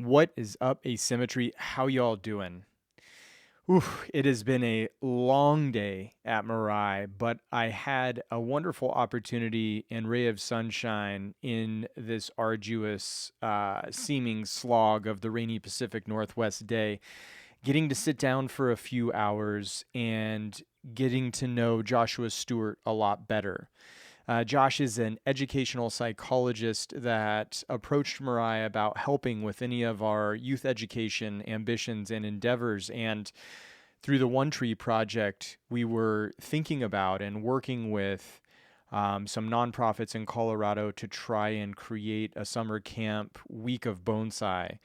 What is up, Asymmetry? How y'all doing? Oof, it has been a long day at Mirai, but I had a wonderful opportunity and ray of sunshine in this arduous seeming slog of the rainy Pacific Northwest day, getting to sit down for a few hours and getting to know Joshua Stewart a lot better. Josh is an educational psychologist that approached Mirai about helping with any of our youth education ambitions and endeavors. And through the One Tree Project, we were thinking about and working with some nonprofits in Colorado to try and create a summer camp week of bonsai.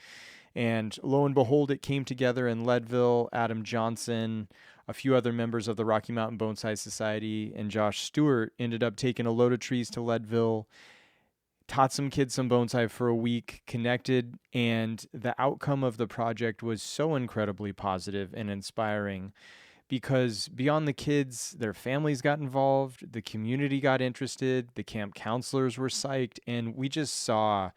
And lo and behold, it came together in Leadville. Adam Johnson, a few other members of the Rocky Mountain Bonsai Society, and Josh Stewart ended up taking a load of trees to Leadville, taught some kids some bonsai for a week, connected, and the outcome of the project was so incredibly positive and inspiring because beyond the kids, their families got involved, the community got interested, the camp counselors were psyched, and we just saw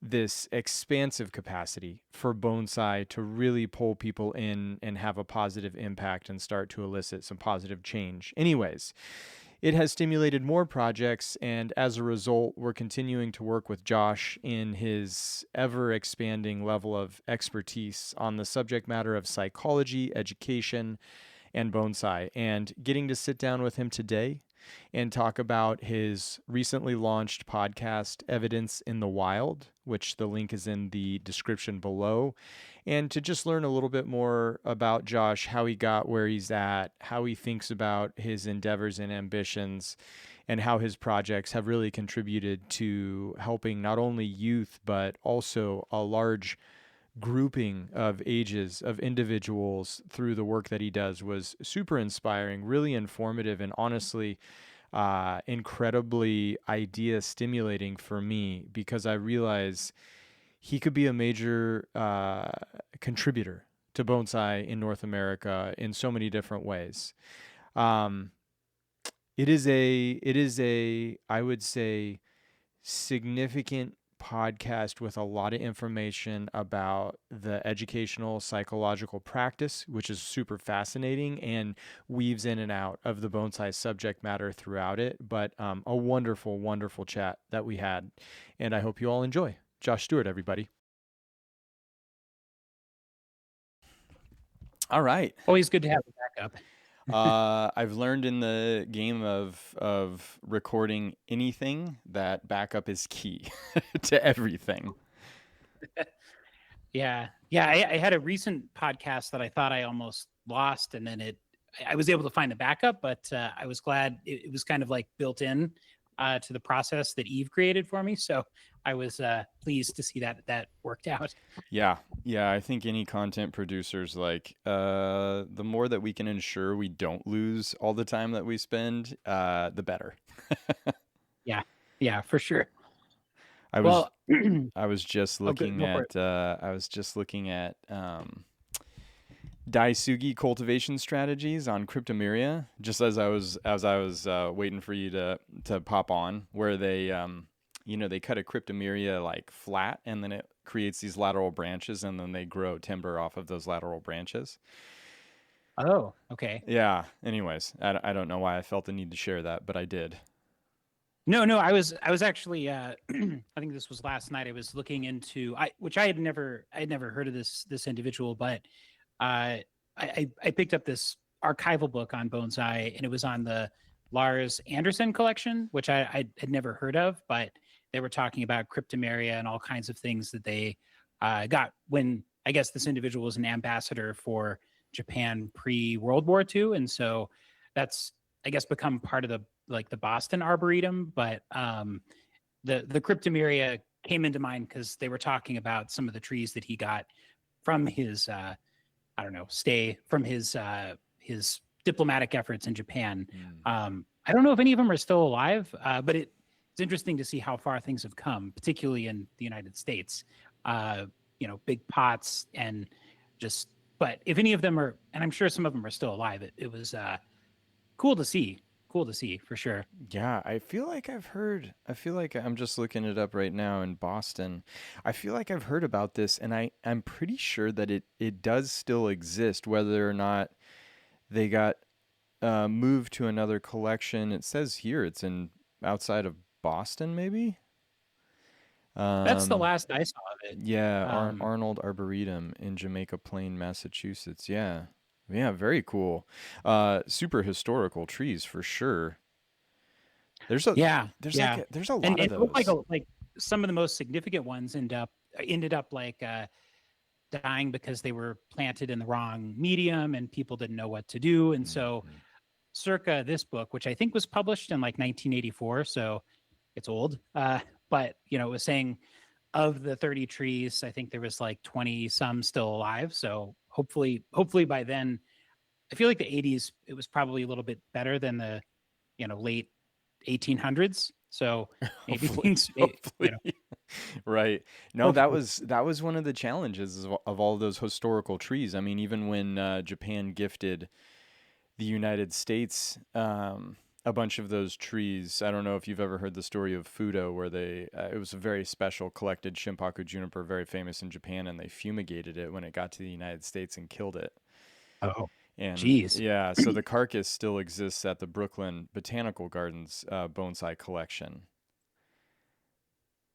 this expansive capacity for bonsai to really pull people in and have a positive impact and start to elicit some positive change. Anyways, it has stimulated more projects, and as a result, we're continuing to work with Josh in his ever expanding level of expertise on the subject matter of psychology, education, and bonsai. And getting to sit down with him today and talk about his recently launched podcast, Evidence in the Wild, which the link is in the description below, and to just learn a little bit more about Josh, how he got where he's at, how he thinks about his endeavors and ambitions, and how his projects have really contributed to helping not only youth, but also a large grouping of ages of individuals through the work that he does was super inspiring, really informative, and honestly incredibly idea stimulating for me because I realize he could be a major contributor to bonsai in North America in so many different ways. Um, it is a I would say significant podcast with a lot of information about the educational psychological practice, which is super fascinating and weaves in and out of the bonsai subject matter throughout it. But a wonderful, wonderful chat that we had. And I hope you all enjoy. Josh Stewart, everybody. All right. Always good to have a backup. I've learned in the game of recording anything that backup is key to everything. Yeah. I had a recent podcast that I thought I almost lost, and then I was able to find a backup, but I was glad it was kind of like built in to the process that Eve created for me. So I was pleased to see that worked out. Yeah. I think any content producers like the more that we can ensure we don't lose all the time that we spend, the better. Yeah, for sure. I was Well, I was just looking go for at Daisugi cultivation strategies on Cryptomeria, just as I was waiting for you to pop on, where they they cut a Cryptomeria like flat, and then it creates these lateral branches, and then they grow timber off of those lateral branches. Oh, okay. Yeah. Anyways, I don't know why I felt the need to share that, but I did. No, I was actually I think this was last night. I was looking into which I had never heard of this individual, but I picked up this archival book on bonsai, and it was on the Lars Anderson collection, which I had never heard of, but they were talking about cryptomeria and all kinds of things that they got when I guess this individual was an ambassador for Japan pre-World War II, and so that's I guess become part of the Boston Arboretum, but the cryptomeria came into mind because they were talking about some of the trees that he got from his stay from his diplomatic efforts in Japan. I don't know if any of them are still alive, but it's interesting to see how far things have come, particularly in the United States. Big pots and but if any of them are, and I'm sure some of them are still alive, it was cool to see. cool to see for sure. Yeah, I feel like I'm just looking it up right now in Boston. I feel like I've heard about this, and I'm pretty sure that it does still exist, whether or not they got moved to another collection. It says here it's in outside of Boston, maybe. That's the Um, last I saw of it. yeah, Um, Arnold Arboretum in Jamaica Plain, Massachusetts. Yeah, yeah, very cool. Super historical trees for sure. There's a yeah, there's like yeah, there's a and lot of it looked those. like some of the most significant ones ended up like dying because they were planted in the wrong medium and people didn't know what to do. And so, Mhm. circa this book, which I think was published in like 1984, so it's old. But it was saying of the 30 trees, I think there was like 20 some still alive. So hopefully by then, I feel like the 80s, it was probably a little bit better than the late 1800s. So maybe Hopefully, things, hopefully, right. No, hopefully, that was one of the challenges of all those historical trees. I mean, even when Japan gifted the United States a bunch of those trees. I don't know if you've ever heard the story of Fudo, where it was a very special collected Shimpaku juniper, very famous in Japan, and they fumigated it when it got to the United States and killed it. oh, And geez. yeah, so the carcass still exists at the Brooklyn Botanical Gardens bonsai collection.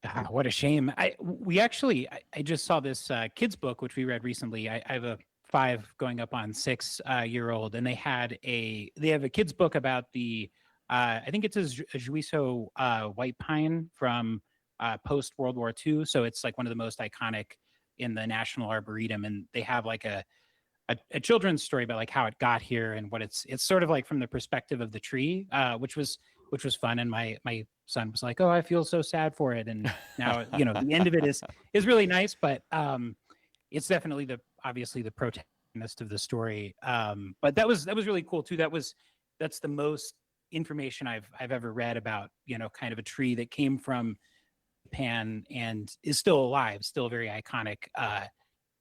Ah, what a shame. We actually I just saw this kids book which we read recently. I have a 5 going up on 6 year old, and they have a kids book about the I think it's a Juiso white pine from post World War II. So it's like one of the most iconic in the National Arboretum, and they have like a children's story about like how it got here and what it's sort of like from the perspective of the tree, which was fun. And my son was like, "Oh, I feel so sad for it." And now the end of it is really nice, but it's definitely the obviously the protagonist of the story. But that was really cool too. That's the most information I've ever read about kind of a tree that came from Japan and is still alive, still a very iconic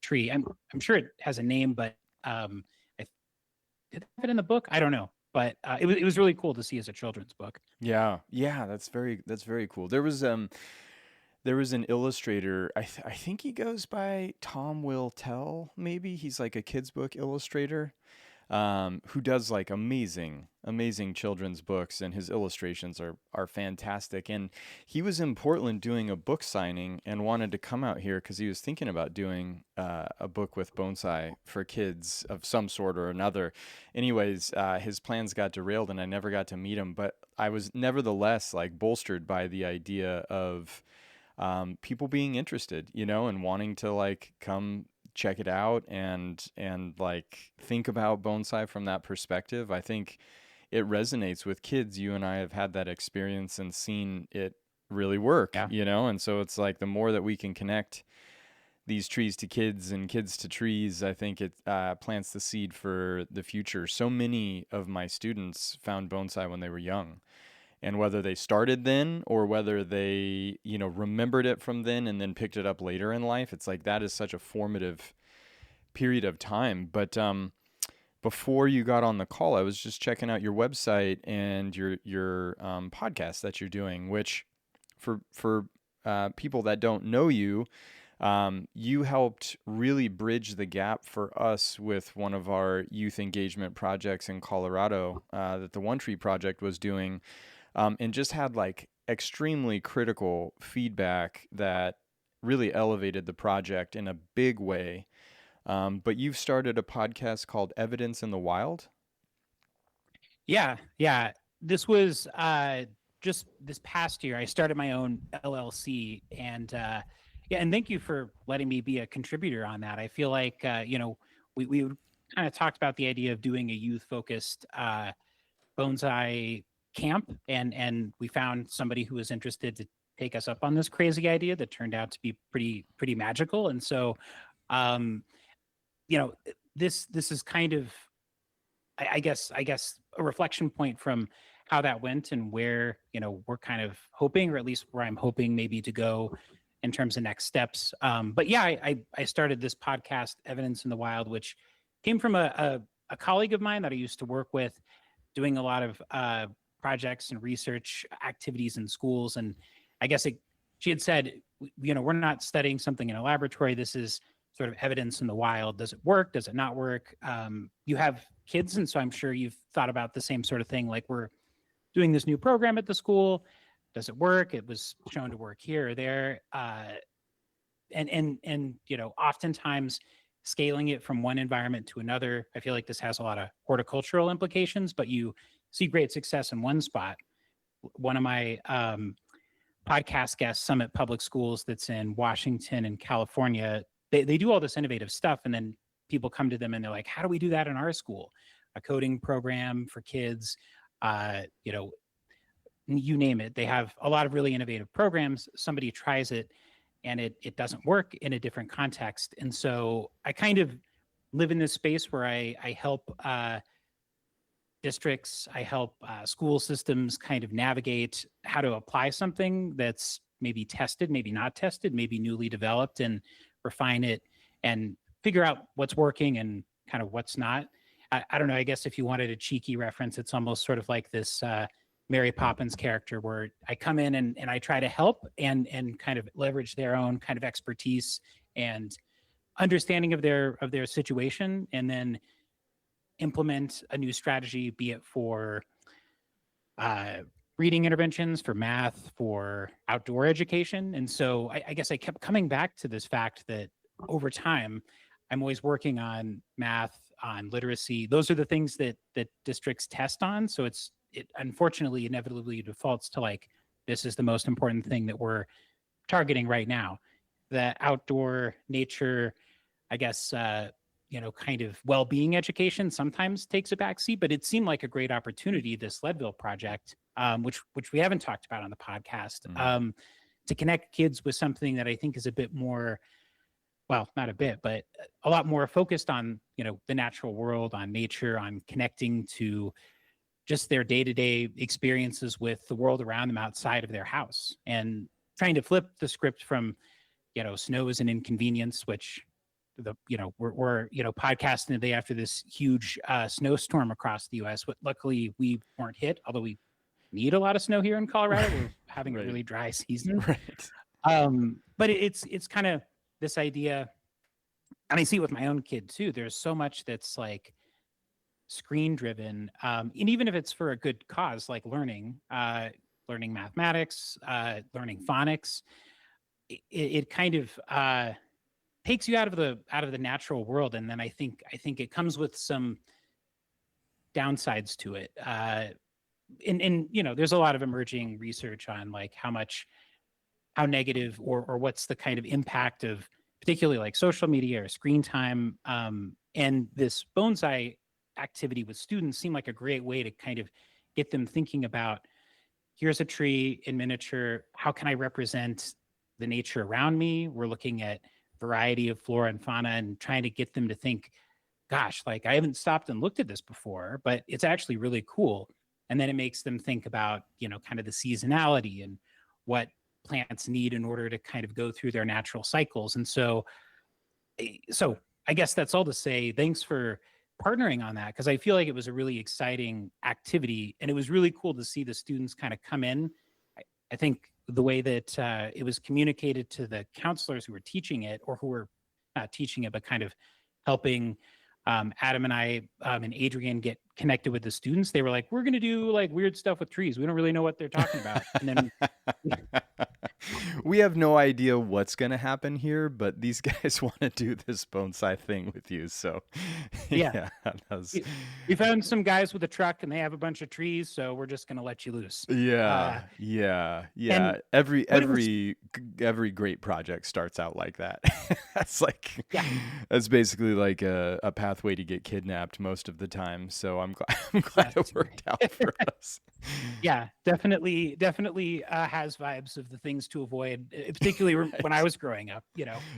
tree. I'm sure it has a name, but I did they have it in the book? I don't know, but it was really cool to see as a children's book. Yeah, yeah, that's very cool. There was an illustrator. I think he goes by Tom Will Tell. Maybe he's like a kids book illustrator, who does like amazing children's books, and his illustrations are fantastic. And he was in Portland doing a book signing and wanted to come out here because he was thinking about doing a book with bonsai for kids of some sort or another. Anyways, his plans got derailed, and I never got to meet him. But I was nevertheless like bolstered by the idea of people being interested, and wanting to like come check it out and like think about bonsai from that perspective. I think it resonates with kids. You and I have had that experience and seen it really work, Yeah, and so it's like the more that we can connect these trees to kids and kids to trees, I think it plants the seed for the future. So many of my students found bonsai when they were young, and whether they started then or whether they remembered it from then and then picked it up later in life, it's like that is such a formative period of time. But before you got on the call, I was just checking out your website and your podcast that you're doing, which for people that don't know you, you helped really bridge the gap for us with one of our youth engagement projects in Colorado that the One Tree Project was doing, and just had like extremely critical feedback that really elevated the project in a big way. But you've started a podcast called Evidence in the Wild. yeah. This was just this past year. I started my own LLC, and yeah, and thank you for letting me be a contributor on that. I feel like we kind of talked about the idea of doing a youth focused bonsai camp, and we found somebody who was interested to take us up on this crazy idea that turned out to be pretty magical. And so um you know this is kind of I guess a reflection point from how that went and where we're kind of hoping, or at least where I'm hoping maybe to go in terms of next steps. But yeah, I started this podcast, Evidence in the Wild, which came from a colleague of mine that I used to work with, doing a lot of projects and research activities in schools. And I guess she had said, we're not studying something in a laboratory. This is sort of evidence in the wild. Does it work? Does it not work? You have kids, and so I'm sure you've thought about the same sort of thing. Like, we're doing this new program at the school. Does it work? It was shown to work here or there. And oftentimes scaling it from one environment to another. I feel like this has a lot of horticultural implications, but you see great success in one spot. One of my podcast guests, Summit Public Schools, that's in Washington and California, they do all this innovative stuff, and then people come to them and they're like, how do we do that in our school? A coding program for kids, you name it. They have a lot of really innovative programs. Somebody tries it and it doesn't work in a different context. And so I kind of live in this space where I help districts, I help school systems kind of navigate how to apply something that's maybe tested, maybe not tested, maybe newly developed, and refine it and figure out what's working and kind of what's not. I don't know. I guess if you wanted a cheeky reference, it's almost sort of like this Mary Poppins character where I come in and I try to help and kind of leverage their own kind of expertise and understanding of their situation, and then implement a new strategy, be it for reading interventions, for math, for outdoor education. And so I guess I kept coming back to this fact that over time, I'm always working on math, on literacy. Those are the things that districts test on. So it unfortunately inevitably defaults to like, this is the most important thing that we're targeting right now. The outdoor nature, I guess, kind of well-being education sometimes takes a backseat, but it seemed like a great opportunity, this Leadville project, which we haven't talked about on the podcast, to connect kids with something that I think is a bit more, well, not a bit, but a lot more focused on, the natural world, on nature, on connecting to just their day-to-day experiences with the world around them outside of their house, and trying to flip the script from, snow is an inconvenience, which we're podcasting the day after this huge snowstorm across the U.S. But luckily we weren't hit, although we need a lot of snow here in Colorado. We're having a really dry season. Right. But it's kind of this idea, and I see it with my own kid too. There's so much that's like screen driven, and even if it's for a good cause, like learning mathematics, learning phonics, it kind of takes you out of the natural world. And then I think it comes with some downsides to it. And there's a lot of emerging research on like how negative or what's the kind of impact of particularly like social media or screen time. And this Bonsai activity with students seemed like a great way to kind of get them thinking about, here's a tree in miniature. How can I represent the nature around me? We're looking at variety of flora and fauna and trying to get them to think, gosh, like I haven't stopped and looked at this before, but it's actually really cool. And then it makes them think about, kind of the seasonality and what plants need in order to kind of go through their natural cycles. And so I guess that's all to say, thanks for partnering on that, because I feel like it was a really exciting activity, and it was really cool to see the students kind of come in. I think the way that it was communicated to the counselors who were teaching it, or who were not teaching it, but kind of helping Adam and I and Adrian get connected with the students. They were like, we're going to do like weird stuff with trees. We don't really know what they're talking about. And then we have no idea what's going to happen here, but these guys want to do this bonsai thing with you. So yeah, we found some guys with a truck and they have a bunch of trees. So we're just going to let you loose. Yeah. Every great project starts out like that. That's basically like a pathway to get kidnapped most of the time. So I'm glad it worked out for us. Yeah, definitely has vibes of the things to avoid, particularly when I was growing up,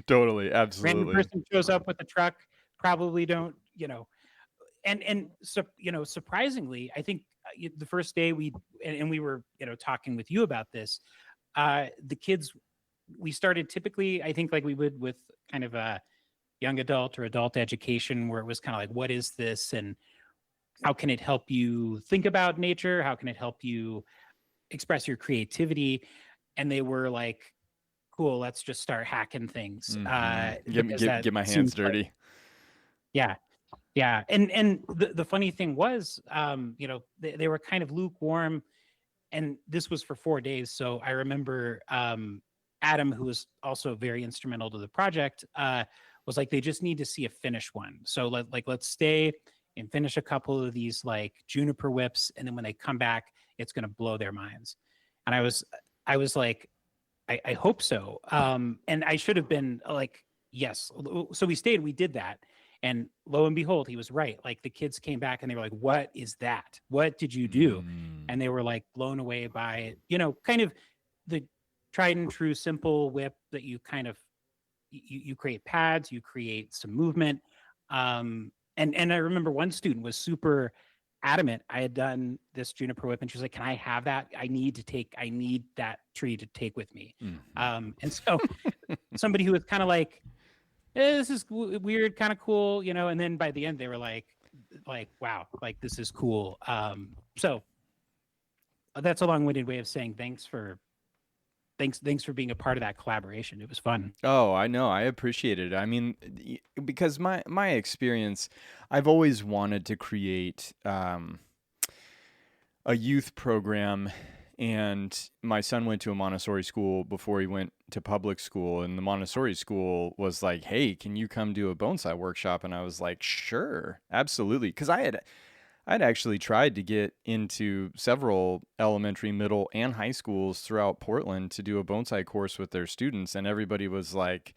Totally, absolutely. Random person shows up with a truck, probably don't, and so, surprisingly, I think the first day we were, talking with you about this, the kids, we started typically, I think like we would with kind of a young adult or adult education, where it was kind of like, what is this? And how can it help you think about nature? How can it help you express your creativity? And they were like, cool, let's just start hacking things, because that Get my hands seems like, dirty. yeah, yeah. And the funny thing was, they were kind of lukewarm, and this was for 4 days. So I remember, Adam, who was also very instrumental to the project, was like, they just need to see a finished one. So let's stay and finish a couple of these like juniper whips, and then when they come back, it's going to blow their minds. And I was like, I hope so. And I should have been like, yes. So we stayed, we did that. And lo and behold, he was right. Like the kids came back and they were like, what is that? What did you do? Mm. And they were like blown away by, kind of the tried and true simple whip that you kind of, you create pads, you create some movement. And I remember one student was super adamant. I had done this juniper whip, and she was like, "Can I have that? I need that tree to take with me." Mhm. And so somebody who was kind of like, this is weird, kind of cool, and then by the end they were like, wow, like this is cool. So that's a long-winded way of saying thanks for being a part of that collaboration. It was fun. Oh, I know. I appreciate it. I mean, because my experience, I've always wanted to create a youth program, and my son went to a Montessori school before he went to public school, and the Montessori school was like, "Hey, can you come do a bonsai workshop?" And I was like, "Sure, absolutely," because I'd actually tried to get into several elementary, middle, and high schools throughout Portland to do a bonsai course with their students, and everybody was like,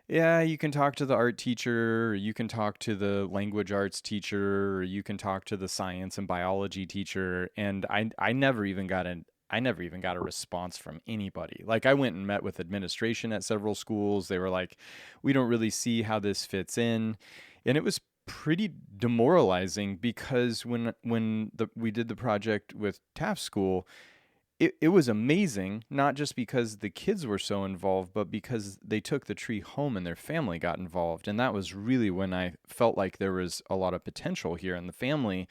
yeah, you can talk to the art teacher, or you can talk to the language arts teacher, or you can talk to the science and biology teacher. And I never even got a response from anybody. Like I went and met with administration at several schools. They were like, we don't really see how this fits in. And it was pretty demoralizing because we did the project with Taft School, it was amazing, not just because the kids were so involved, but because they took the tree home and their family got involved. And that was really when I felt like there was a lot of potential here. And the family,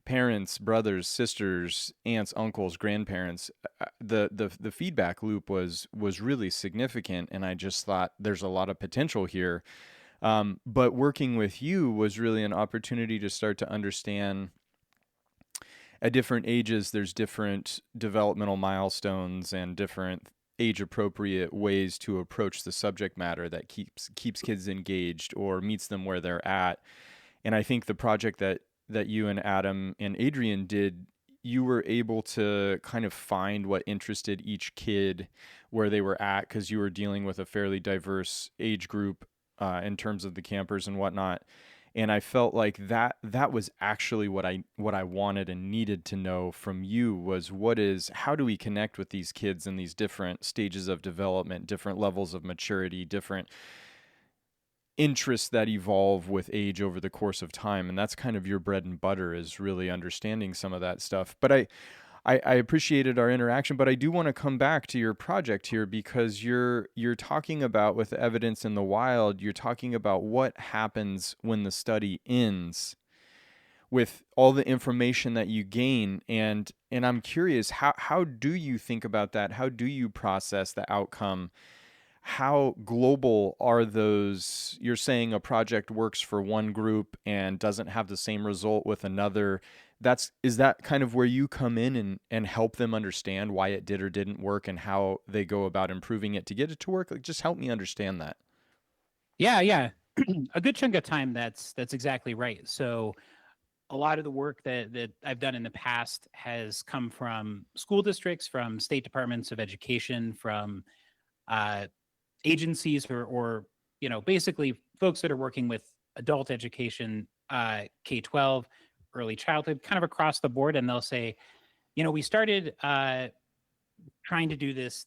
parents, brothers, sisters, aunts, uncles, grandparents, the feedback loop was really significant. And I just thought there's a lot of potential here. But working with you was really an opportunity to start to understand at different ages, there's different developmental milestones and different age appropriate ways to approach the subject matter that keeps kids engaged or meets them where they're at. And I think the project that you and Adam and Adrian did, you were able to kind of find what interested each kid where they were at, because you were dealing with a fairly diverse age group in terms of the campers and whatnot. And I felt like that was actually what I wanted and needed to know from you was how do we connect with these kids in these different stages of development, different levels of maturity, different interests that evolve with age over the course of time. And that's kind of your bread and butter, is really understanding some of that stuff. But I appreciated our interaction, but I do want to come back to your project here, because you're talking about, with the evidence in the wild, you're talking about what happens when the study ends with all the information that you gain. And I'm curious, how do you think about that? How do you process the outcome? How global are those? You're saying a project works for one group and doesn't have the same result with another. Is that kind of where you come in and help them understand why it did or didn't work and how they go about improving it to get it to work? Like, just help me understand that. Yeah, yeah. A good chunk of time, that's exactly right. So a lot of the work that I've done in the past has come from school districts, from state departments of education, from uh, agencies, or basically folks that are working with adult education, K-12, early childhood, kind of across the board. And they'll say, we started trying to do this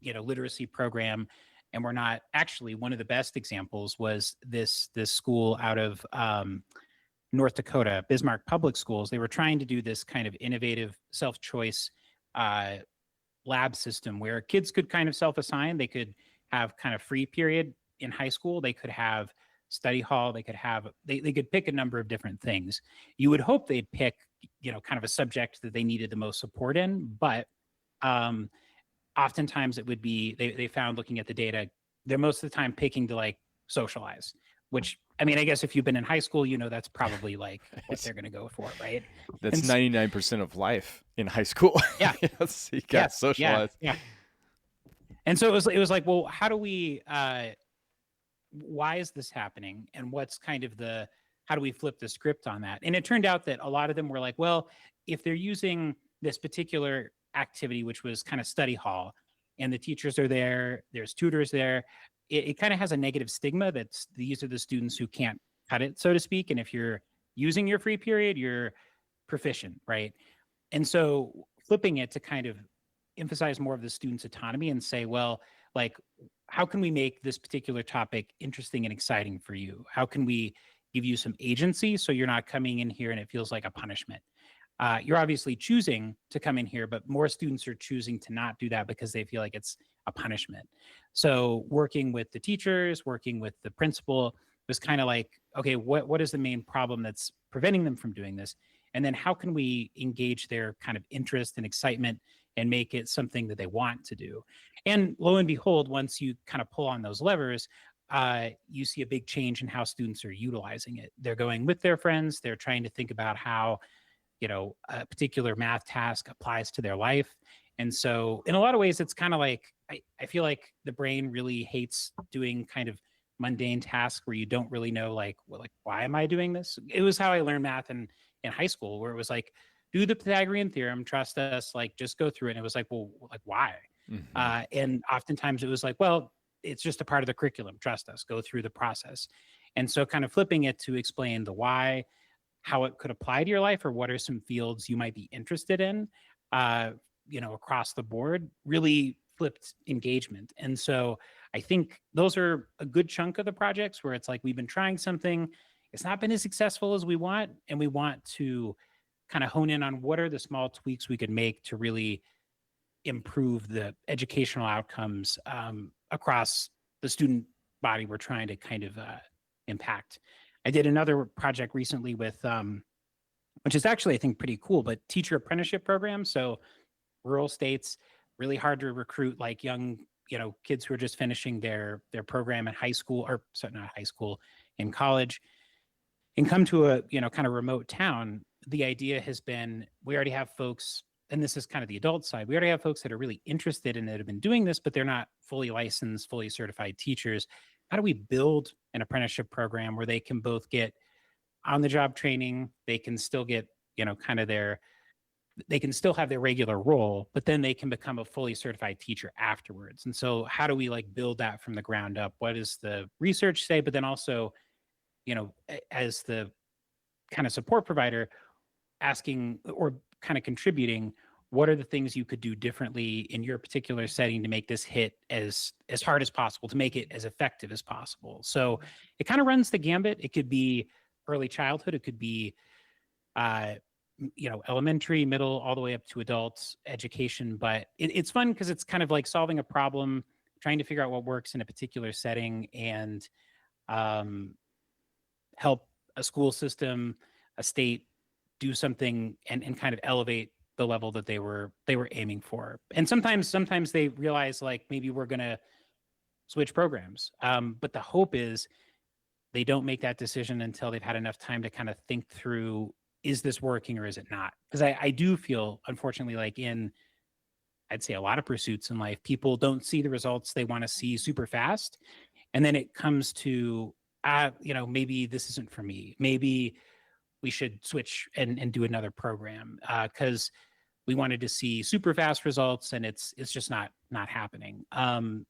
literacy program, and we're not actually. One of the best examples was this school out of North Dakota, Bismarck Public Schools. They were trying to do this kind of innovative self-choice uh, lab system where kids could kind of self-assign. They could have kind of free period in high school. They could have study hall. They could have they could pick a number of different things. You would hope they'd pick, kind of a subject that they needed the most support in, but um, oftentimes it would be they found looking at the data, they're most of the time picking to like socialize, which I mean, I guess if you've been in high school, that's probably like what they're going to go for, right? That's And 99% of life in high school. yeah, Yes, you got yeah, to yeah, socialize. yeah. And so it was like, well, how do we why is this happening? And what's kind of the how do we flip the script on that? And it turned out that a lot of them were like, well, if they're using this particular activity, which was kind of study hall, and the teachers are there, there's tutors there, it kind of has a negative stigma that these are the students who can't cut it, so to speak. And if you're using your free period, you're proficient, right? And so flipping it to kind of emphasize more of the student's autonomy and say, well, like, how can we make this particular topic interesting and exciting for you? How can we give you some agency so you're not coming in here and it feels like a punishment? You're obviously choosing to come in here, but more students are choosing to not do that because they feel like it's a punishment. So working with the teachers, working with the principal was kind of like, okay, what is the main problem that's preventing them from doing this? And then how can we engage their kind of interest and excitement and make it something that they want to do? And lo and behold, once you kind of pull on those levers, you see a big change in how students are utilizing it. They're going with their friends. They're trying to think about how a particular math task applies to their life. And so in a lot of ways, it's kind of like, I feel like the brain really hates doing kind of mundane tasks where you don't really know, like, well, like, why am I doing this? It was how I learned math in high school, where it was like, do the Pythagorean theorem, trust us, like, just go through it. And it was like, well, like, why? And oftentimes it was like, well, it's just a part of the curriculum. Trust us, go through the process. And so kind of flipping it to explain the why, how it could apply to your life, or what are some fields you might be interested in, across the board, really flipped engagement. And so I think those are a good chunk of the projects where it's like we've been trying something, it's not been as successful as we want, and we want to kind of hone in on what are the small tweaks we could make to really improve the educational outcomes across the student body we're trying to kind of impact. I did another project recently with, which is actually, I think, pretty cool, but teacher apprenticeship program. So rural states, really hard to recruit like young, kids who are just finishing their program in high school, or sorry, not high school, in college, and come to a, kind of remote town. The idea has been, we already have folks, and this is kind of the adult side, we already have folks that are really interested and that have been doing this, but they're not fully licensed, fully certified teachers. How do we build an apprenticeship program where they can both get on the job training, they can still get, kind of they can still have their regular role, but then they can become a fully certified teacher afterwards. And so how do we like build that from the ground up? What does the research say? But then also, as the kind of support provider, asking or kind of contributing, what are the things you could do differently in your particular setting to make this hit as hard as possible, to make it as effective as possible? So it kind of runs the gambit. It could be early childhood, it could be elementary, middle, all the way up to adults education. But it's fun because it's kind of like solving a problem, trying to figure out what works in a particular setting, and help a school system, a state do something and kind of elevate the level that they were aiming for. And sometimes they realize like maybe we're going to switch programs. But the hope is they don't make that decision until they've had enough time to kind of think through, is this working or is it not? Because I do feel, unfortunately, like I'd say a lot of pursuits in life, people don't see the results they want to see super fast. And then it comes to, maybe this isn't for me. Maybe we should switch and do another program because we wanted to see super fast results and it's just not happening. And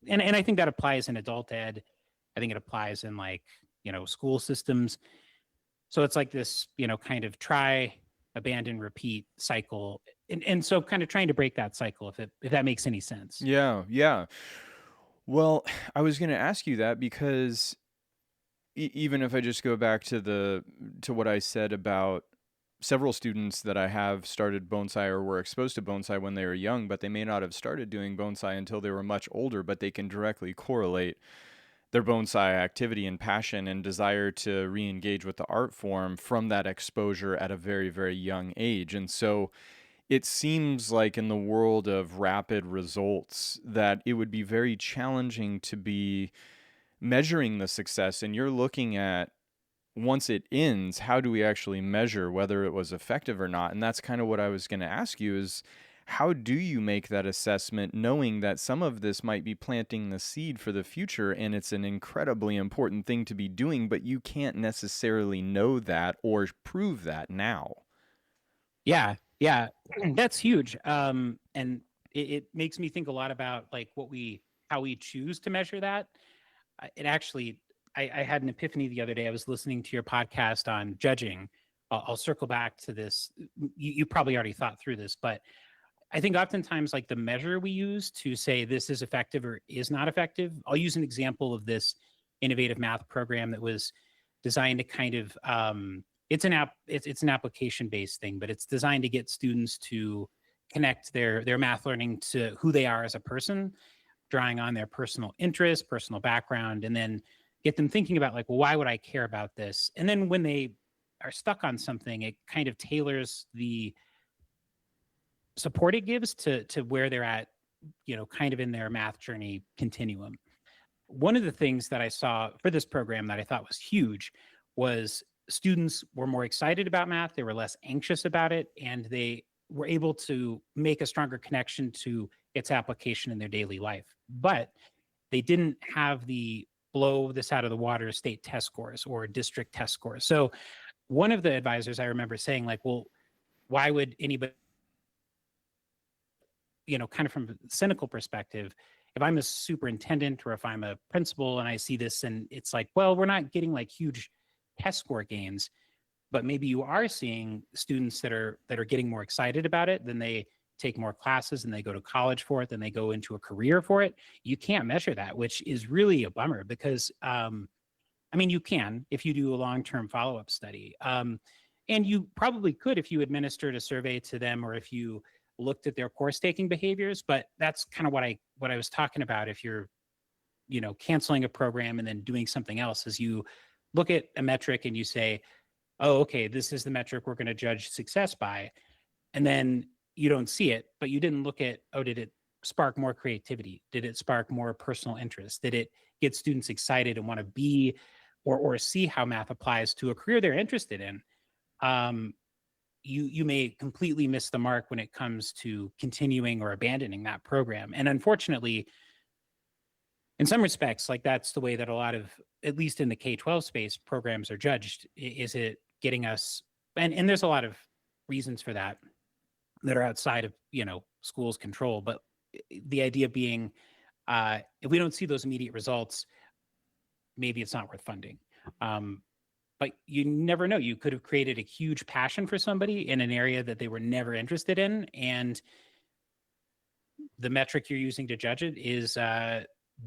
I think that applies in adult ed. I think it applies in like, school systems. So it's like this, kind of try, abandon, repeat cycle. And so kind of trying to break that cycle, if that makes any sense. Yeah, yeah. Well, I was going to ask you that because even if I just go back to what I said about several students that I have started bonsai or were exposed to bonsai when they were young, but they may not have started doing bonsai until they were much older, but they can directly correlate their bonsai activity and passion and desire to re-engage with the art form from that exposure at a very, very young age. And so it seems like in the world of rapid results that it would be very challenging to be measuring the success. And you're looking at, once it ends, how do we actually measure whether it was effective or not? And that's kind of what I was going to ask you is, how do you make that assessment knowing that some of this might be planting the seed for the future and it's an incredibly important thing to be doing, but you can't necessarily know that or prove that now? Yeah, yeah, that's huge. And it makes me think a lot about like how we choose to measure that. It actually, I had an epiphany the other day. I was listening to your podcast on judging. I'll circle back to this. You probably already thought through this, but I think oftentimes like the measure we use to say this is effective or is not effective. I'll use an example of this innovative math program that was designed to kind of it's an application based thing, but it's designed to get students to connect their math learning to who they are as a person, drawing on their personal interests, personal background, and then get them thinking about like, well, why would I care about this? And then when they are stuck on something, it kind of tailors the support it gives to where they're at, kind of in their math journey continuum. One of the things that I saw for this program that I thought was huge was students were more excited about math, they were less anxious about it, and they were able to make a stronger connection to its application in their daily life. But they didn't have the blow this out of the water state test scores or district test scores. So one of the advisors I remember saying like, well, why would anybody, kind of from a cynical perspective, if I'm a superintendent or if I'm a principal and I see this and it's like, well, we're not getting like huge test score gains, but maybe you are seeing students that are getting more excited about it, then they take more classes and they go to college for it, then they go into a career for it. You can't measure that, which is really a bummer because I mean, you can if you do a long-term follow-up study. And you probably could if you administered a survey to them or if you looked at their course taking behaviors, but that's kind of what I was talking about. If you're, canceling a program and then doing something else, is you look at a metric and you say, oh, okay, this is the metric we're going to judge success by. And then you don't see it, but you didn't look at, oh, did it spark more creativity? Did it spark more personal interest? Did it get students excited and want to be or see how math applies to a career they're interested in? You may completely miss the mark when it comes to continuing or abandoning that program. And unfortunately, in some respects, like that's the way that a lot of, at least in the K-12 space, programs are judged. Is it getting us, and there's a lot of reasons for that are outside of, schools' control. But the idea being, if we don't see those immediate results, maybe it's not worth funding. But you never know. You could have created a huge passion for somebody in an area that they were never interested in. And the metric you're using to judge it is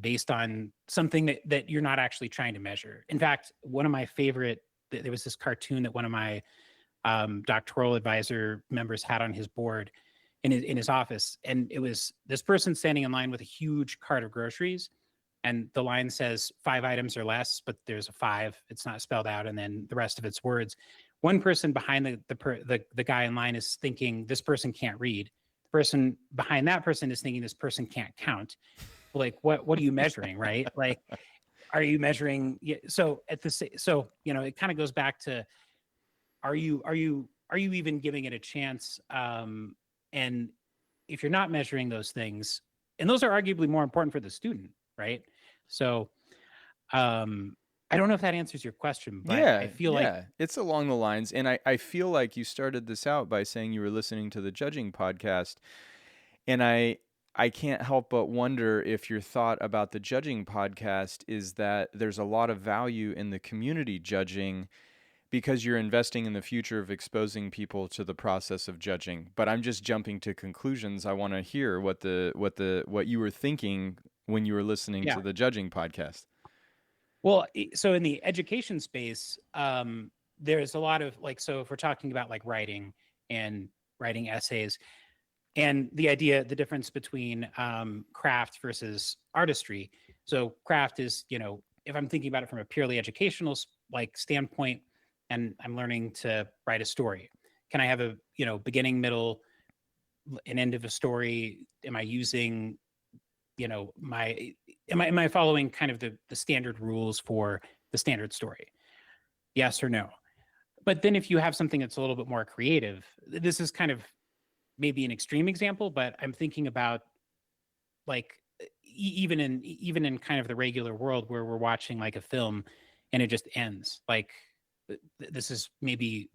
based on something that you're not actually trying to measure. In fact, one of my favorite, there was this cartoon that one of my doctoral advisor members had on his board in his office. And it was this person standing in line with a huge cart of groceries. And the line says 5 items or less, but there's a 5. It's not spelled out, and then the rest of it's words. One person behind the guy in line is thinking this person can't read. The person behind that person is thinking this person can't count. Like, what are you measuring, right? Like, are you measuring? So it kind of goes back to, are you even giving it a chance? And if you're not measuring those things, and those are arguably more important for the student, right? So I don't know if that answers your question, but I feel like it's along the lines. And I feel like you started this out by saying you were listening to the judging podcast. And I can't help but wonder if your thought about the judging podcast is that there's a lot of value in the community judging because you're investing in the future of exposing people to the process of judging. But I'm just jumping to conclusions. I want to hear what you were thinking when you were listening to the judging podcast. Well, so in the education space, there's a lot of so if we're talking about like writing and writing essays, and the difference between craft versus artistry. So craft is, if I'm thinking about it from a purely educational like standpoint, and I'm learning to write a story, can I have a, beginning, middle, an end of a story? Am I using, my am I following kind of the standard rules for the standard story? Yes or no? But then if you have something that's a little bit more creative, this is kind of maybe an extreme example, but I'm thinking about like even in kind of the regular world where we're watching like a film and it just ends. Like this is maybe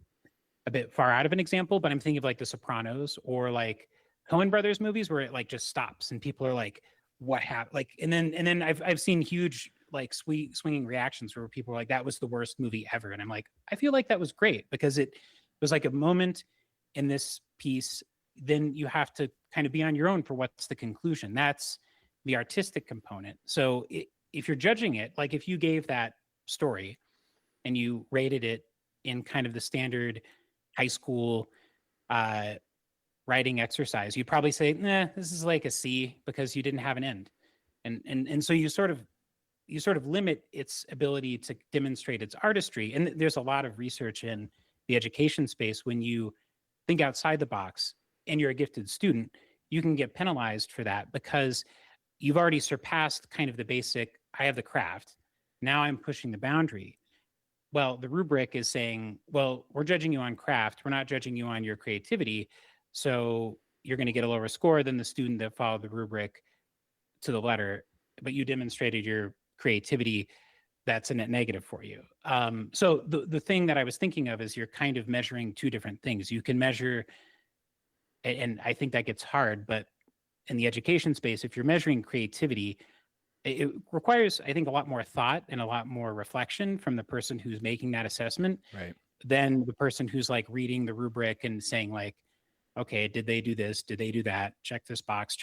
a bit far out of an example, but I'm thinking of like The Sopranos or like Coen Brothers movies where it like just stops and people are like, "What happened?" Like, and then I've seen huge like swinging reactions where people are like, "That was the worst movie ever," and I'm like, I feel like that was great because it was like a moment in this piece. Then you have to kind of be on your own for what's the conclusion. That's the artistic component. So if you're judging it, like if you gave that story and you rated it in kind of the standard high school uh, writing exercise, you'd probably say, "Nah, this is like a C because you didn't have an end," and so you sort of limit its ability to demonstrate its artistry. And there's a lot of research in the education space. When you think outside the box and you're a gifted student, you can get penalized for that because you've already surpassed kind of the basic. I have the craft. Now I'm pushing the boundary. Well, the rubric is saying, well, we're judging you on craft. We're not judging you on your creativity. So you're going to get a lower score than the student that followed the rubric to the letter, but you demonstrated your creativity. That's a net negative for you. So the thing that I was thinking of is you're kind of measuring two different things. You can measure, and I think that gets hard, but in the education space, if you're measuring creativity, it requires, I think, a lot more thought and a lot more reflection from the person who's making that assessment Right. than the person who's like reading the rubric and saying like, okay, did they do this? Did they do that? Check this box,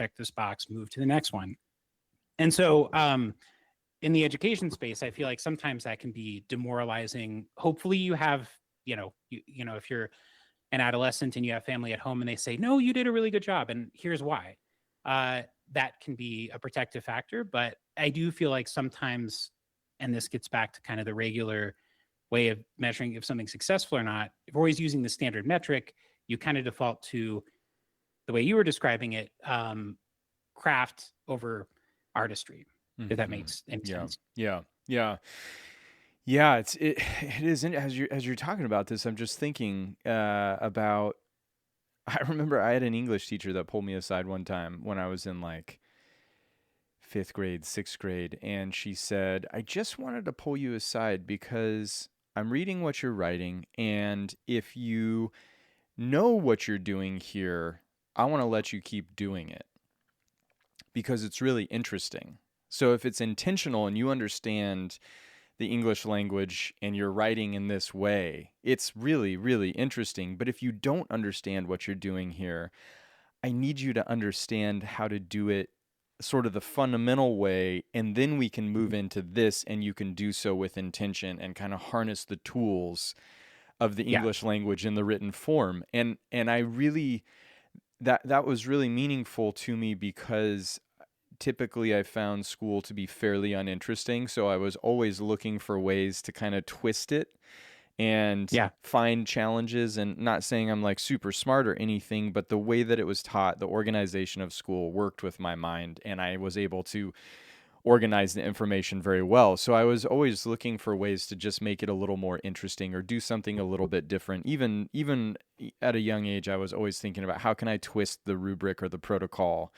move to the next one. And so in the education space, I feel like sometimes that can be demoralizing. Hopefully you have, if you're an adolescent and you have family at home and they say, no, you did a really good job. And here's why. Uh, that can be a protective factor. But I do feel like sometimes, and this gets back to kind of the regular way of measuring if something's successful or not, if we're always using the standard metric, you kind of default to the way you were describing it, craft over artistry, if that Mhm. makes any Yeah. sense. Yeah. Yeah. Yeah, it is as you're talking about this, I'm just thinking about I remember I had an English teacher that pulled me aside one time when I was in like 5th grade, 6th grade, and she said, "I just wanted to pull you aside because I'm reading what you're writing, and if you know what you're doing here, I want to let you keep doing it because it's really interesting. So if it's intentional and you understand the English language and you're writing in this way, it's really, really interesting. But if you don't understand what you're doing here, I need you to understand how to do it sort of the fundamental way, and then we can move Mhm. into this and you can do so with intention and kind of harness the tools of the Yeah. English language in the written form." And I really that was really meaningful to me because typically I found school to be fairly uninteresting, so I was always looking for ways to kind of twist it and Yeah. find challenges, and not saying I'm like super smart or anything, but the way that it was taught, the organization of school worked with my mind and I was able to organize the information very well. So I was always looking for ways to just make it a little more interesting or do something a little bit different. Even at a young age, I was always thinking about how can I twist the rubric or the protocol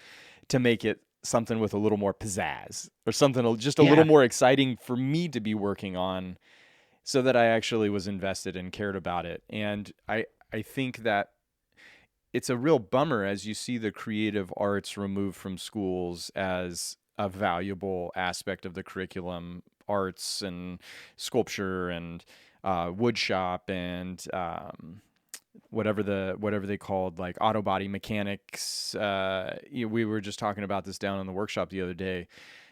to make it something with a little more pizzazz or something just a little Yeah. more exciting for me to be working on so that I actually was invested and cared about it. And I think that it's a real bummer as you see the creative arts removed from schools as a valuable aspect of the curriculum, arts and sculpture and wood shop and whatever they called, like auto body mechanics. We were just talking about this down in the workshop the other day.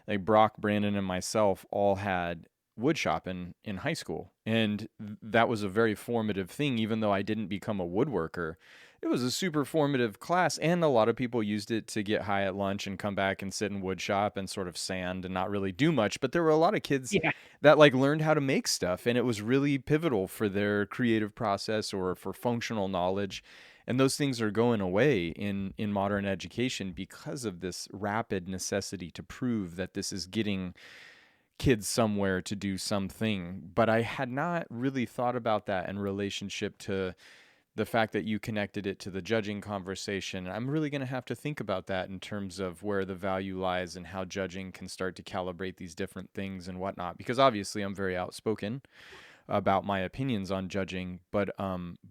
Like Brock, Brandon, and myself all had wood shop in high school, and that was a very formative thing. Even though I didn't become a woodworker, it was a super formative class, and a lot of people used it to get high at lunch and come back and sit in wood shop and sort of sand and not really do much. But there were a lot of kids Yeah. that like learned how to make stuff, and it was really pivotal for their creative process or for functional knowledge. And those things are going away in modern education because of this rapid necessity to prove that this is getting kids somewhere to do something. But I had not really thought about that in relationship to the fact that you connected it to the judging conversation. I'm really going to have to think about that in terms of where the value lies and how judging can start to calibrate these different things and whatnot. Because obviously I'm very outspoken about my opinions on judging, but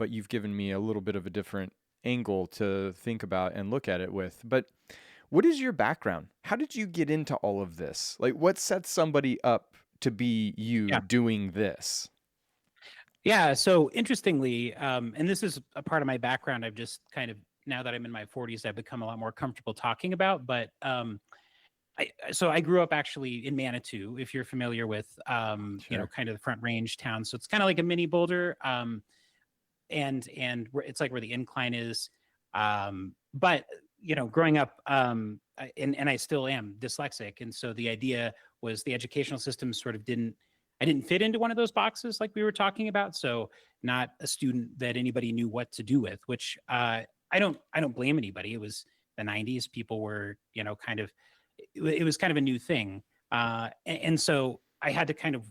you've given me a little bit of a different angle to think about and look at it with. But what is your background? How did you get into all of this? Like, what sets somebody up to be you Yeah. doing this? Yeah. So interestingly, and this is a part of my background, I've just kind of, now that I'm in my 40s, I've become a lot more comfortable talking about. But so I grew up actually in Manitou, if you're familiar with, Sure. kind of the Front Range town. So it's kind of like a mini Boulder, it's like where the incline is. But growing up, and I still am dyslexic, and so the idea was the educational system sort of I didn't fit into one of those boxes like we were talking about. So not a student that anybody knew what to do with, which I don't blame anybody. It was the 90s. People were, kind of, it was kind of a new thing. And so I had to kind of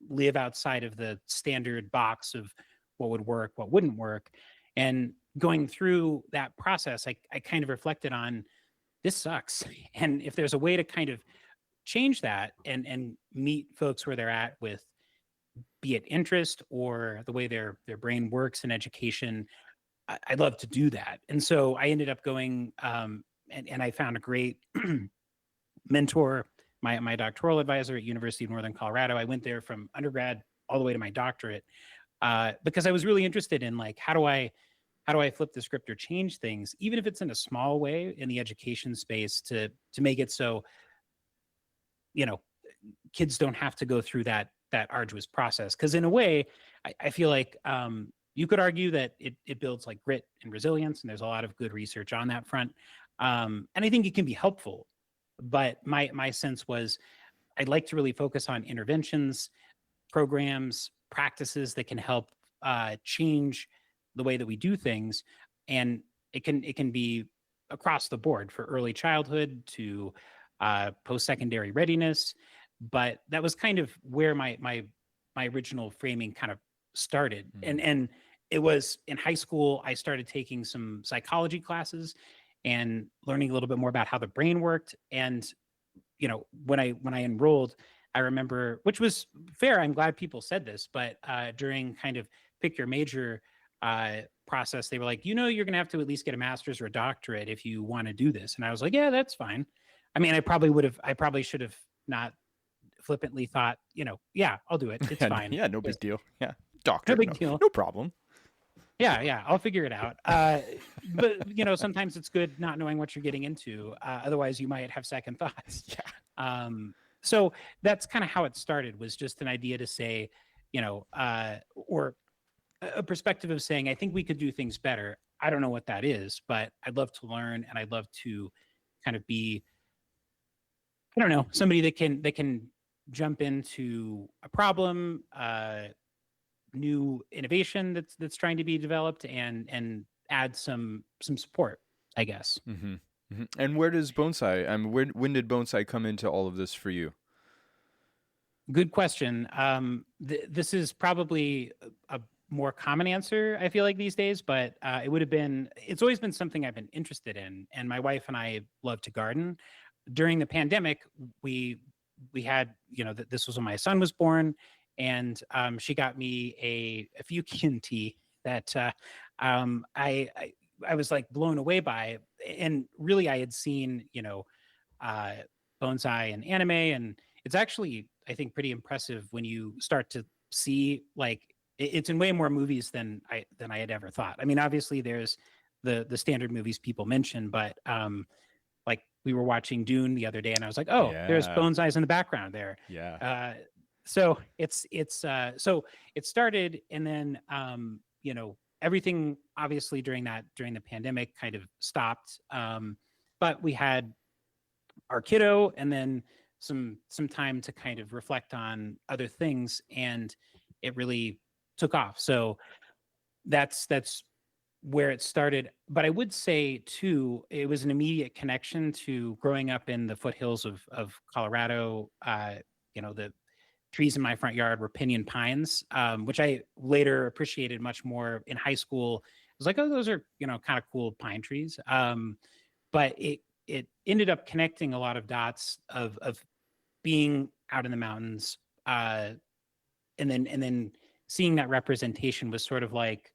live outside of the standard box of what would work, what wouldn't work. And going through that process, I kind of reflected on, this sucks. And if there's a way to kind of change that and meet folks where they're at with, be it interest or the way their brain works in education, I'd love to do that. And so I ended up going, and I found a great mentor, my doctoral advisor at University of Northern Colorado. I went there from undergrad all the way to my doctorate, because I was really interested in, like, how do I flip the script or change things, even if it's in a small way in the education space, to make it so, you know kids don't have to go through that arduous process. Because in a way, I feel like, you could argue that it builds like grit and resilience, and there's a lot of good research on that front. And I think it can be helpful. But my sense was, I'd like to really focus on interventions, programs, practices that can help change the way that we do things. And it can be across the board, for early childhood to post-secondary readiness. But that was kind of where my original framing kind of started. Mm. And it was in high school, I started taking some psychology classes and learning a little bit more about how the brain worked. And when I enrolled, I remember, which was fair, I'm glad people said this, but during kind of pick your major process, they were like, you're going to have to at least get a master's or a doctorate if you want to do this. And I was like, yeah, that's fine. I mean, I probably should have not flippantly thought, yeah, I'll do it. It's Yeah, fine. yeah, no big Just deal. Yeah, no doctor, big no, deal. no problem. Yeah, I'll figure it out. But sometimes it's good not knowing what you're getting into. Otherwise, you might have second thoughts. Yeah. So that's kind of how it started. Was just an idea to say, or a perspective of saying, I think we could do things better. I don't know what that is, but I'd love to learn, and I'd love to kind of be, I don't know, somebody that can jump into a problem, new innovation that's trying to be developed, and add some support, I guess. Mm-hmm. Mm-hmm. And where does bonsai? When did bonsai come into all of this for you? Good question. This is probably a more common answer, I feel like, these days, but it's always been something I've been interested in. And my wife and I love to garden. During the pandemic, we had, this was when my son was born, and she got me a Fukian tea that I was like blown away by. And really, I had seen, uh, bonsai and anime, and it's actually, I think, pretty impressive when you start to see, like, it's in way more movies than I had ever thought. I mean, obviously there's the standard movies people mention, but like, we were watching Dune the other day, and I was like, oh, there's Yeah, bonsais in the background there. yeah. Uh, So it started, and then everything obviously during the pandemic kind of stopped. But we had our kiddo, and then some time to kind of reflect on other things, and it really took off. So that's where it started. But I would say too, it was an immediate connection to growing up in the foothills of Colorado. The trees in my front yard were pinyon pines, which I later appreciated much more in high school. I was like, oh, those are kind of cool pine trees. But it ended up connecting a lot of dots of being out in the mountains, and then seeing that representation was sort of like,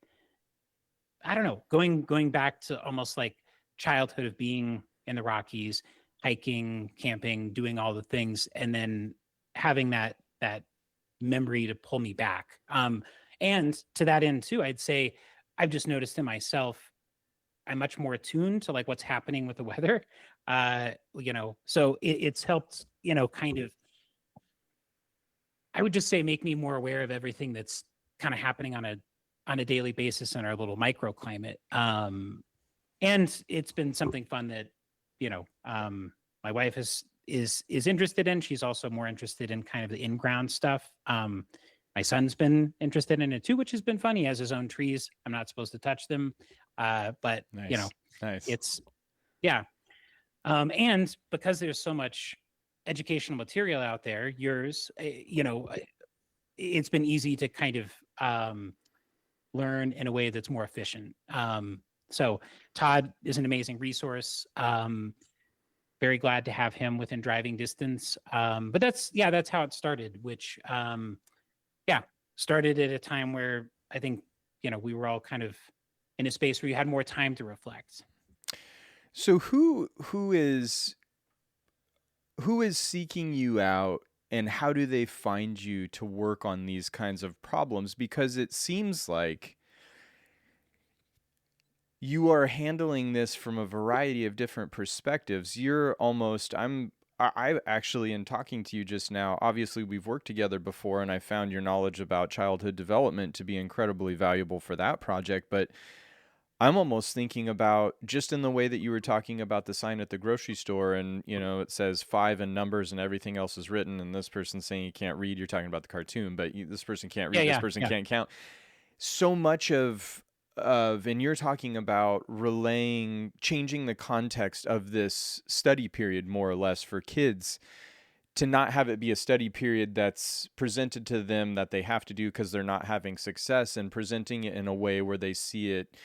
I don't know, going back to almost like childhood of being in the Rockies, hiking, camping, doing all the things, and then having that memory to pull me back. And to that end too, I'd say I've just noticed in myself, I'm much more attuned to like what's happening with the weather. So it's helped, kind of, I would just say, make me more aware of everything that's kind of happening on a daily basis in our little microclimate. And it's been something fun that, my wife is interested in. She's also more interested in kind of the in-ground stuff. My son's been interested in it too, which has been fun. He has his own trees. I'm not supposed to touch them. But Nice. it's, yeah. And because there's so much educational material out there, it's been easy to kind of learn in a way that's more efficient. So Todd is an amazing resource. Very glad to have him within driving distance. But that's how it started, which started at a time where I think, we were all kind of in a space where you had more time to reflect. So who is seeking you out, and how do they find you to work on these kinds of problems? Because it seems like you are handling this from a variety of different perspectives. I actually, in talking to you just now, obviously we've worked together before, and I found your knowledge about childhood development to be incredibly valuable for that project. But I'm almost thinking about, just in the way that you were talking about the sign at the grocery store, and it says 5 and numbers and everything else is written, and this person's saying you can't read. You're talking about the cartoon, but this person can't read. This person can't count. So much and you're talking about changing the context of this study period, more or less, for kids, to not have it be a study period that's presented to them that they have to do because they're not having success, and presenting it in a way where they see it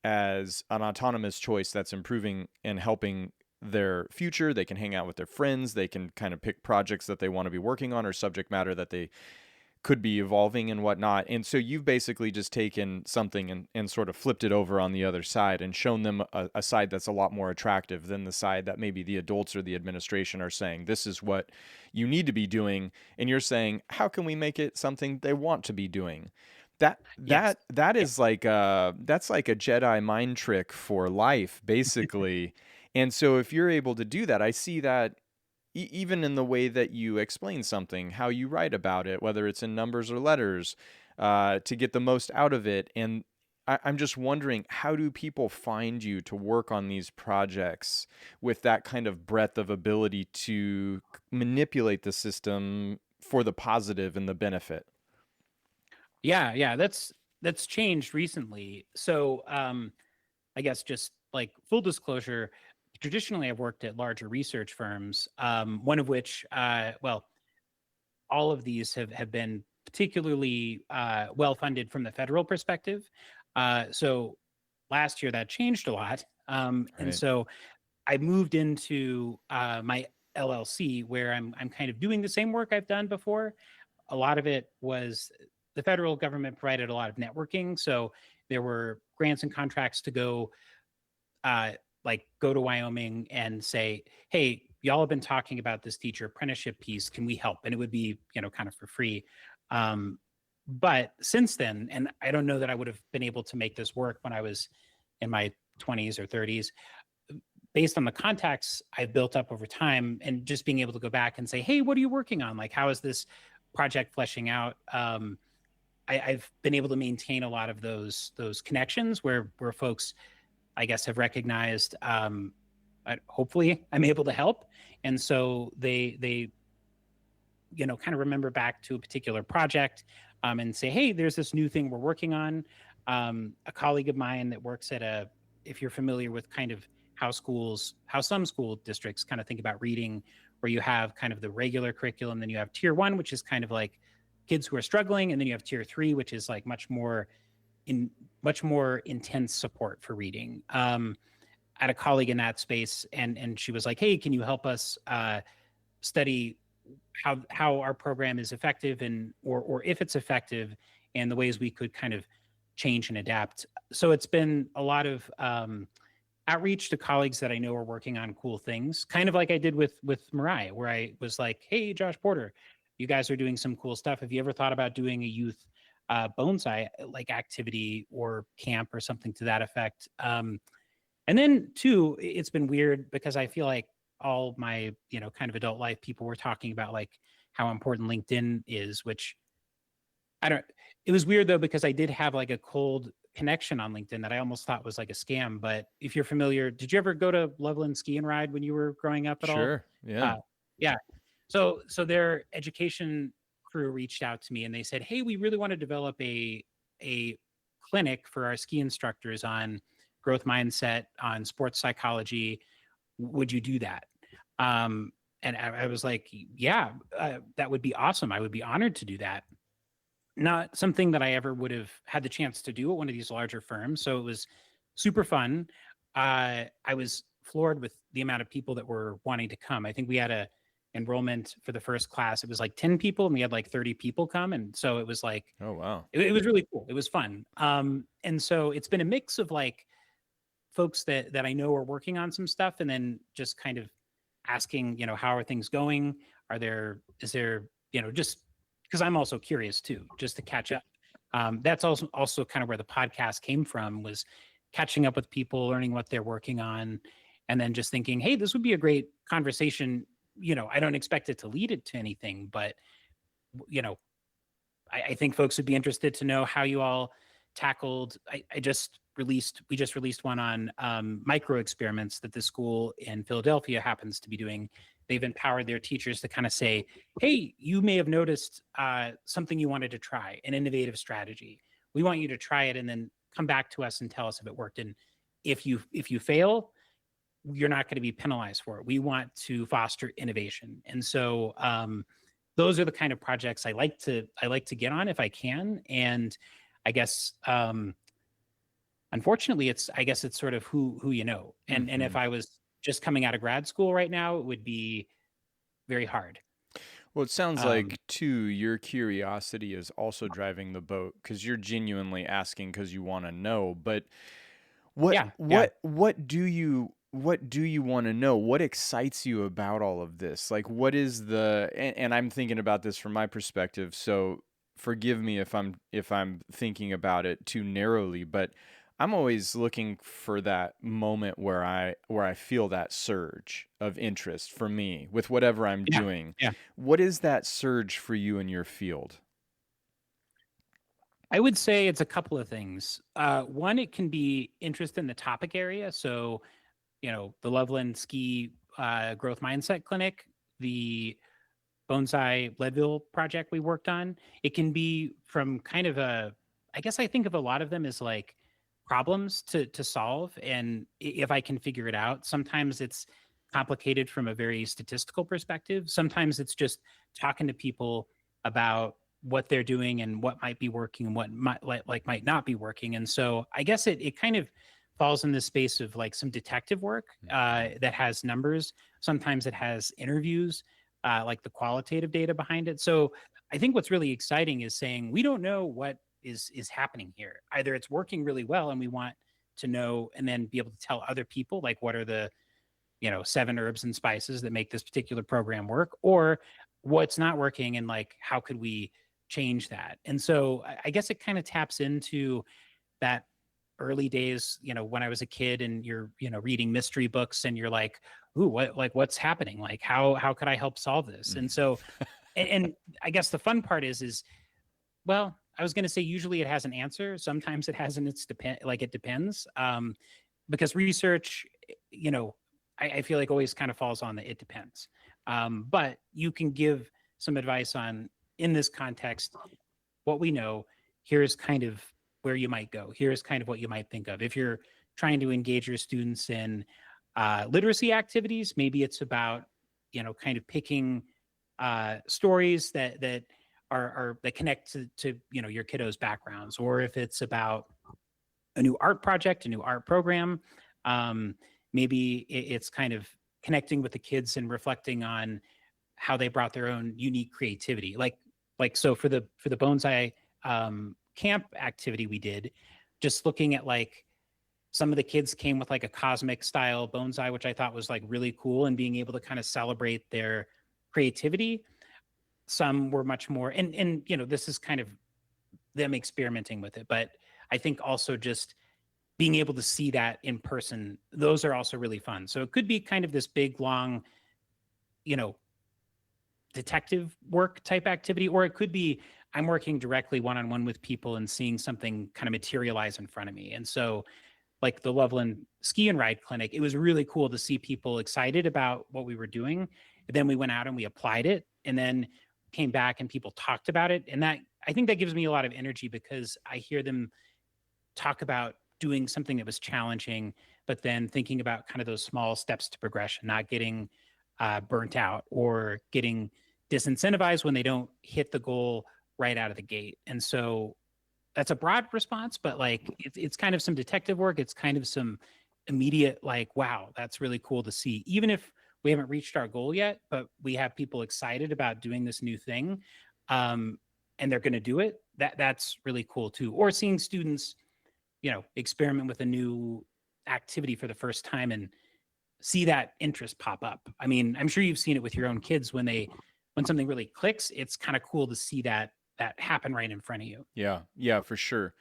as an autonomous choice that's improving and helping their future. They can hang out with their friends. They can kind of pick projects that they want to be working on, or subject matter that they could be evolving and whatnot. And so you've basically just taken something and sort of flipped it over on the other side, and shown them a side that's a lot more attractive than the side that maybe the adults or the administration are saying, this is what you need to be doing. And you're saying, how can we make it something they want to be doing? That is like that's like a Jedi mind trick for life, basically. And so if you're able to do that, I see that even in the way that you explain something, how you write about it, whether it's in numbers or letters, to get the most out of it. And I'm just wondering, how do people find you to work on these projects with that kind of breadth of ability to manipulate the system for the positive and the benefit? Yeah, that's changed recently. So I guess, just like full disclosure, traditionally I've worked at larger research firms, one of which, all of these have been particularly well funded from the federal perspective. So last year that changed a lot, and Right. so I moved into my LLC, where I'm kind of doing the same work I've done before. A lot of it was the federal government provided a lot of networking, so there were grants and contracts to go, go to Wyoming and say, hey, y'all have been talking about this teacher apprenticeship piece. Can we help? And it would be, kind of for free. But since then, and I don't know that I would have been able to make this work when I was in my 20s or 30s, based on the contacts I've built up over time, and just being able to go back and say, hey, what are you working on? Like, how is this project fleshing out, I've been able to maintain a lot of those connections where folks, I guess, have recognized. Hopefully, I'm able to help, and so they kind of remember back to a particular project, and say, hey, there's this new thing we're working on. A colleague of mine that works at if you're familiar with kind of how some school districts kind of think about reading, where you have kind of the regular curriculum, then you have tier one, which is kind of like kids who are struggling, and then you have tier three, which is like much more intense support for reading. I had a colleague in that space, and she was like, hey, can you help us study how our program is effective, and or if it's effective, and the ways we could kind of change and adapt. So it's been a lot of outreach to colleagues that I know are working on cool things, kind of like I did with Mirai, where I was like, hey, Josh Porter, you guys are doing some cool stuff. Have you ever thought about doing a youth bonsai like activity or camp or something to that effect? And then two, it's been weird because I feel like all my, kind of adult life, people were talking about like how important LinkedIn is, which it was weird though, because I did have like a cold connection on LinkedIn that I almost thought was like a scam. But if you're familiar, did you ever go to Loveland Ski and Ride when you were growing up at all? Sure. Yeah. Yeah. So their education crew reached out to me and they said, hey, we really want to develop a clinic for our ski instructors on growth mindset, on sports psychology. Would you do that? And I was like, yeah, that would be awesome. I would be honored to do that. Not something that I ever would have had the chance to do at one of these larger firms. So it was super fun. I was floored with the amount of people that were wanting to come. I think we had a enrollment for the first class. It was like 10 people and we had like 30 people come. And so it was like, Oh, wow. it was really cool. It was fun. And so it's been a mix of like folks that I know are working on some stuff, and then just kind of asking, how are things going? Is there, just because I'm also curious too, just to catch up. That's also kind of where the podcast came from, was catching up with people, learning what they're working on, and then just thinking, hey, this would be a great conversation. I don't expect it to lead it to anything, but I think folks would be interested to know how you all tackled. We just released one on micro experiments that the school in Philadelphia happens to be doing. They've empowered their teachers to kind of say, hey, you may have noticed something you wanted to try, an innovative strategy. We want you to try it and then come back to us and tell us if it worked. And if you fail, you're not going to be penalized for it. We want to foster innovation. And so those are the kind of projects I like to get on if I can. And I guess unfortunately, it's sort of who you know. And if I was just coming out of grad school right now, it would be very hard. Well, it sounds like too, your curiosity is also driving the boat, because you're genuinely asking because you want to know. But what do you want to know? What excites you about all of this? Like, what is and I'm thinking about this from my perspective, so forgive me if I'm thinking about it too narrowly, but I'm always looking for that moment where I feel that surge of interest for me with whatever I'm doing. Yeah. What is that surge for you in your field? I would say it's a couple of things. One, it can be interest in the topic area. So, the Loveland Ski Growth Mindset Clinic, the Bonsai Leadville project we worked on. It can be from kind of I guess I think of a lot of them as like problems to solve. And if I can figure it out, sometimes it's complicated from a very statistical perspective. Sometimes it's just talking to people about what they're doing and what might be working and what might not be working. And so I guess it kind of falls in the space of like some detective work that has numbers. Sometimes it has interviews, like the qualitative data behind it. So I think what's really exciting is saying we don't know what is happening here. Either it's working really well and we want to know and then be able to tell other people like what are the 7 herbs and spices that make this particular program work, or what's not working and like how could we change that. And so I guess it kind of taps into that early days, when I was a kid and you're reading mystery books and you're like, ooh, what's happening, like how could I help solve this. And so And I guess the fun part is well, I was going to say usually it has an answer. Sometimes it hasn't. It depends. Because research, you know, I feel like always kind of falls on the it depends. But you can give some advice on in this context what we know. Here's kind of where you might go. Here's kind of what you might think of if you're trying to engage your students in literacy activities. Maybe it's about kind of picking stories that are that connect to your kiddos' backgrounds, or if it's about a new art project, a new art program. Maybe it's kind of connecting with the kids and reflecting on how they brought their own unique creativity. So for the Bonsai camp activity we did, just looking at like some of the kids came with like a cosmic style bonsai, which I thought was like really cool, and being able to kind of celebrate their creativity. Some were much more, and this is kind of them experimenting with it, but I think also just being able to see that in person, those are also really fun. So it could be kind of this big, long, detective work type activity, or it could be I'm working directly one-on-one with people and seeing something kind of materialize in front of me. And so like the Loveland Ski and Ride Clinic, it was really cool to see people excited about what we were doing. And then we went out and we applied it, and then came back and people talked about it. And that, I think that gives me a lot of energy, because I hear them talk about doing something that was challenging, but then thinking about kind of those small steps to progression, not getting burnt out or getting disincentivized when they don't hit the goal right out of the gate. And so that's a broad response, but like it's kind of some detective work. It's kind of some immediate, like, wow, that's really cool to see. Even if we haven't reached our goal yet, but we have people excited about doing this new thing, and they're going to do it. That's really cool too. Or seeing students, experiment with a new activity for the first time and see that interest pop up. I mean, I'm sure you've seen it with your own kids when something really clicks. It's kind of cool to see that happen right in front of you. Yeah, for sure.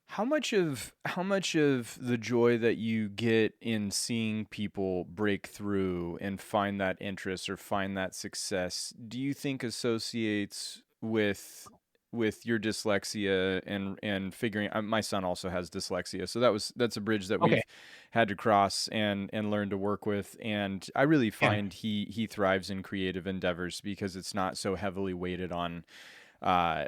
How much of the joy that you get in seeing people break through and find that interest or find that success do you think associates with your dyslexia and figuring my son also has dyslexia, so that's a bridge that Okay. we've had to cross and learn to work with, and I really Yeah. find he thrives in creative endeavors because it's not so heavily weighted on uh,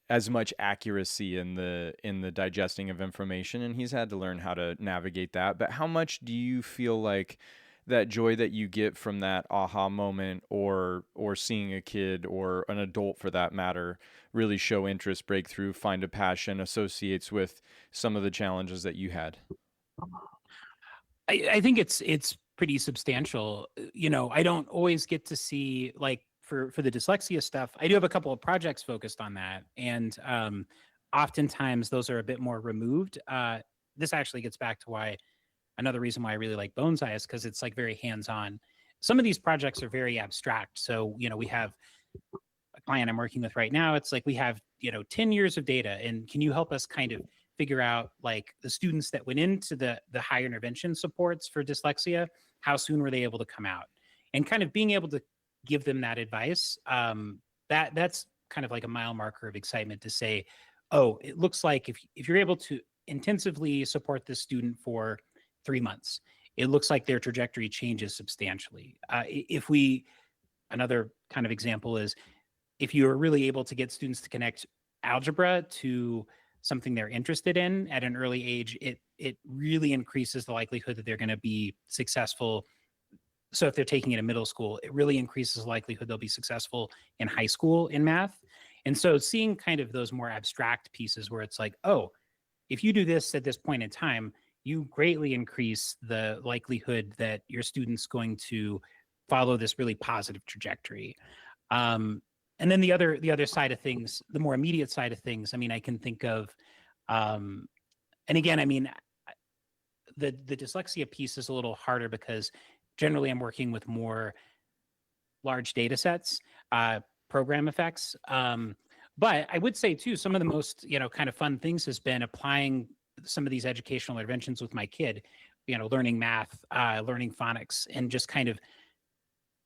as much accuracy in the digesting of information, and he's had to learn how to navigate that. But how much do you feel like that joy that you get from that aha moment, or seeing a kid or an adult for that matter really show interest, break through, find a passion, associates with some of the challenges that you had? I think it's pretty substantial. I don't always get to see, like, for the dyslexia stuff. I do have a couple of projects focused on that, and oftentimes those are a bit more removed. This actually gets back to why another reason why I really like Bonsai is because it's like very hands-on. Some of these projects are very abstract. So we have a client I'm working with right now. It's like we have 10 years of data, and can you help us kind of figure out like the students that went into the higher intervention supports for dyslexia, how soon were they able to come out, and kind of being able to give them that advice. That's kind of like a mile marker of excitement to say, oh, it looks like if you're able to intensively support this student for 3 months, it looks like their trajectory changes substantially. If we Another kind of example is if you are really able to get students to connect algebra to something they're interested in at an early age, it really increases the likelihood that they're going to be successful. So if they're taking it in middle school, it really increases the likelihood they'll be successful in high school in math. And so seeing kind of those more abstract pieces where it's like, oh, if you do this at this point in time, you greatly increase the likelihood that your student's going to follow this really positive trajectory. And then the other side of things, the more immediate side of things, I mean, I can think of, and again, I mean, the dyslexia piece is a little harder because generally I'm working with more large data sets, program effects. But I would say too, some of the most, kind of fun things has been applying some of these educational interventions with my kid, learning math, learning phonics, and just kind of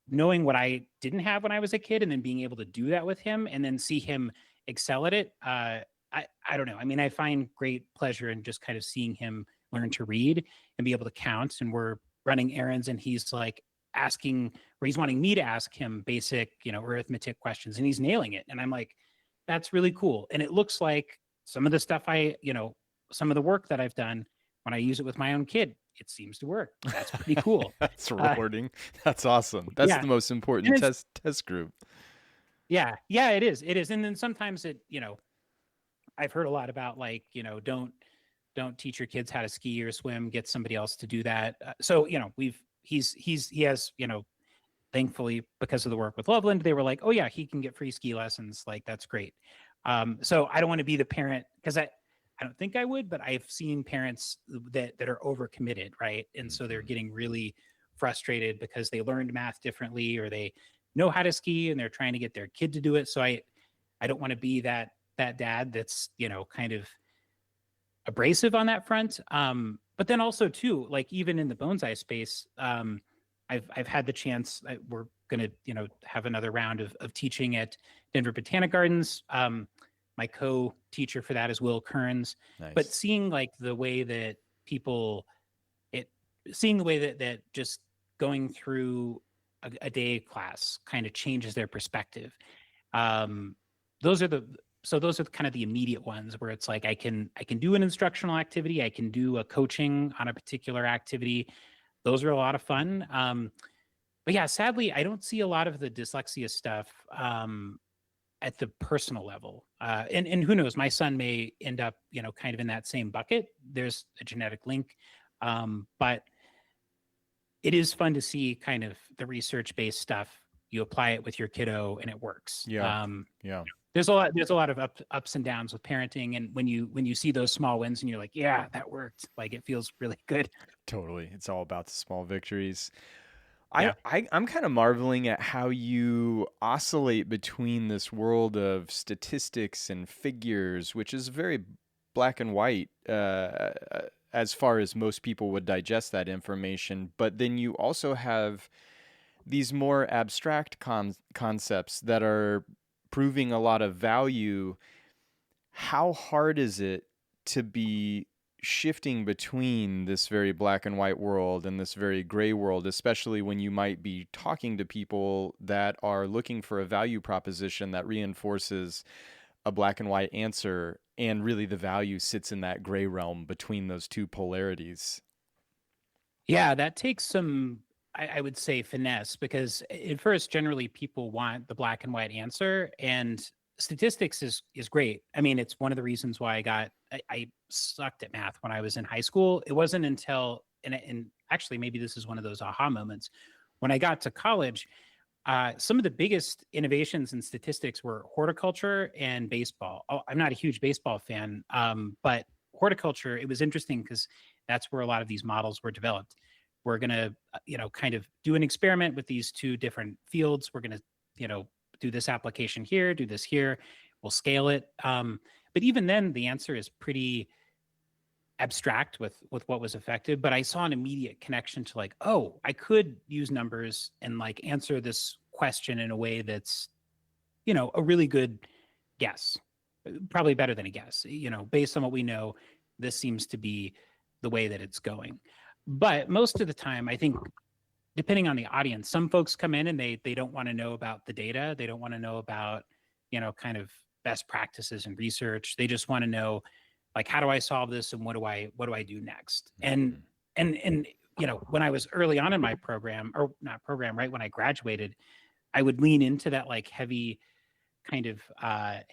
knowing what I didn't have when I was a kid, and then being able to do that with him, and then see him excel at it. I don't know. I mean, I find great pleasure in just kind of seeing him learn to read and be able to count. And we're running errands, and he's like asking, or he's wanting me to ask him basic, arithmetic questions, and he's nailing it. And I'm like, that's really cool. And it looks like some of the stuff some of the work that I've done when I use it with my own kid, it seems to work. That's pretty cool. That's rewarding. That's awesome. That's Yeah. the most important test group. Yeah. Yeah, it is. It is. And then sometimes I've heard a lot about like, don't teach your kids how to ski or swim, get somebody else to do that. So, he has, thankfully, because of the work with Loveland, they were like, oh yeah, he can get free ski lessons. Like, that's great. So I don't want to be the parent, because I don't think I would, but I've seen parents that are overcommitted, right? And so they're getting really frustrated because they learned math differently, or they know how to ski and they're trying to get their kid to do it. So I don't want to be that dad that's, kind of abrasive on that front. But then also too, like even in the bonsai space, I've had the chance. We're going to have another round of teaching at Denver Botanic Gardens. My co-teacher for that is Will Kearns. Nice. But seeing like the way that seeing the way that just going through a day class kind of changes their perspective. Those are kind of the immediate ones where it's like I can do an instructional activity, I can do a coaching on a particular activity. Those are a lot of fun. But yeah, sadly, I don't see a lot of the dyslexia stuff at the personal level. And who knows, my son may end up, kind of in that same bucket. There's a genetic link. But it is fun to see kind of the research-based stuff. You apply it with your kiddo and it works. Yeah. There's a lot of ups and downs with parenting. And when you see those small wins and you're like, yeah, that worked. Like, it feels really good. Totally. It's all about the small victories. Yeah. I'm kind of marveling at how you oscillate between this world of statistics and figures, which is very black and white as far as most people would digest that information. But then you also have these more abstract concepts that are proving a lot of value. How hard is it to be shifting between this very black and white world and this very gray world, especially when you might be talking to people that are looking for a value proposition that reinforces a black and white answer, and really the value sits in that gray realm between those two polarities? Yeah, that takes some, I would say, finesse, because at first, generally, people want the black and white answer, and statistics is great. I mean, it's one of the reasons why I sucked at math when I was in high school. It wasn't until, and actually maybe this is one of those aha moments, when I got to college, some of the biggest innovations in statistics were horticulture and baseball. Oh, I'm not a huge baseball fan, but horticulture, it was interesting because that's where a lot of these models were developed. We're going to, kind of do an experiment with these two different fields. We're going to, do this application here, do this here. We'll scale it. But even then, the answer is pretty abstract with what was affected. But I saw an immediate connection to like, oh, I could use numbers and like answer this question in a way that's, a really good guess, probably better than a guess. Based on what we know, this seems to be the way that it's going. But most of the time, I think, depending on the audience, some folks come in and they don't want to know about the data. They don't want to know about, kind of best practices and research. They just want to know, like, how do I solve this and what do I do next? And when I was early on in my program, or not program, right when I graduated, I would lean into that like heavy kind of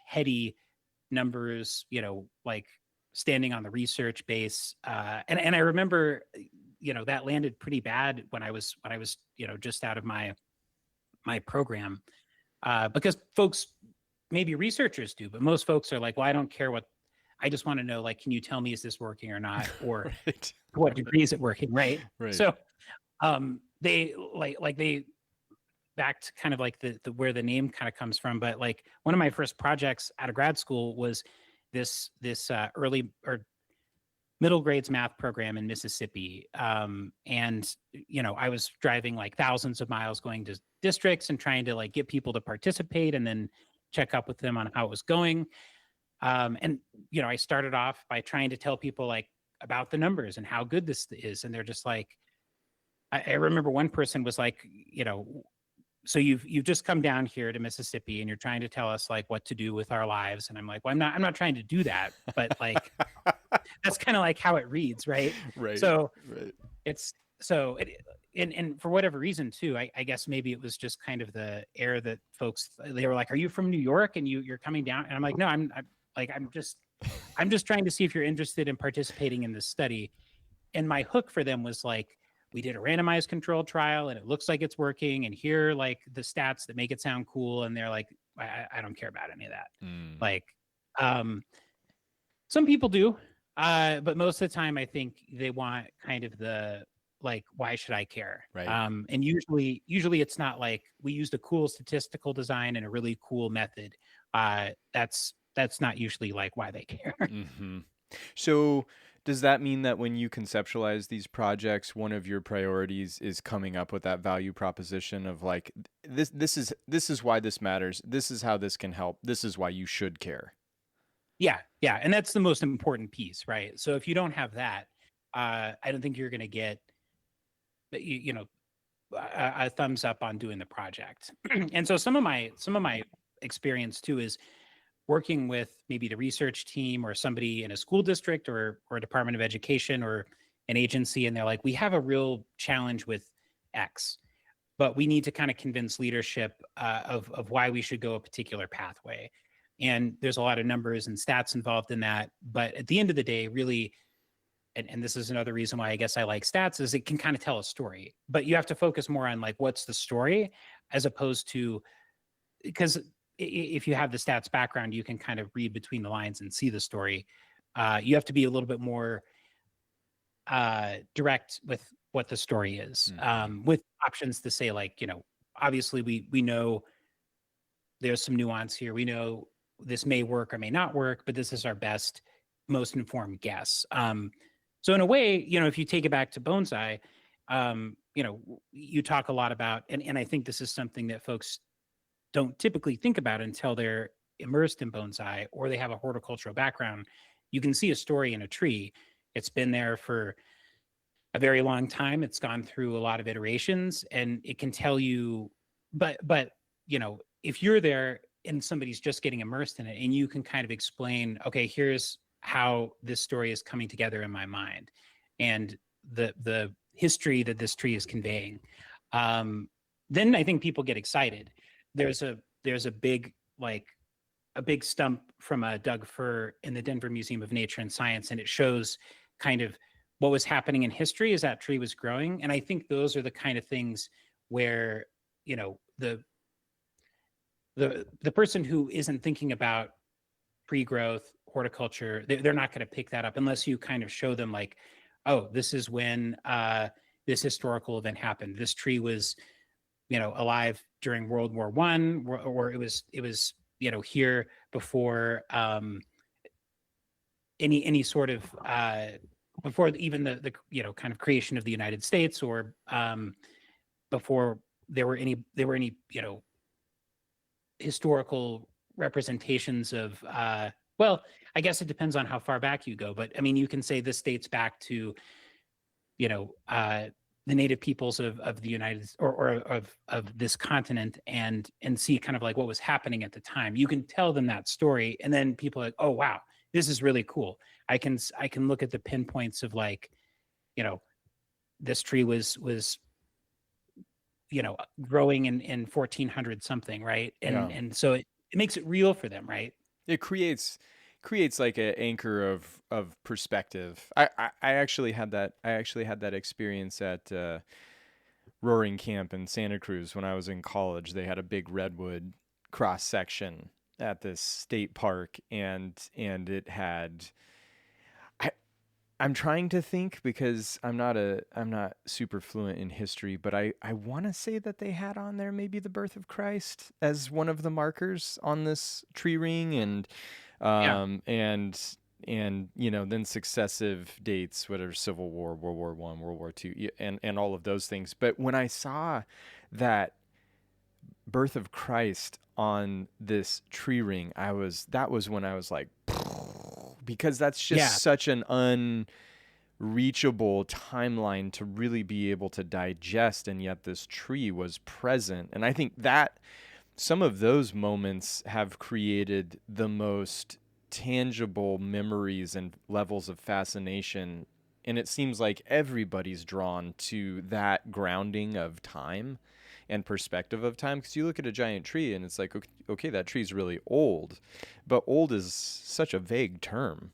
heady numbers, like standing on the research base. And I remember, that landed pretty bad when I was, just out of my program, because folks, maybe researchers do, but most folks are like, well, I don't care I just want to know, like, can you tell me, is this working or not? Or Right. to what degree is it working? Right. Right. So, they they back to kind of like the where the name kind of comes from. But like one of my first projects out of grad school was this early, or middle grades math program in Mississippi. And I was driving like thousands of miles going to districts and trying to like get people to participate and then check up with them on how it was going. And I started off by trying to tell people like about the numbers and how good this is. And they're just like, I remember one person was like, so you've just come down here to Mississippi and you're trying to tell us like what to do with our lives. And I'm like, well, I'm not trying to do that, but like that's kind of like how it reads, right? Right. So Right. it's so it and for whatever reason too, I guess maybe it was just kind of the air that folks, they were like, are you from New York and you're coming down? And I'm like, no, I'm just trying to see if you're interested in participating in this study. And my hook for them was like, we did a randomized controlled trial and it looks like it's working. And here are like the stats that make it sound cool. And they're like, I don't care about any of that. Mm. Like, some people do, but most of the time, I think they want kind of the like, why should I care? Right. And usually it's not like we used a cool statistical design and a really cool method. That's not usually like why they care. Mm-hmm. So does that mean that when you conceptualize these projects, one of your priorities is coming up with that value proposition of like, this is why this matters. This is how this can help. This is why you should care. Yeah, and that's the most important piece, right? So if you don't have that, I don't think you're going to get, a thumbs up on doing the project. And so some of my experience too is working with maybe the research team or somebody in a school district or a department of education or an agency, and they're like, we have a real challenge with X, but we need to kind of convince leadership of why we should go a particular pathway. And there's a lot of numbers and stats involved in that. But at the end of the day, really, and this is another reason why I guess I like stats, is it can kind of tell a story. But you have to focus more on like, what's the story, as opposed to, because if you have the stats background, you can kind of read between the lines and see the story. You have to be a little bit more direct with what the story is, with options to say like, obviously we know there's some nuance here. We know this may work or may not work, but this is our best, most informed guess. So in a way, if you take it back to Bonsai, you talk a lot about, and I think this is something that folks don't typically think about until they're immersed in bonsai or they have a horticultural background. You can see a story in a tree. It's been there for a very long time. It's gone through a lot of iterations, and it can tell you, but if you're there and somebody's just getting immersed in it and you can kind of explain, okay, here's how this story is coming together in my mind and the history that this tree is conveying, then I think people get excited. There's a big stump from Doug Fir in the Denver Museum of Nature and Science, and it shows kind of what was happening in history as that tree was growing. And I think those are the kind of things where the person who isn't thinking about pre-growth horticulture, they're not going to pick that up unless you kind of show them like, oh, this is when this historical event happened. This tree was alive during World War I, or it was here before any sort of before even the kind of creation of the United States, or before there were any historical representations of well, I guess it depends on how far back you go, but I mean, you can say this dates back to the native peoples of the United, or of this continent, and see kind of like what was happening at the time. You can tell them that story, and then people are like, oh wow, this is really cool. I can look at the pinpoints of like, this tree was growing in 1400 something, right? And so it makes it real for them, right? It creates like an anchor of perspective. I actually had that experience at Roaring Camp in Santa Cruz when I was in college. They had a big redwood cross section at this state park, and it had. I'm trying to think because I'm not super fluent in history, but I want to say that they had on there maybe the birth of Christ as one of the markers on this tree ring, and Yeah. and and then successive dates, whatever, Civil War, World War I, World War II, and all of those things. But when I saw that birth of Christ on this tree ring, that was when I was like, because that's just Yeah. such an unreachable timeline to really be able to digest, and yet this tree was present. And I think that some of those moments have created the most tangible memories and levels of fascination. And it seems like everybody's drawn to that grounding of time and perspective of time. Because you look at a giant tree and it's like, okay, that tree's really old. But old is such a vague term.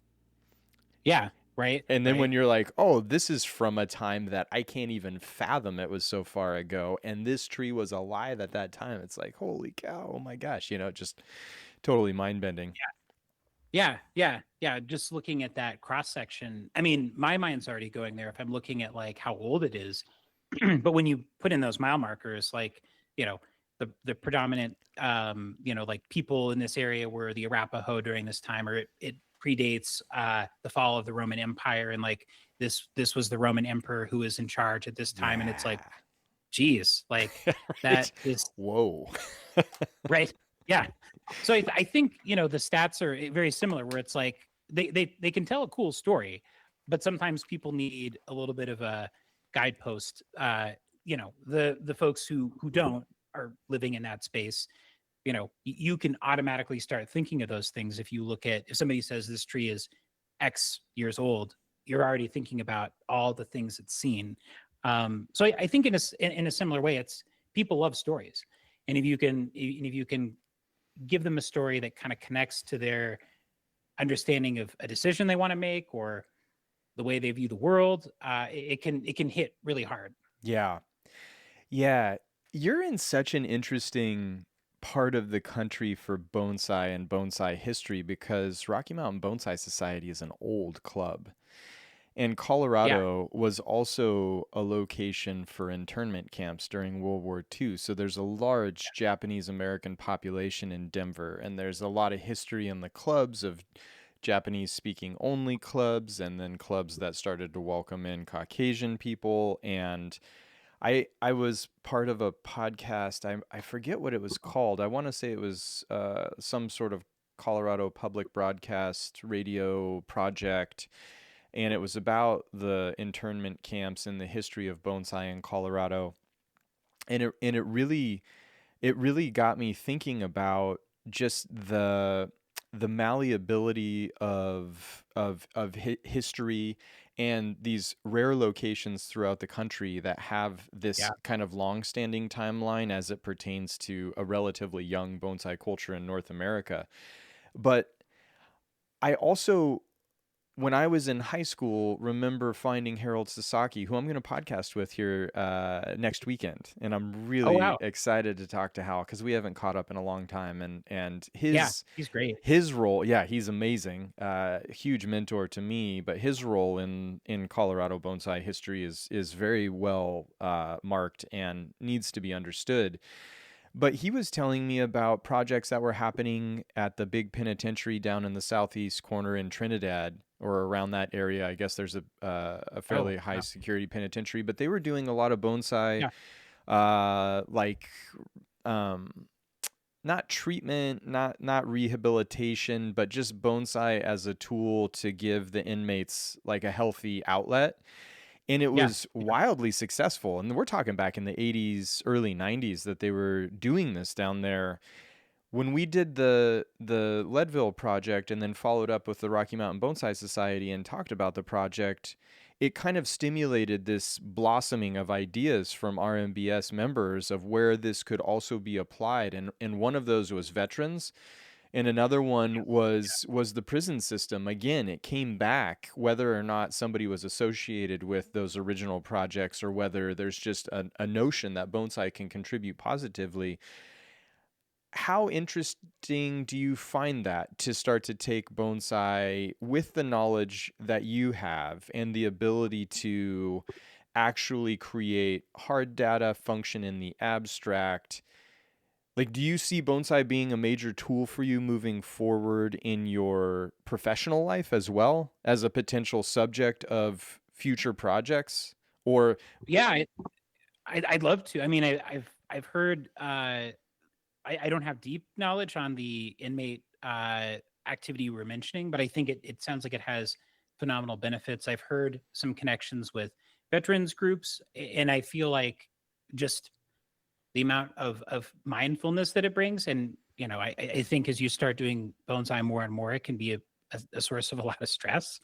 Yeah. Right. And then when Right. you're like, oh, this is from a time that I can't even fathom, it was so far ago, and this tree was alive at that time, it's like, holy cow, oh my gosh, just totally mind bending. Yeah. Yeah. Yeah. Just looking at that cross section. I mean, my mind's already going there if I'm looking at like how old it is. But when you put in those mile markers, like, you know, the predominant, like people in this area were the Arapaho during this time, or it predates the fall of the Roman Empire, and like this was the Roman emperor who was in charge at this time, and it's like, Yeah. geez, like Right. that is Whoa. right. Yeah. So I think the stats are very similar, where it's like they can tell a cool story, but sometimes people need a little bit of a guidepost. The folks who don't are living in that space. You can automatically start thinking of those things if somebody says this tree is X years old, you're already thinking about all the things it's seen. So I think in a similar way, it's people love stories, and if you can give them a story that kind of connects to their understanding of a decision they want to make or the way they view the world, it can hit really hard. Yeah. Yeah. You're in such an interesting part of the country for bonsai and bonsai history, because Rocky Mountain Bonsai Society is an old club. And Yeah, Colorado was also a location for internment camps during World War II. So there's a large Japanese American population in Denver, and there's a lot of history in the clubs of Japanese speaking only clubs, and then clubs that started to welcome in Caucasian people. And I was part of a podcast. I forget what it was called. I want to say it was some sort of Colorado public broadcast radio project, and it was about the internment camps and the history of bonsai in Colorado. And it really got me thinking about just the malleability of history, and these rare locations throughout the country that have this yeah, kind of long-standing timeline as it pertains to a relatively young bonsai culture in North America. But I also, when I was in high school, remember finding Harold Sasaki, who I'm going to podcast with here next weekend, and I'm oh really wow, excited to talk to Hal because we haven't caught up in a long time, and yeah, his he's great. his role, yeah, he's amazing, huge mentor to me, but his role in Colorado bonsai history is very well marked and needs to be understood. But he was telling me about projects that were happening at the big penitentiary down in the southeast corner in Trinidad or around that area. I guess there's a Oh fairly high wow, security penitentiary, but they were doing a lot of bonsai, yeah, like um, not treatment, not rehabilitation, but just bonsai as a tool to give the inmates like a healthy outlet. And it yeah, was wildly successful. And we're talking back in the 80s, early 90s that they were doing this down there. When we did the Leadville project and then followed up with the Rocky Mountain Bonsai Society and talked about the project, it kind of stimulated this blossoming of ideas from RMBS members of where this could also be applied. And one of those was veterans, and another one was the prison system. Again, it came back whether or not somebody was associated with those original projects or whether there's just a notion that bonsai can contribute positively. How interesting do you find that, to start to take bonsai with the knowledge that you have and the ability to actually create hard data, function in the abstract, Like, do you see bonsai being a major tool for you moving forward in your professional life as well as a potential subject of future projects? Or, Yeah, I'd love to. I mean, I've heard. I don't have deep knowledge on the inmate activity you were mentioning, but I think it sounds like it has phenomenal benefits. I've heard some connections with veterans groups, and I feel like just the amount of mindfulness that it brings. And I think as you start doing bonsai more and more, it can be a source of a lot of stress.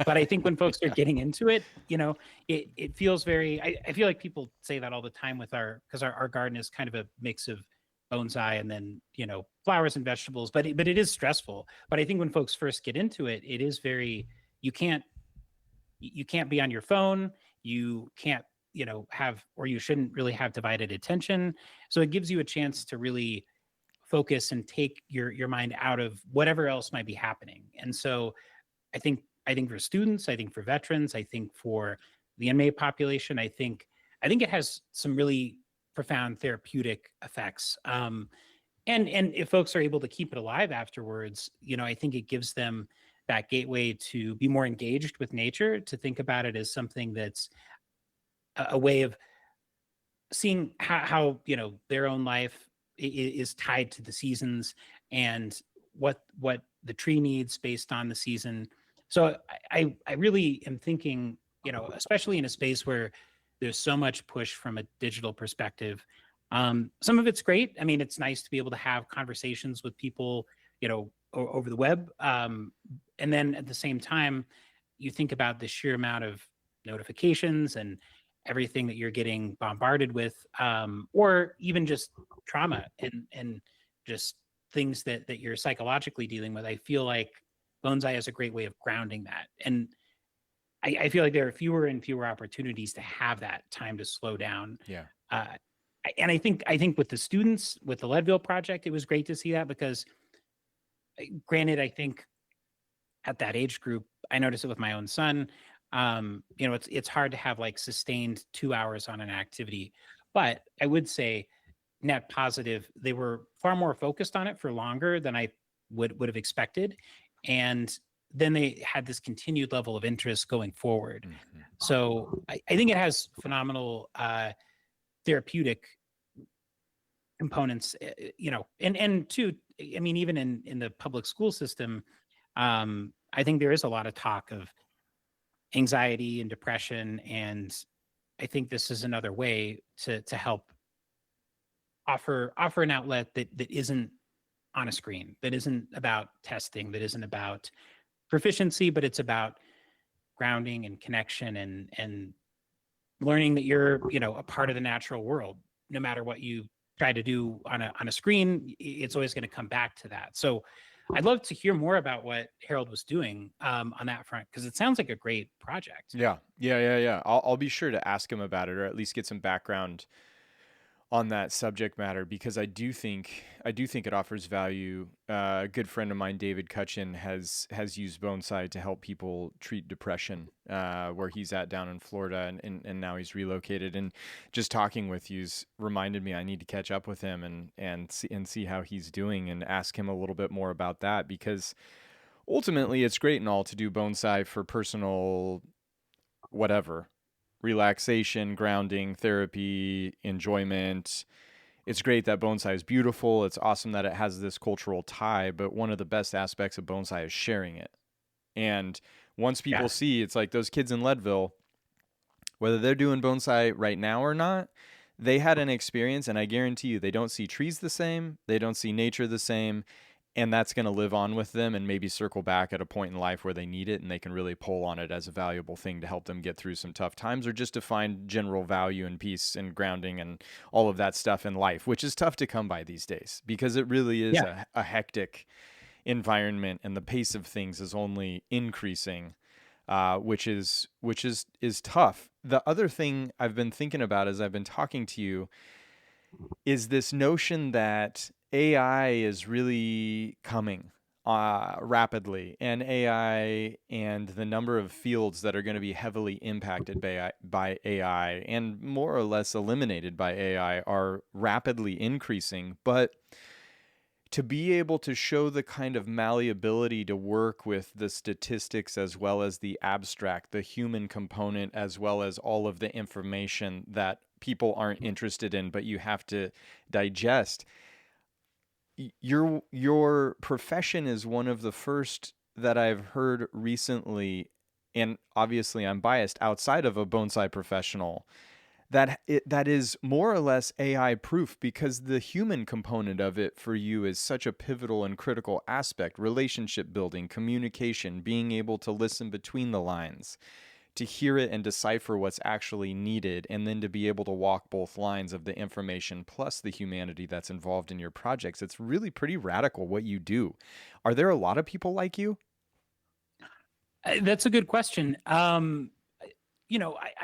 But I think when folks are yeah, getting into it, it feels very. I feel like people say that all the time with because our garden is kind of a mix of bonsai and then flowers and vegetables, but it is stressful. But I think when folks first get into it, it is very. You can't be on your phone. You can't have, or you shouldn't really have divided attention. So it gives you a chance to really focus and take your mind out of whatever else might be happening. And so I think for students, I think for veterans, I think for the inmate population, I think it has some really profound therapeutic effects. And if folks are able to keep it alive afterwards, I think it gives them that gateway to be more engaged with nature, to think about it as something that's a way of seeing how their own life is tied to the seasons, and what the tree needs based on the season. So I really am thinking, especially in a space where there's so much push from a digital perspective. Some of it's great. I mean, it's nice to be able to have conversations with people, over the web. And then at the same time, you think about the sheer amount of notifications and everything that you're getting bombarded with, or even just trauma and just things that you're psychologically dealing with. I feel like bonsai is a great way of grounding that. And I feel like there are fewer and fewer opportunities to have that time to slow down. yeah, Uh, and I think with the students, with the Leadville project, it was great to see that because, granted, I think at that age group, I noticed it with my own son. It's hard to have like sustained 2 hours on an activity, but I would say net positive, they were far more focused on it for longer than I would have expected, and then they had this continued level of interest going forward. hmm, So I think it has phenomenal therapeutic components, and two, I mean, even in the public school system, I think there is a lot of talk of anxiety and depression, and I think this is another way to help offer an outlet that isn't on a screen, that isn't about testing, that isn't about proficiency, but it's about grounding and connection, and learning that you're a part of the natural world. No matter what you try to do on a screen, it's always going to come back to that. So I'd love to hear more about what Harold was doing, on that front, because it sounds like a great project. yeah, yeah, yeah, yeah. I'll be sure to ask him about it, or at least get some background on that subject matter, because I do think it offers value. A good friend of mine, David Cutchin, has used bonsai to help people treat depression, where he's at down in Florida, and now he's relocated. And just talking with you's reminded me I need to catch up with him and see how he's doing and ask him a little bit more about that, because ultimately it's great and all to do bonsai for personal whatever, relaxation, grounding, therapy, enjoyment. It's great that bonsai is beautiful. It's awesome that it has this cultural tie, but one of the best aspects of bonsai is sharing it. And once people Yeah. see, it's like those kids in Leadville, whether they're doing bonsai right now or not, they had an experience, and I guarantee you they don't see trees the same, they don't see nature the same, and that's going to live on with them and maybe circle back at a point in life where they need it and they can really pull on it as a valuable thing to help them get through some tough times, or just to find general value and peace and grounding and all of that stuff in life, which is tough to come by these days because it really is Yeah. a hectic environment and the pace of things is only increasing, which is tough. The other thing I've been thinking about as I've been talking to you is this notion that AI is really coming. rapidly, and AI and the number of fields that are going to be heavily impacted by AI and more or less eliminated by AI are rapidly increasing. But to be able to show the kind of malleability to work with the statistics as well as the abstract, the human component, as well as all of the information that people aren't interested in, but you have to digest. Your profession is one of the first that I've heard recently, and obviously I'm biased outside of a bonsai professional, that is more or less AI proof, because the human component of it for you is such a pivotal and critical aspect: relationship building, communication, being able to listen between the lines, to hear it and decipher what's actually needed, and then to be able to walk both lines of the information plus the humanity that's involved in your projects. It's really pretty radical what you do. Are there a lot of people like you? That's a good question. I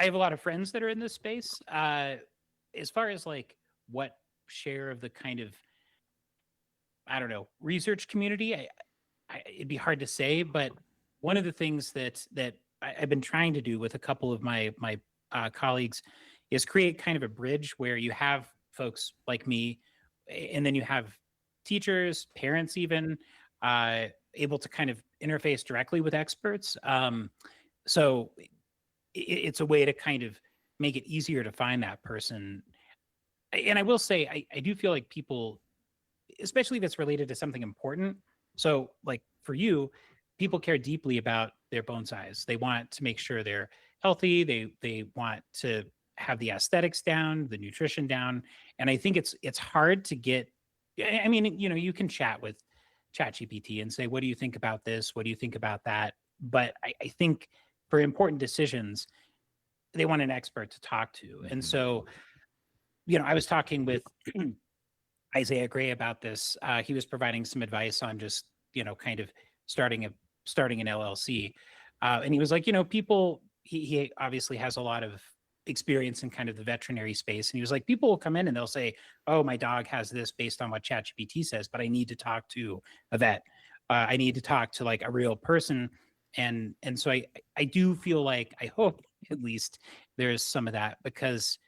have a lot of friends that are in this space. As far as like what share of the kind of, I don't know, research community, it'd be hard to say. But one of the things I've been trying to do with a couple of my colleagues is create kind of a bridge where you have folks like me, and then you have teachers, parents, even able to kind of interface directly with experts. So it's a way to kind of make it easier to find that person. And I will say, I do feel like people, especially if it's related to something important. So, like for you, people care deeply about their bonsais. They want to make sure they're healthy. They want to have the aesthetics down, the nutrition down. And I think it's hard to get. I mean, you can chat with ChatGPT and say, "What do you think about this? What do you think about that?" But I think for important decisions, they want an expert to talk to. And Mm-hmm. so, I was talking with Isaiah Gray about this. He was providing some advice on just, kind of starting an LLC. And he was like, people, he obviously has a lot of experience in kind of the veterinary space. And he was like, people will come in and they'll say, oh, my dog has this based on what ChatGPT says, but I need to talk to a vet. I need to talk to like a real person. And so I do feel like, I hope at least there's some of that, because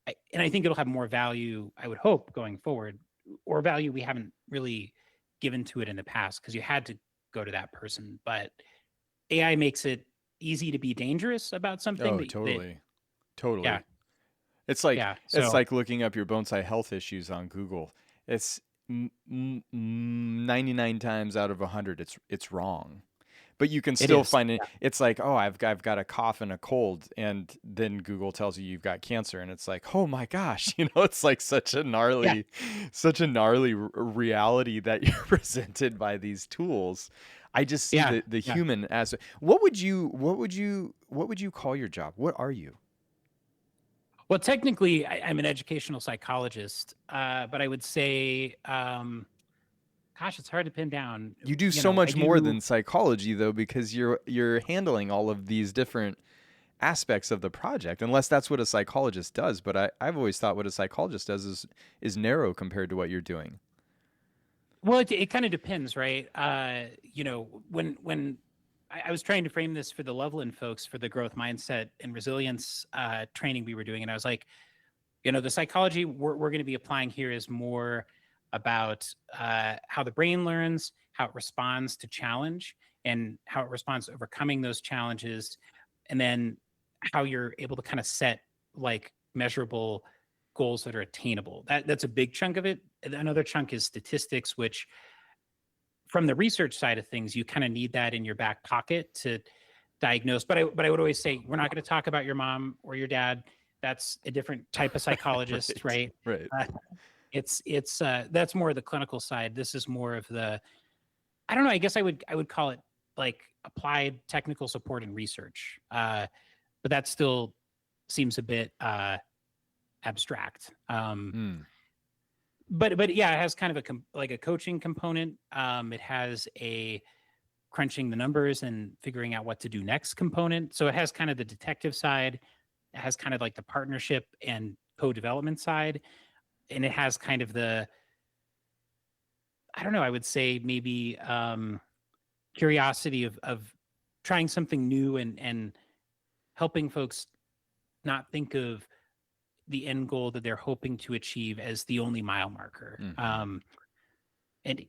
I think it'll have more value, I would hope, going forward, or value we haven't really given to it in the past, because you had to go to that person. But AI makes it easy to be dangerous about something Oh, that totally. yeah, Totally. It's like yeah. it's So like looking up your bonsai health issues on Google. It's 99 times out of 100 it's wrong. But you can it still is. find it. It's like, oh, I've got a cough and a cold, and then Google tells you you've got cancer, and it's like, oh my gosh, it's like Yeah, such a gnarly reality that you're presented by these tools. I just see yeah, the yeah. human aspect. What would you call your job? What are you? Well, technically, I'm an educational psychologist, but I would say, gosh, it's hard to pin down. You do so I much more do. than psychology, though, because you're handling all of these different aspects of the project, unless that's what a psychologist does. But I've always thought what a psychologist does is narrow compared to what you're doing. Well, it kind of depends, right? When I was trying to frame this for the Loveland folks for the growth mindset and resilience training we were doing, and I was like, the psychology we're going to be applying here is more about how the brain learns, how it responds to challenge, and how it responds to overcoming those challenges, and then how you're able to kind of set like measurable goals that are attainable. That's a big chunk of it. Another chunk is statistics, which from the research side of things, you kind of need that in your back pocket to diagnose. But I would always say, we're not going to talk about your mom or your dad. That's a different type of psychologist, Right. right? Right. Uh, it's that's more of the clinical side. This is more of the, I don't know. I guess I would call it like applied technical support and research. But that still seems a bit abstract. Hmm. But yeah, it has kind of like a coaching component. It has a crunching the numbers and figuring out what to do next component. So it has kind of the detective side. It has kind of like the partnership and co-development side, and it has kind of the I don't know, I would say maybe curiosity of trying something new and helping folks not think of the end goal that they're hoping to achieve as the only mile marker. Hmm. And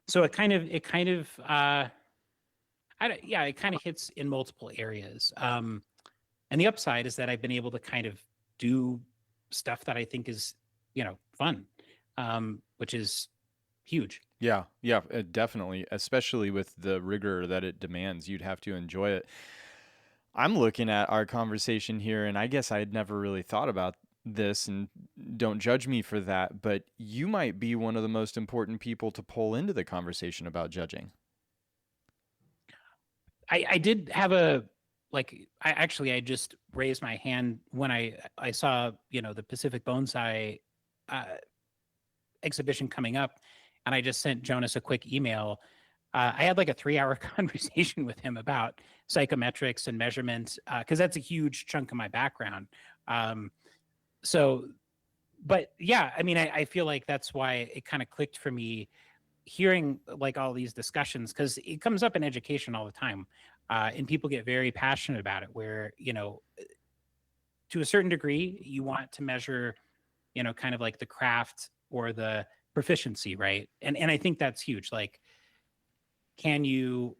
so it kind of I don't, yeah, it kind of hits in multiple areas. And the upside is that I've been able to kind of do stuff that I think is, fun, which is huge. Yeah, yeah, definitely, especially with the rigor that it demands. You'd have to enjoy it. I'm looking at our conversation here, and I guess I had never really thought about this, and don't judge me for that, but you might be one of the most important people to pull into the conversation about judging. I did have I just raised my hand when I saw the Pacific Bonsai uh, exhibition coming up, and I just sent Jonas a quick email. I had like a 3-hour conversation with him about psychometrics and measurement because that's a huge chunk of my background. Um, so, but yeah, I mean, I feel like that's why it kind of clicked for me hearing like all these discussions because it comes up in education all the time. And people get very passionate about it, where, to a certain degree, you want to measure, kind of like the craft or the proficiency, right? And I think that's huge. Like, can you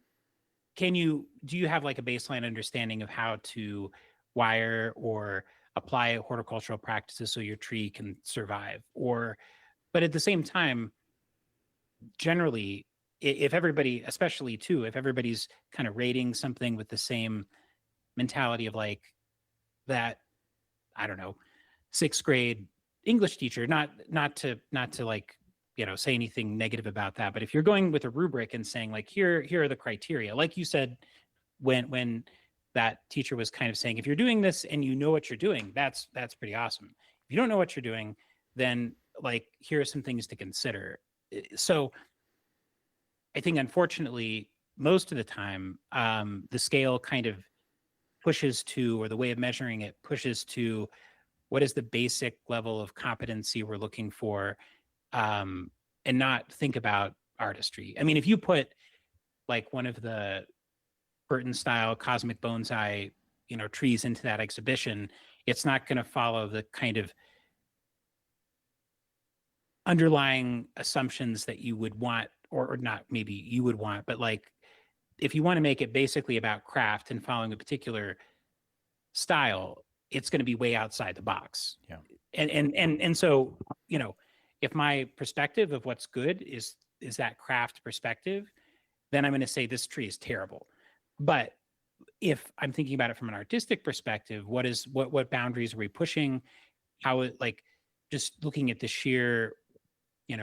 do you have like a baseline understanding of how to wire or apply horticultural practices so your tree can survive? Or but at the same time, generally, if everybody, especially too, if everybody's kind of rating something with the same mentality of like that, I don't know, sixth grade English teacher, not to like, say anything negative about that. But if you're going with a rubric and saying like, here are the criteria, like you said, when that teacher was kind of saying, if you're doing this and you know what you're doing, that's pretty awesome. If you don't know what you're doing, then like, here are some things to consider. So I think, unfortunately, most of the time, the scale kind of pushes to, or the way of measuring it pushes to, what is the basic level of competency we're looking for, and not think about artistry. I mean, if you put like one of the Burton style cosmic bonsai, trees into that exhibition, it's not going to follow the kind of underlying assumptions that you would want, or not maybe you would want, but like if you want to make it basically about craft and following a particular style, it's going to be way outside the box. Yeah. And so, if my perspective of what's good is that craft perspective, then I'm going to say this tree is terrible. But if I'm thinking about it from an artistic perspective, what boundaries are we pushing? How it, like, just looking at the sheer,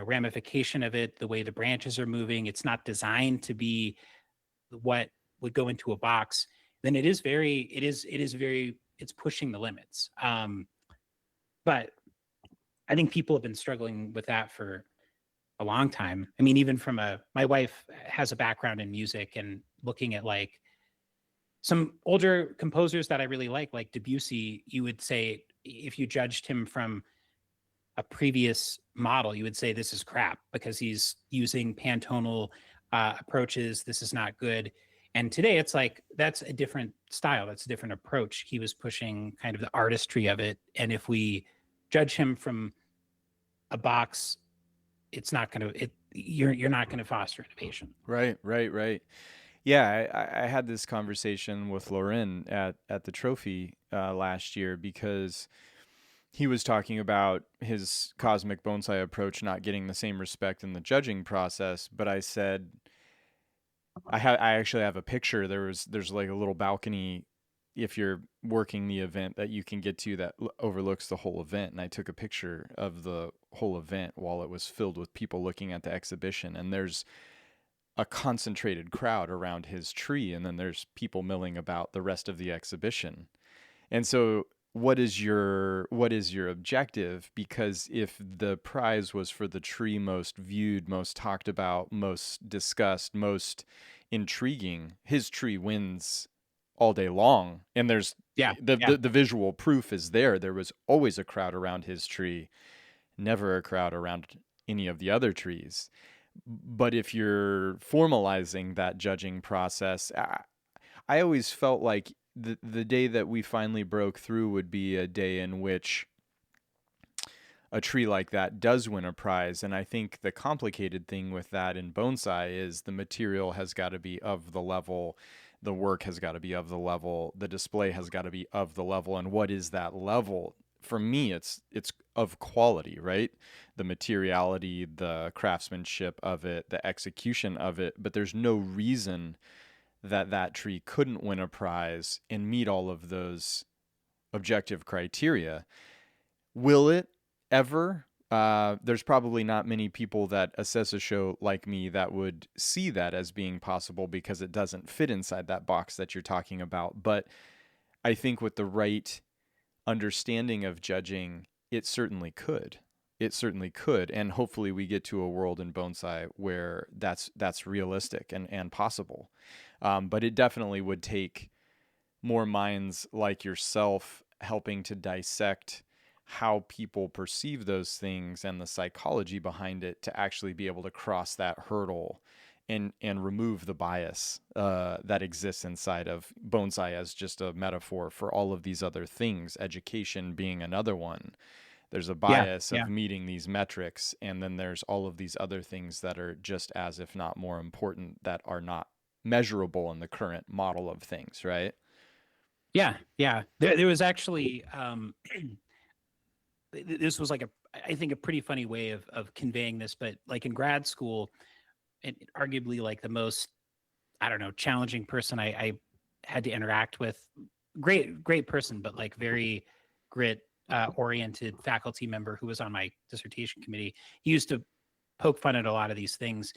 ramification of it, the way the branches are moving, it's not designed to be what would go into a box, then it's pushing the limits. But I think people have been struggling with that for a long time. I mean, even my wife has a background in music, and looking at like some older composers that I really like Debussy, you would say, if you judged him from a previous model, you would say this is crap because he's using pantonal approaches. This is not good. And today it's like, that's a different style. That's a different approach. He was pushing kind of the artistry of it. And if we judge him from a box, it's not going to, you're not going to foster innovation. Right, right, right. Yeah, I had this conversation with Loren at the trophy last year because he was talking about his cosmic bonsai approach not getting the same respect in the judging process. But I said, I actually have a picture. There's like a little balcony if you're working the event that you can get to that overlooks the whole event. And I took a picture of the whole event while it was filled with people looking at the exhibition. And there's a concentrated crowd around his tree, and then there's people milling about the rest of the exhibition. And so what is your objective? Because if the prize was for the tree most viewed, most talked about, most discussed, most intriguing, his tree wins all day long. And there's Yeah. the visual proof is there. There was always a crowd around his tree, never a crowd around any of the other trees. But if you're formalizing that judging process, I always felt like the day that we finally broke through would be a day in which a tree like that does win a prize. And I think the complicated thing with that in bonsai is the material has got to be of the level, the work has got to be of the level, the display has got to be of the level. And what is that level? For me, it's of quality, right? The materiality, the craftsmanship of it, the execution of it. But there's no reason that that tree couldn't win a prize and meet all of those objective criteria. Will it ever? There's probably not many people that assess a show like me that would see that as being possible because it doesn't fit inside that box that you're talking about. But I think with the right understanding of judging, it certainly could. It certainly could. And hopefully we get to a world in bonsai where that's realistic and possible. But it definitely would take more minds like yourself helping to dissect how people perceive those things and the psychology behind it to actually be able to cross that hurdle and remove the bias that exists inside of bonsai as just a metaphor for all of these other things, education being another one. There's a Yeah, bias yeah, of meeting these metrics, and then there's all of these other things that are just as, if not more important, that are not measurable in the current model of things, right? yeah, yeah. There was actually this was like I think a pretty funny way of conveying this, but like in grad school, and arguably like the most, I don't know, challenging person I had to interact with. Great person, but like very grit oriented faculty member who was on my dissertation committee. He used to poke fun at a lot of these things.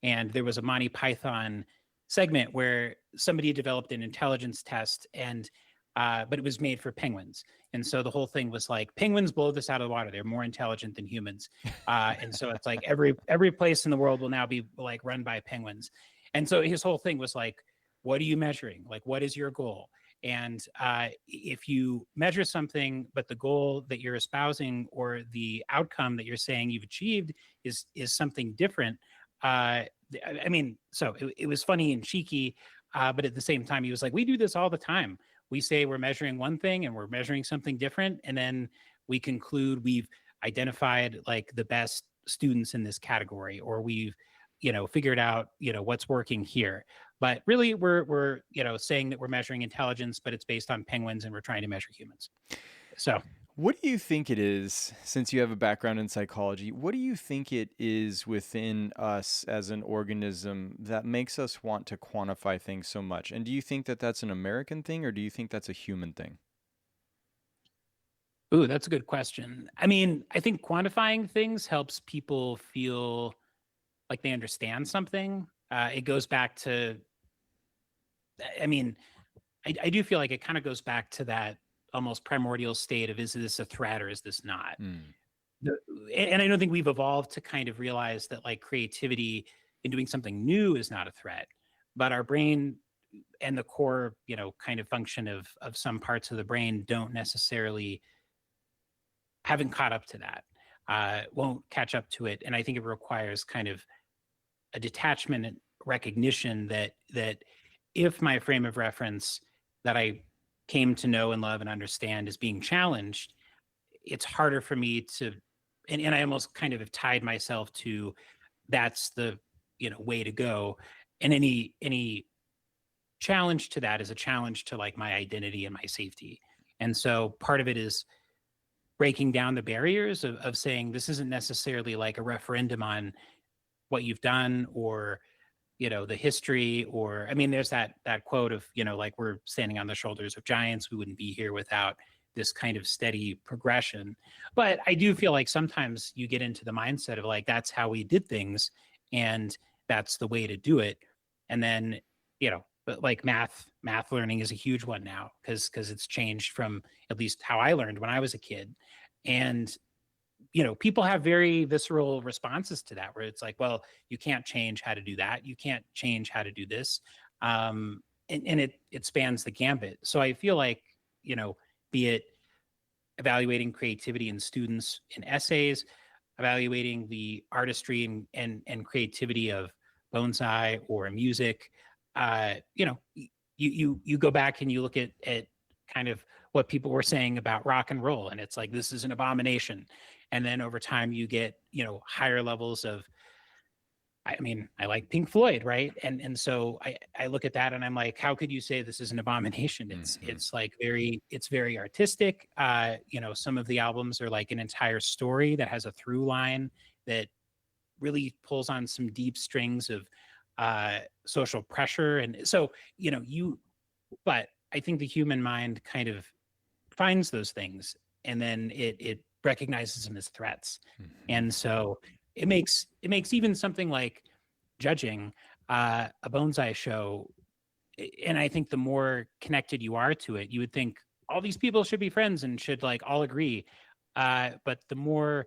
And there was a Monty Python segment where somebody developed an intelligence test, and but it was made for penguins. And so the whole thing was like, penguins blow this out of the water. They're more intelligent than humans. And so it's like every place in the world will now be like run by penguins. And so his whole thing was like, what are you measuring? Like, what is your goal? And if you measure something, but the goal that you're espousing or the outcome that you're saying you've achieved is something different. I mean, so it was funny and cheeky, but at the same time, he was like, "We do this all the time. We say we're measuring one thing and we're measuring something different, and then we conclude we've identified like the best students in this category, or we've figured out what's working here." But really, we're saying that we're measuring intelligence, but it's based on penguins, and we're trying to measure humans. So What do you think it is, since you have a background in psychology, what do you think it is within us as an organism that makes us want to quantify things so much? And do you think that that's an American thing or do you think that's a human thing? ooh, that's a good question. I mean, I think quantifying things helps people feel like they understand something. It goes back to, I mean, I do feel like it kind of goes back to that almost primordial state of, is this a threat or is this not? Mm. The, and I don't think we've evolved to kind of realize that like creativity in doing something new is not a threat, but our brain and the core, kind of function of some parts of the brain don't necessarily, haven't caught up to that, won't catch up to it. And I think it requires kind of a detachment and recognition that if my frame of reference that I came to know and love and understand is being challenged, it's harder for me to, and I almost kind of have tied myself to, that's the way to go. And any challenge to that is a challenge to like my identity and my safety. And so part of it is breaking down the barriers of saying this isn't necessarily like a referendum on what you've done or the history, or I mean there's that quote of like, we're standing on the shoulders of giants, we wouldn't be here without this kind of steady progression. But I do feel like sometimes you get into the mindset of like, that's how we did things and that's the way to do it. And then but like math learning is a huge one now, because it's changed from at least how I learned when I was a kid. And people have very visceral responses to that, where it's like, well, you can't change how to do that. You can't change how to do this. And it spans the gambit. So I feel like, be it evaluating creativity in students in essays, evaluating the artistry and creativity of bonsai or music, you know, you go back and you look at kind of what people were saying about rock and roll, and it's like this is an abomination. And then over time you get, you know, higher levels of, I mean, I like Pink Floyd, right? And so I look at that and I'm like, how could you say this is an abomination? Hmm. It's like it's very artistic. You know, some of the albums are like an entire story that has a through line that really pulls on some deep strings of social pressure. And so, you know, but I think the human mind kind of finds those things and then it recognizes them as threats. Hmm. And so it makes even something like judging a bonsai show. And I think the more connected you are to it, you would think all these people should be friends and should like all agree. But the more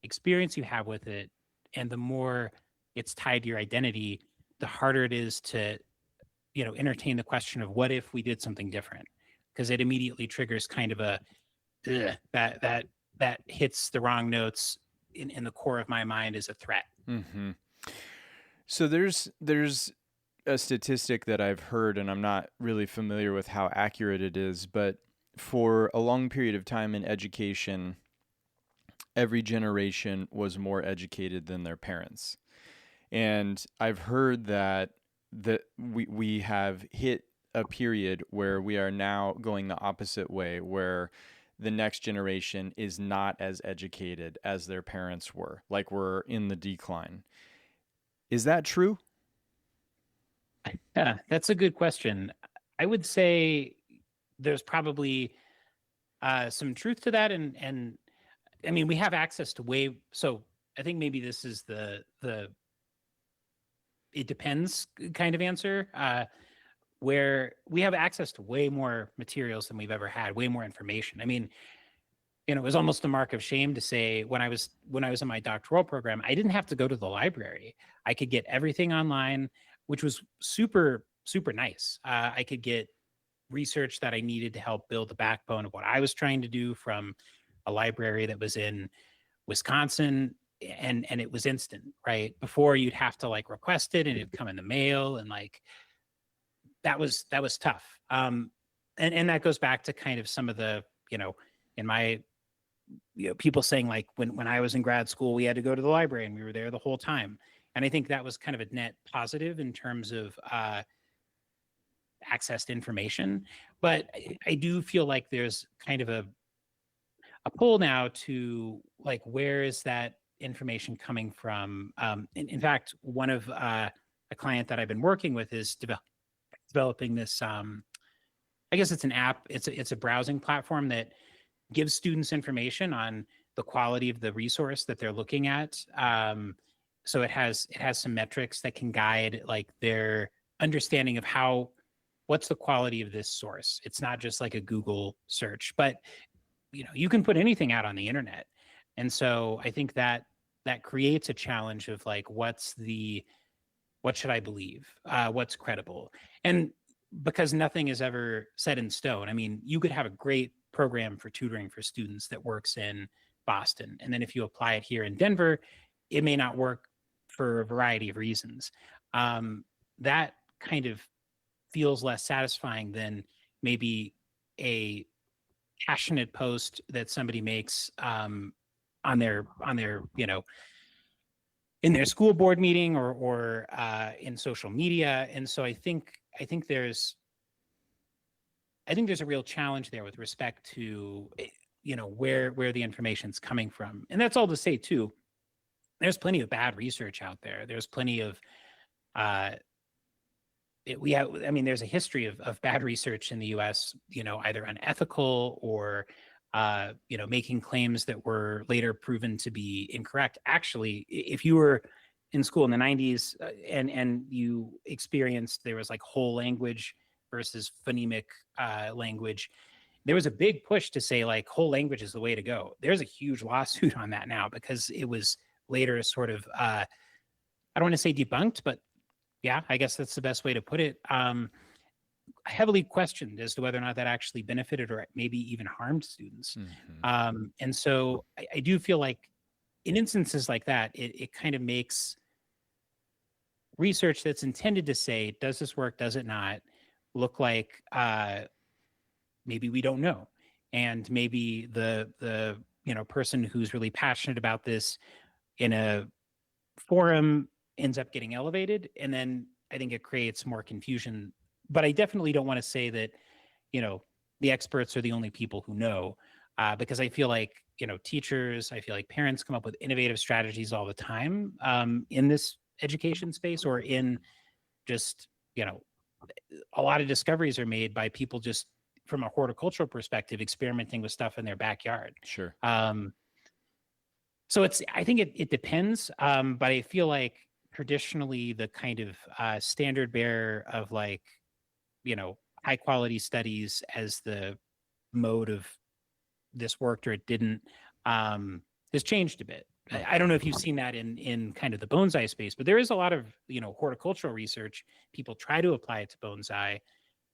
experience you have with it and the more it's tied to your identity, the harder it is to, you know, entertain the question of what if we did something different, because it immediately triggers kind of a ugh, that hits the wrong notes in the core of my mind as a threat. Hmm. So there's a statistic that I've heard, and I'm not really familiar with how accurate it is, but for a long period of time in education, every generation was more educated than their parents. And I've heard that we have hit a period where we are now going the opposite way, where the next generation is not as educated as their parents were, like we're in the decline. Is that true? Yeah, that's a good question. I would say there's probably some truth to that, and I mean we have access to way. So I think maybe this is the it depends kind of answer, where we have access to way more materials than we've ever had, way more information. I mean, you know, it was almost a mark of shame to say when I was in my doctoral program, I didn't have to go to the library. I could get everything online, which was super nice. I could get research that I needed to help build the backbone of what I was trying to do from a library that was in Wisconsin, and it was instant, right? Before you'd have to like request it and it'd come in the mail, and like that was tough. And that goes back to kind of some of the, you know, in my, you know, people saying like when I was in grad school, we had to go to the library and we were there the whole time. And I think that was kind of a net positive in terms of access to information. But I do feel like there's kind of a pull now to like, where is that information coming from? In fact, one of a client that I've been working with is developing this. I guess it's an app. It's a browsing platform that gives students information on the quality of the resource that they're looking at. So it has some metrics that can guide like their understanding of what's the quality of this source. It's not just like a Google search, but you know, you can put anything out on the internet. And so I think that creates a challenge of like, what should I believe? What's credible? And because nothing is ever set in stone. I mean, you could have a great program for tutoring for students that works in Boston. And then if you apply it here in Denver, it may not work for a variety of reasons. That kind of feels less satisfying than maybe a passionate post that somebody makes on their, you know, in their school board meeting or in social media. And so I think there's a real challenge there with respect to, you know, where the information's coming from. And that's all to say too, there's plenty of bad research out there. There's plenty of uh we have, I mean, there's a history of bad research in the US, you know, either unethical or you know, making claims that were later proven to be incorrect. Actually, if you were in school in the 90s and you experienced there was like whole language versus phonemic language, there was a big push to say like whole language is the way to go. There's a huge lawsuit on that now because it was later sort of I don't want to say debunked, but yeah, I guess that's the best way to put it. Heavily questioned as to whether or not that actually benefited or maybe even harmed students. Hmm. And so I do feel like in instances like that, it kind of makes research that's intended to say, does this work? Does it not? Look like maybe we don't know, and maybe the person who's really passionate about this in a forum ends up getting elevated, and then I think it creates more confusion. But I definitely don't want to say that you know the experts are the only people who know, because I feel like teachers, I feel like parents come up with innovative strategies all the time in this education space, or in just a lot of discoveries are made by people just from a horticultural perspective experimenting with stuff in their backyard. Sure. um, so I think it depends, but I feel like traditionally the kind of standard bearer of like high quality studies as the mode of this worked or it didn't, has changed a bit. Hmm. I don't know if you've seen that in kind of the bonsai space, but there is a lot of horticultural research. People try to apply it to bonsai,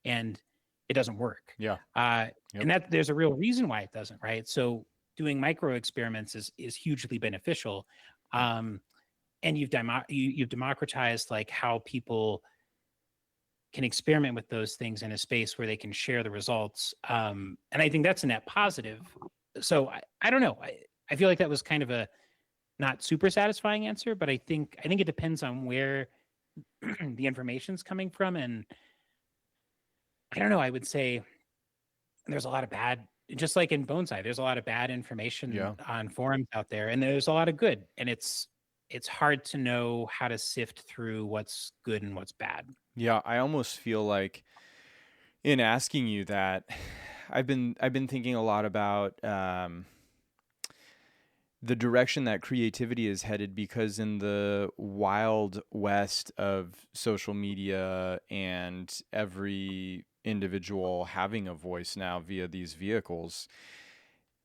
and it doesn't work. Yeah. Yep. And that there's a real reason why it doesn't, right? So doing micro experiments is hugely beneficial, and you've democratized like how people can experiment with those things in a space where they can share the results. And I think that's a net positive. So I don't know. I feel like that was kind of a not super satisfying answer, but I think it depends on where the information's coming from. And I don't know, I would say there's a lot of bad, just like in bonsai, there's a lot of bad information Yeah. on forums out there, and there's a lot of good. And it's hard to know how to sift through what's good and what's bad. Yeah. I almost feel like in asking you that, I've been thinking a lot about the direction that creativity is headed, because in the wild west of social media and every individual having a voice now via these vehicles,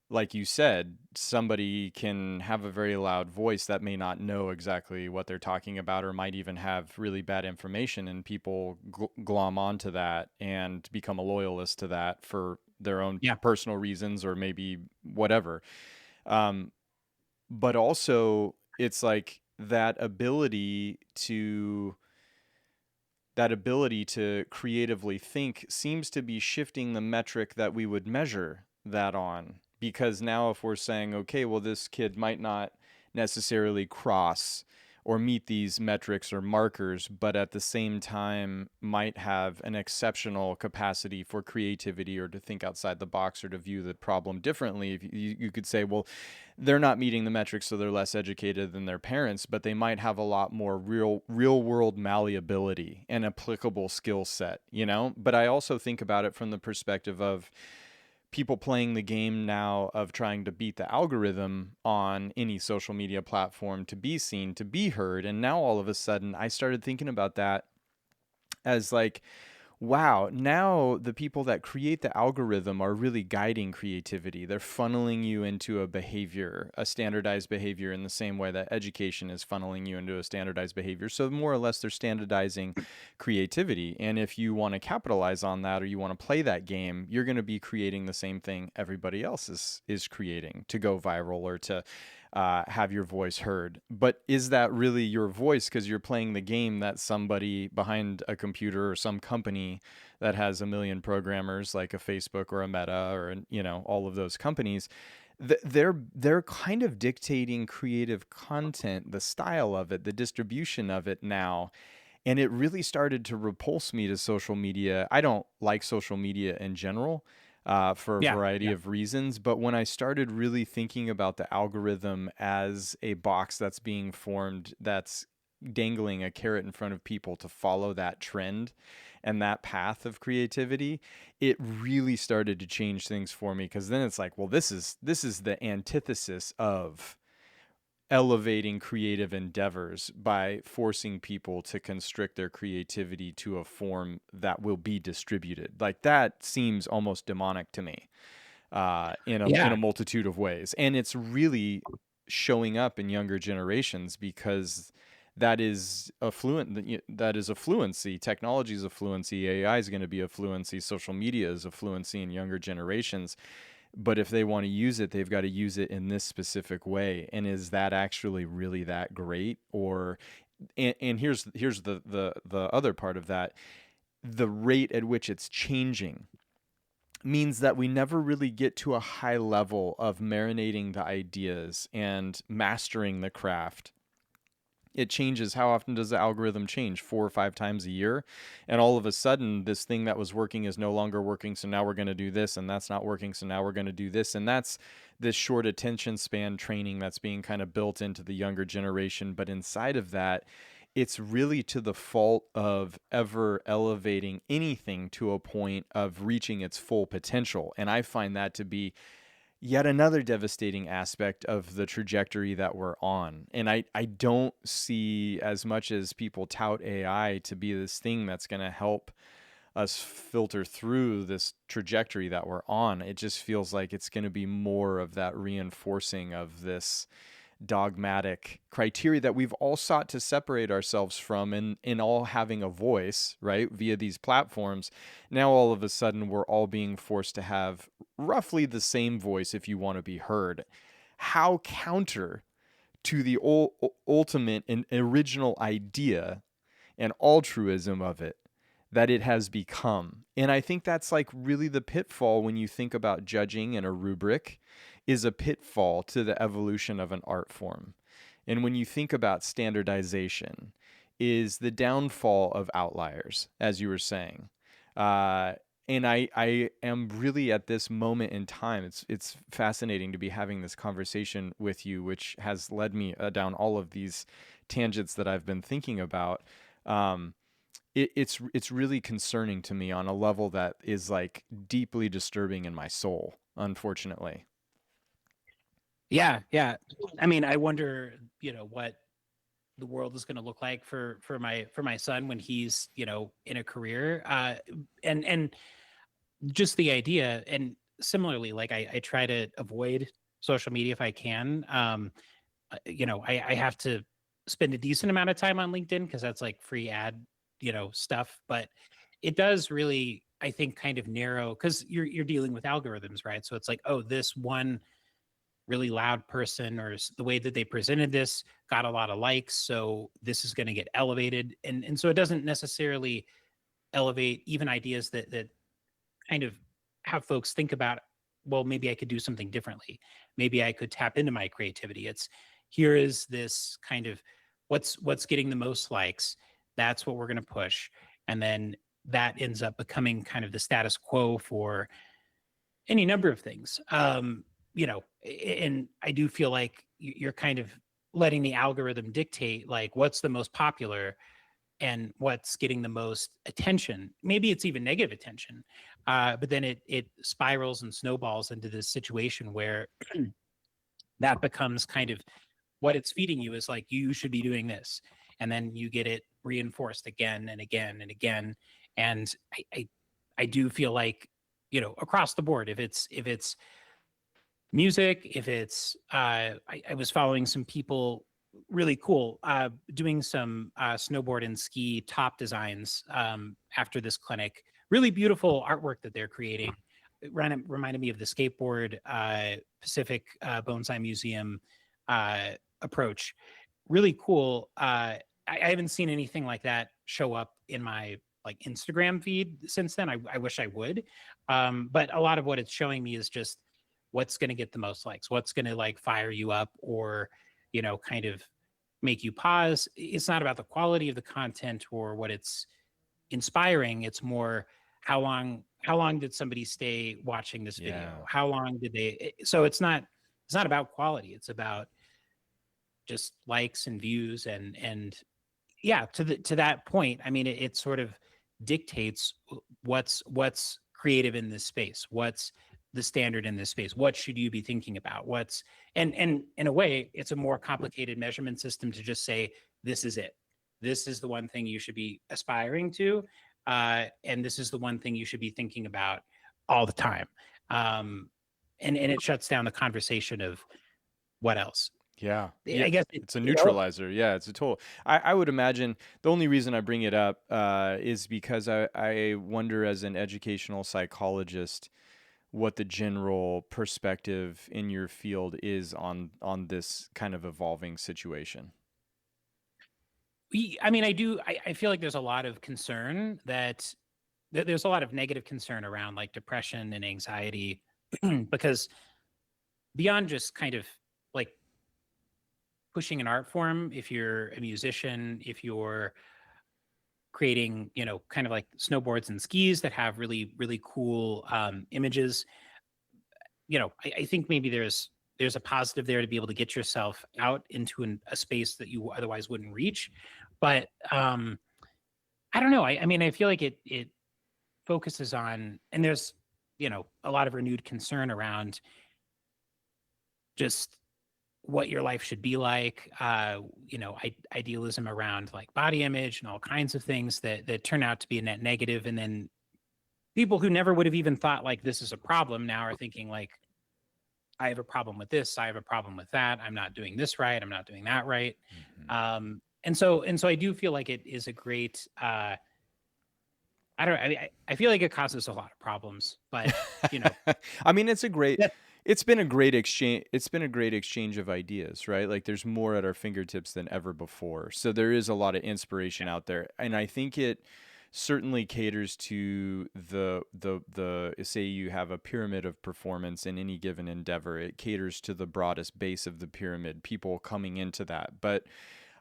like you said, somebody can have a very loud voice that may not know exactly what they're talking about, or might even have really bad information, and people glom onto that and become a loyalist to that for their own Yeah. personal reasons, or maybe whatever. Um, but also, it's like that ability to creatively think seems to be shifting the metric that we would measure that on. Because now, if we're saying, okay, well, this kid might not necessarily cross or meet these metrics or markers, but at the same time might have an exceptional capacity for creativity, or to think outside the box, or to view the problem differently. If you could say, well, they're not meeting the metrics, so they're less educated than their parents, but they might have a lot more real world malleability and applicable skill set, But I also think about it from the perspective of people playing the game now of trying to beat the algorithm on any social media platform, to be seen, to be heard. And now all of a sudden I started thinking about that as like, wow, now the people that create the algorithm are really guiding creativity. They're funneling you into a behavior, a standardized behavior, in the same way that education is funneling you into a standardized behavior. So more or less, they're standardizing creativity. And if you want to capitalize on that, or you want to play that game, you're going to be creating the same thing everybody else is creating to go viral, or to have your voice heard. But is that really your voice, because you're playing the game that somebody behind a computer, or some company that has a million programmers, like a Facebook or a Meta, or all of those companies, they're kind of dictating creative content, the style of it, the distribution of it now. And it really started to repulse me to social media. I don't like social media in general, for a Yeah. variety Yeah. of reasons. But when I started really thinking about the algorithm as a box that's being formed, that's dangling a carrot in front of people to follow that trend and that path of creativity, it really started to change things for me. Because then it's like, well, this is the antithesis of elevating creative endeavors by forcing people to constrict their creativity to a form that will be distributed. Like, that seems almost demonic to me, in a Yeah. multitude of ways. And it's really showing up in younger generations, because that is a fluency. Technology is a fluency. AI is going to be a fluency. Social media is a fluency in younger generations. But if they want to use it, they've got to use it in this specific way. And is that actually really that great? Or and here's the other part of that. The rate at which it's changing means that we never really get to a high level of marinating the ideas and mastering the craft. It changes. How often does the algorithm change? 4 or 5 times a year, and all of a sudden this thing that was working is no longer working, so now we're going to do this, and that's not working, so now we're going to do this. And that's this short attention span training that's being kind of built into the younger generation. But inside of that, it's really to the fault of ever elevating anything to a point of reaching its full potential. And I find that to be yet another devastating aspect of the trajectory that we're on. And I don't see, as much as people tout AI to be this thing that's going to help us filter through this trajectory that we're on, it just feels like it's going to be more of that reinforcing of this dogmatic criteria that we've all sought to separate ourselves from, and in all having a voice, right, via these platforms. Now all of a sudden we're all being forced to have roughly the same voice if you want to be heard. How counter to the ultimate and original idea and altruism of it that it has become. And I think that's like really the pitfall when you think about judging and a rubric, is a pitfall to the evolution of an art form. And when you think about standardization, is the downfall of outliers, as you were saying. And I am really at this moment in time, it's fascinating to be having this conversation with you, which has led me down all of these tangents that I've been thinking about. It's really concerning to me on a level that is like deeply disturbing in my soul, unfortunately. Yeah, yeah. I mean, I wonder, what the world is going to look like for my son when he's, in a career. And just the idea, and similarly, like I try to avoid social media if I can. I have to spend a decent amount of time on LinkedIn because that's like free ad, stuff. But it does really, I think, kind of narrow, because you're dealing with algorithms, right? So it's like, oh, this one really loud person, or the way that they presented this got a lot of likes, so this is going to get elevated. And so it doesn't necessarily elevate even ideas that kind of have folks think about, well, maybe I could do something differently, maybe I could tap into my creativity. It's, here is this kind of, what's getting the most likes, that's what we're going to push. And then that ends up becoming kind of the status quo for any number of things. And I do feel like you're kind of letting the algorithm dictate like what's the most popular and what's getting the most attention. Maybe it's even negative attention, but then it spirals and snowballs into this situation where that becomes kind of what it's feeding you, is like, you should be doing this, and then you get it reinforced again and again and again. And I do feel like, across the board, if it's music, if it's I was following some people really cool doing some snowboard and ski top designs after this clinic. Really beautiful artwork that they're creating. It reminded me of the skateboard Pacific Bonsai Museum approach. Really cool. I haven't seen anything like that show up in my like Instagram feed since then. I wish I would. But a lot of what it's showing me is just what's going to get the most likes, what's going to like fire you up, or, kind of make you pause. It's not about the quality of the content or what it's inspiring. It's more, how long did somebody stay watching this video? Yeah. How long did they, so it's not about quality. It's about just likes and views. And yeah, to that point, I mean, it sort of dictates what's creative in this space, what's the standard in this space, what should you be thinking about, what's, and in a way, it's a more complicated measurement system to just say, this is it, this is the one thing you should be aspiring to, and this is the one thing you should be thinking about all the time. And it shuts down the conversation of what else. Yeah. I guess It's a neutralizer. Yeah, it's a total. I would imagine the only reason I bring it up is because I wonder, as an educational psychologist, what the general perspective in your field is on this kind of evolving situation. I mean, I do. I feel like there's a lot of concern there's a lot of negative concern around like depression and anxiety because beyond just kind of like pushing an art form, if you're a musician, if you're creating, kind of like snowboards and skis that have really, really cool images, I think maybe there's a positive there to be able to get yourself out into a space that you otherwise wouldn't reach. But I don't know. I mean, I feel like it focuses on, and there's, a lot of renewed concern around just what your life should be like, idealism around like body image and all kinds of things that turn out to be a net negative. And then people who never would have even thought like this is a problem now are thinking like, I have a problem with this, I have a problem with that, I'm not doing this right, I'm not doing that right. And so I do feel like it is a great I feel like it causes a lot of problems, but I mean, it's that, been a great exchange. It's been a great exchange of ideas, right? Like there's more at our fingertips than ever before. So there is a lot of inspiration out there. And I think it certainly caters to the say you have a pyramid of performance in any given endeavor. It caters to the broadest base of the pyramid, people coming into that. But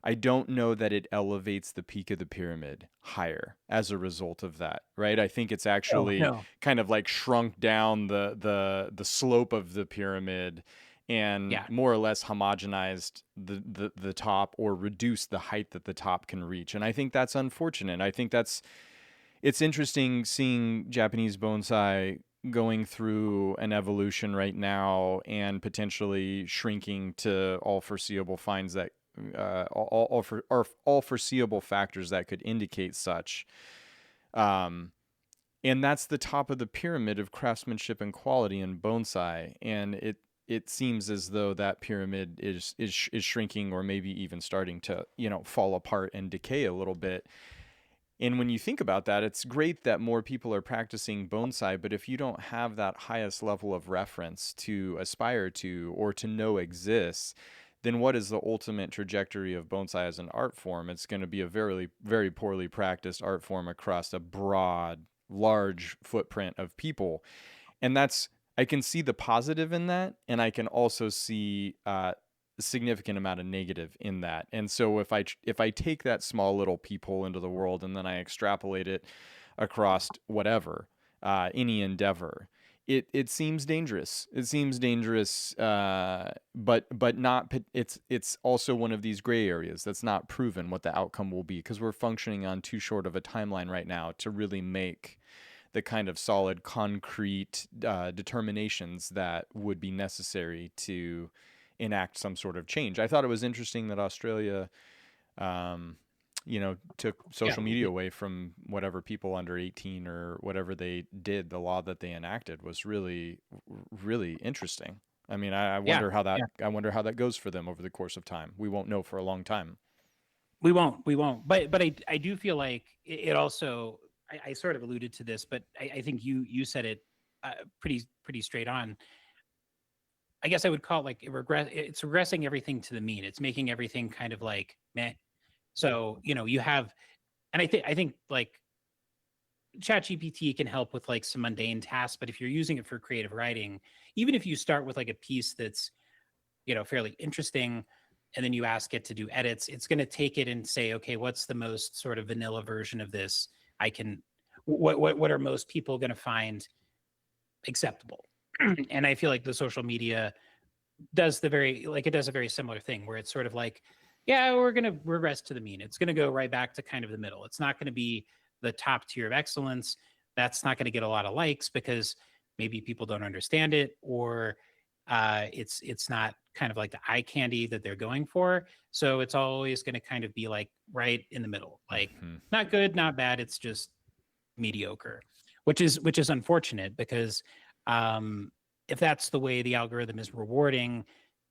I don't know that it elevates the peak of the pyramid higher as a result of that, right? I think it's no, actually no, kind of like shrunk down the slope of the pyramid and yeah, more or less homogenized the top or reduced the height that the top can reach. And I think that's unfortunate. I think it's interesting seeing Japanese bonsai going through an evolution right now and potentially shrinking to all foreseeable finds that all foreseeable factors that could indicate such. And that's the top of the pyramid of craftsmanship and quality in bonsai. And it seems as though that pyramid is shrinking or maybe even starting to fall apart and decay a little bit. And when you think about that, it's great that more people are practicing bonsai, but if you don't have that highest level of reference to aspire to or to know exists, then what is the ultimate trajectory of bonsai as an art form? It's going to be a very, very poorly practiced art form across a broad, large footprint of people. And I can see the positive in that, and I can also see significant amount of negative in that. And so if I take that small little peephole into the world and then I extrapolate it across whatever any endeavor, it seems dangerous. It seems dangerous, but not. It's also one of these gray areas that's not proven what the outcome will be because we're functioning on too short of a timeline right now to really make the kind of solid, concrete determinations that would be necessary to enact some sort of change. I thought it was interesting that Australia, took yeah, social media away from whatever people under 18 or whatever they did. The law that they enacted was really, really interesting. I mean, yeah, yeah. I wonder how that goes for them over the course of time. We won't know for a long time. We won't. But I do feel like it also. I sort of alluded to this, but I think you said it pretty straight on. I guess I would call it like it's regressing everything to the mean. It's making everything kind of like meh. So you have, and I think like ChatGPT can help with like some mundane tasks, but if you're using it for creative writing, even if you start with like a piece that's fairly interesting, and then you ask it to do edits, it's going to take it and say, okay, what's the most sort of vanilla version of this? I can, what are most people going to find acceptable? And I feel like the social media it does a very similar thing where it's sort of like, yeah, we're going to regress to the mean. It's going to go right back to kind of the middle. It's not going to be the top tier of excellence. That's not going to get a lot of likes because maybe people don't understand it, or it's not kind of like the eye candy that they're going for. So it's always going to kind of be like right in the middle, like Mm-hmm. not good, not bad. It's just mediocre, which is unfortunate because if that's the way the algorithm is rewarding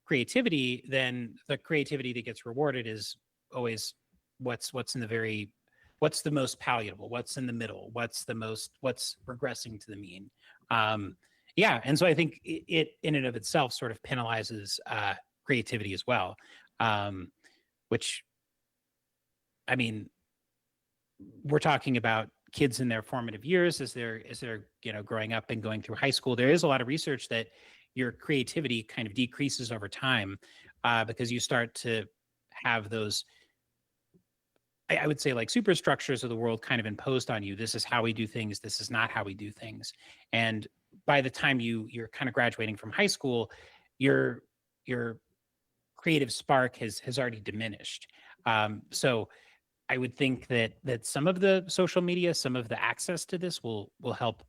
creativity, then the creativity that gets rewarded is always what's in the very what's the most palatable, what's in the middle, what's regressing to the mean. Yeah, and so I think it in and of itself sort of penalizes creativity as well, um, which I mean, we're talking about kids in their formative years as they're growing up and going through high school. There is a lot of research that your creativity kind of decreases over time because you start to have those I would say like superstructures of the world kind of imposed on you. This is how we do things. This is not how we do things. And by the time you're kind of graduating from high school, your your creative spark has already diminished. So I would think that some of the social media, some of the access to this will help,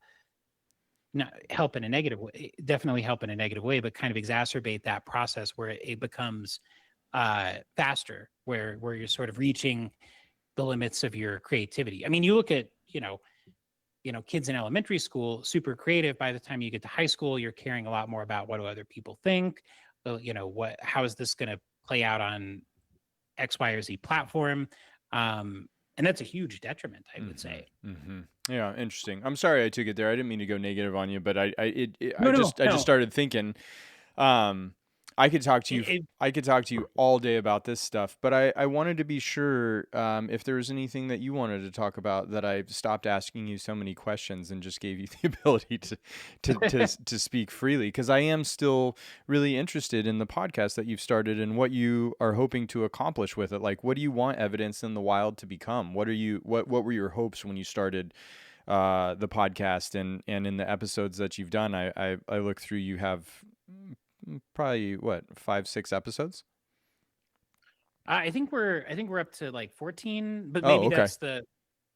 not help in a negative way, definitely help in a negative way, but kind of exacerbate that process where it becomes faster, where you're sort of reaching the limits of your creativity. I mean, you look at, kids in elementary school, super creative. By the time you get to high school, you're caring a lot more about what do other people think. How is this going to play out on X, Y, or Z platform? And that's a huge detriment, I would say. Yeah, interesting. I'm sorry I took it there. I didn't mean to go negative on you, but No, I just no. started thinking. I could talk to you. It, I could talk to you all day about this stuff, but I wanted to be sure if there was anything that you wanted to talk about that I stopped asking you so many questions and just gave you the ability to speak freely, because I am still really interested in the podcast that you've started and what you are hoping to accomplish with it. Like, what do you want evidence in the wild to become? What were your hopes when you started the podcast, and in the episodes that you've done? I look through, you have probably what, 5-6 episodes. I think we're up to like 14, but Oh, maybe okay.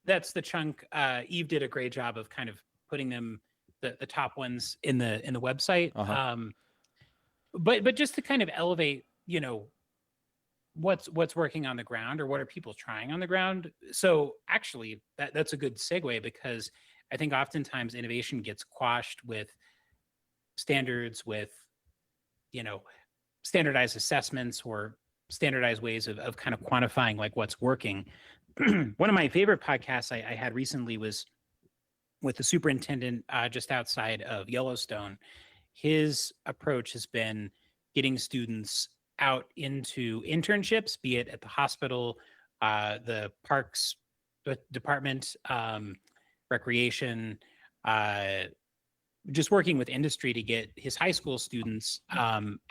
that's the chunk. Eve did a great job of kind of putting them the top ones in the website. Uh-huh. But just to kind of elevate, what's working on the ground, or what are people trying on the ground. So actually that's a good segue, because I think oftentimes innovation gets quashed with standards, with you know standardized assessments, or standardized ways of kind of quantifying like what's working. One of my favorite podcasts I had recently was with the superintendent just outside of Yellowstone. His approach has been getting students out into internships, be it at the hospital, the parks department, recreation, uh, just working with industry to get his high school students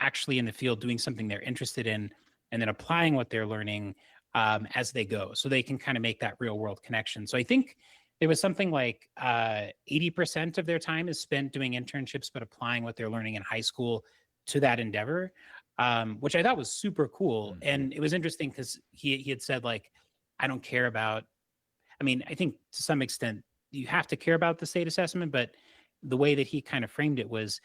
actually in the field doing something they're interested in, and then applying what they're learning as they go, so they can kind of make that real world connection. So I think there was something like 80% of their time is spent doing internships, but applying what they're learning in high school to that endeavor, which I thought was super cool. And it was interesting because he had said, like, I don't care about, I mean, I think to some extent you have to care about the state assessment, but the way that he kind of framed it was,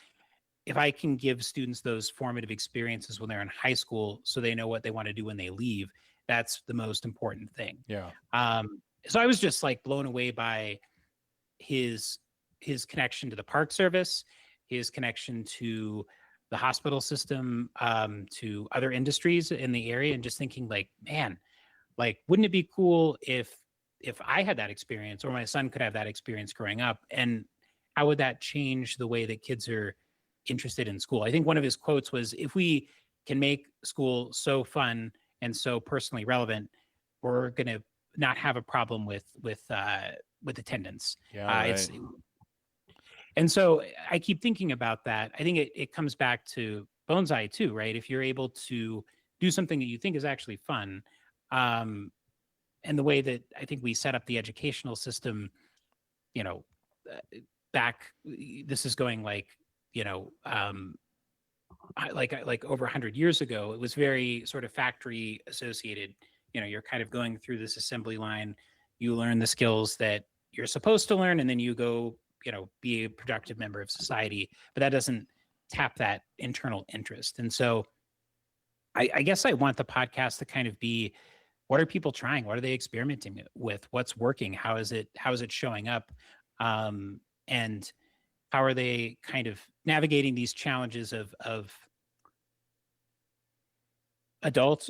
if I can give students those formative experiences when they're in high school so they know what they want to do when they leave, that's the most important thing. Yeah. So I was just like blown away by his connection to the park service, his connection to the hospital system, to other industries in the area, and just thinking like, man, like, wouldn't it be cool if I had that experience, or my son could have that experience growing up, and how would that change the way that kids are interested in school? I think one of his quotes was, if we can make school so fun and so personally relevant, we're going to not have a problem with attendance. Yeah. Right. It's And so I keep thinking about that. I think it comes back to Bonsai too, right? If you're able to do something that you think is actually fun, um, and the way that I think we set up the educational system, you know, back, this is going like, you know, like over 100 years ago, it was very sort of factory associated. You're kind of going through this assembly line, you learn the skills that you're supposed to learn, and then you go, be a productive member of society. But that doesn't tap that internal interest. And so I guess I want the podcast to kind of be, what are people trying? What are they experimenting with? What's working? How is it showing up? And how are they kind of navigating these challenges of adult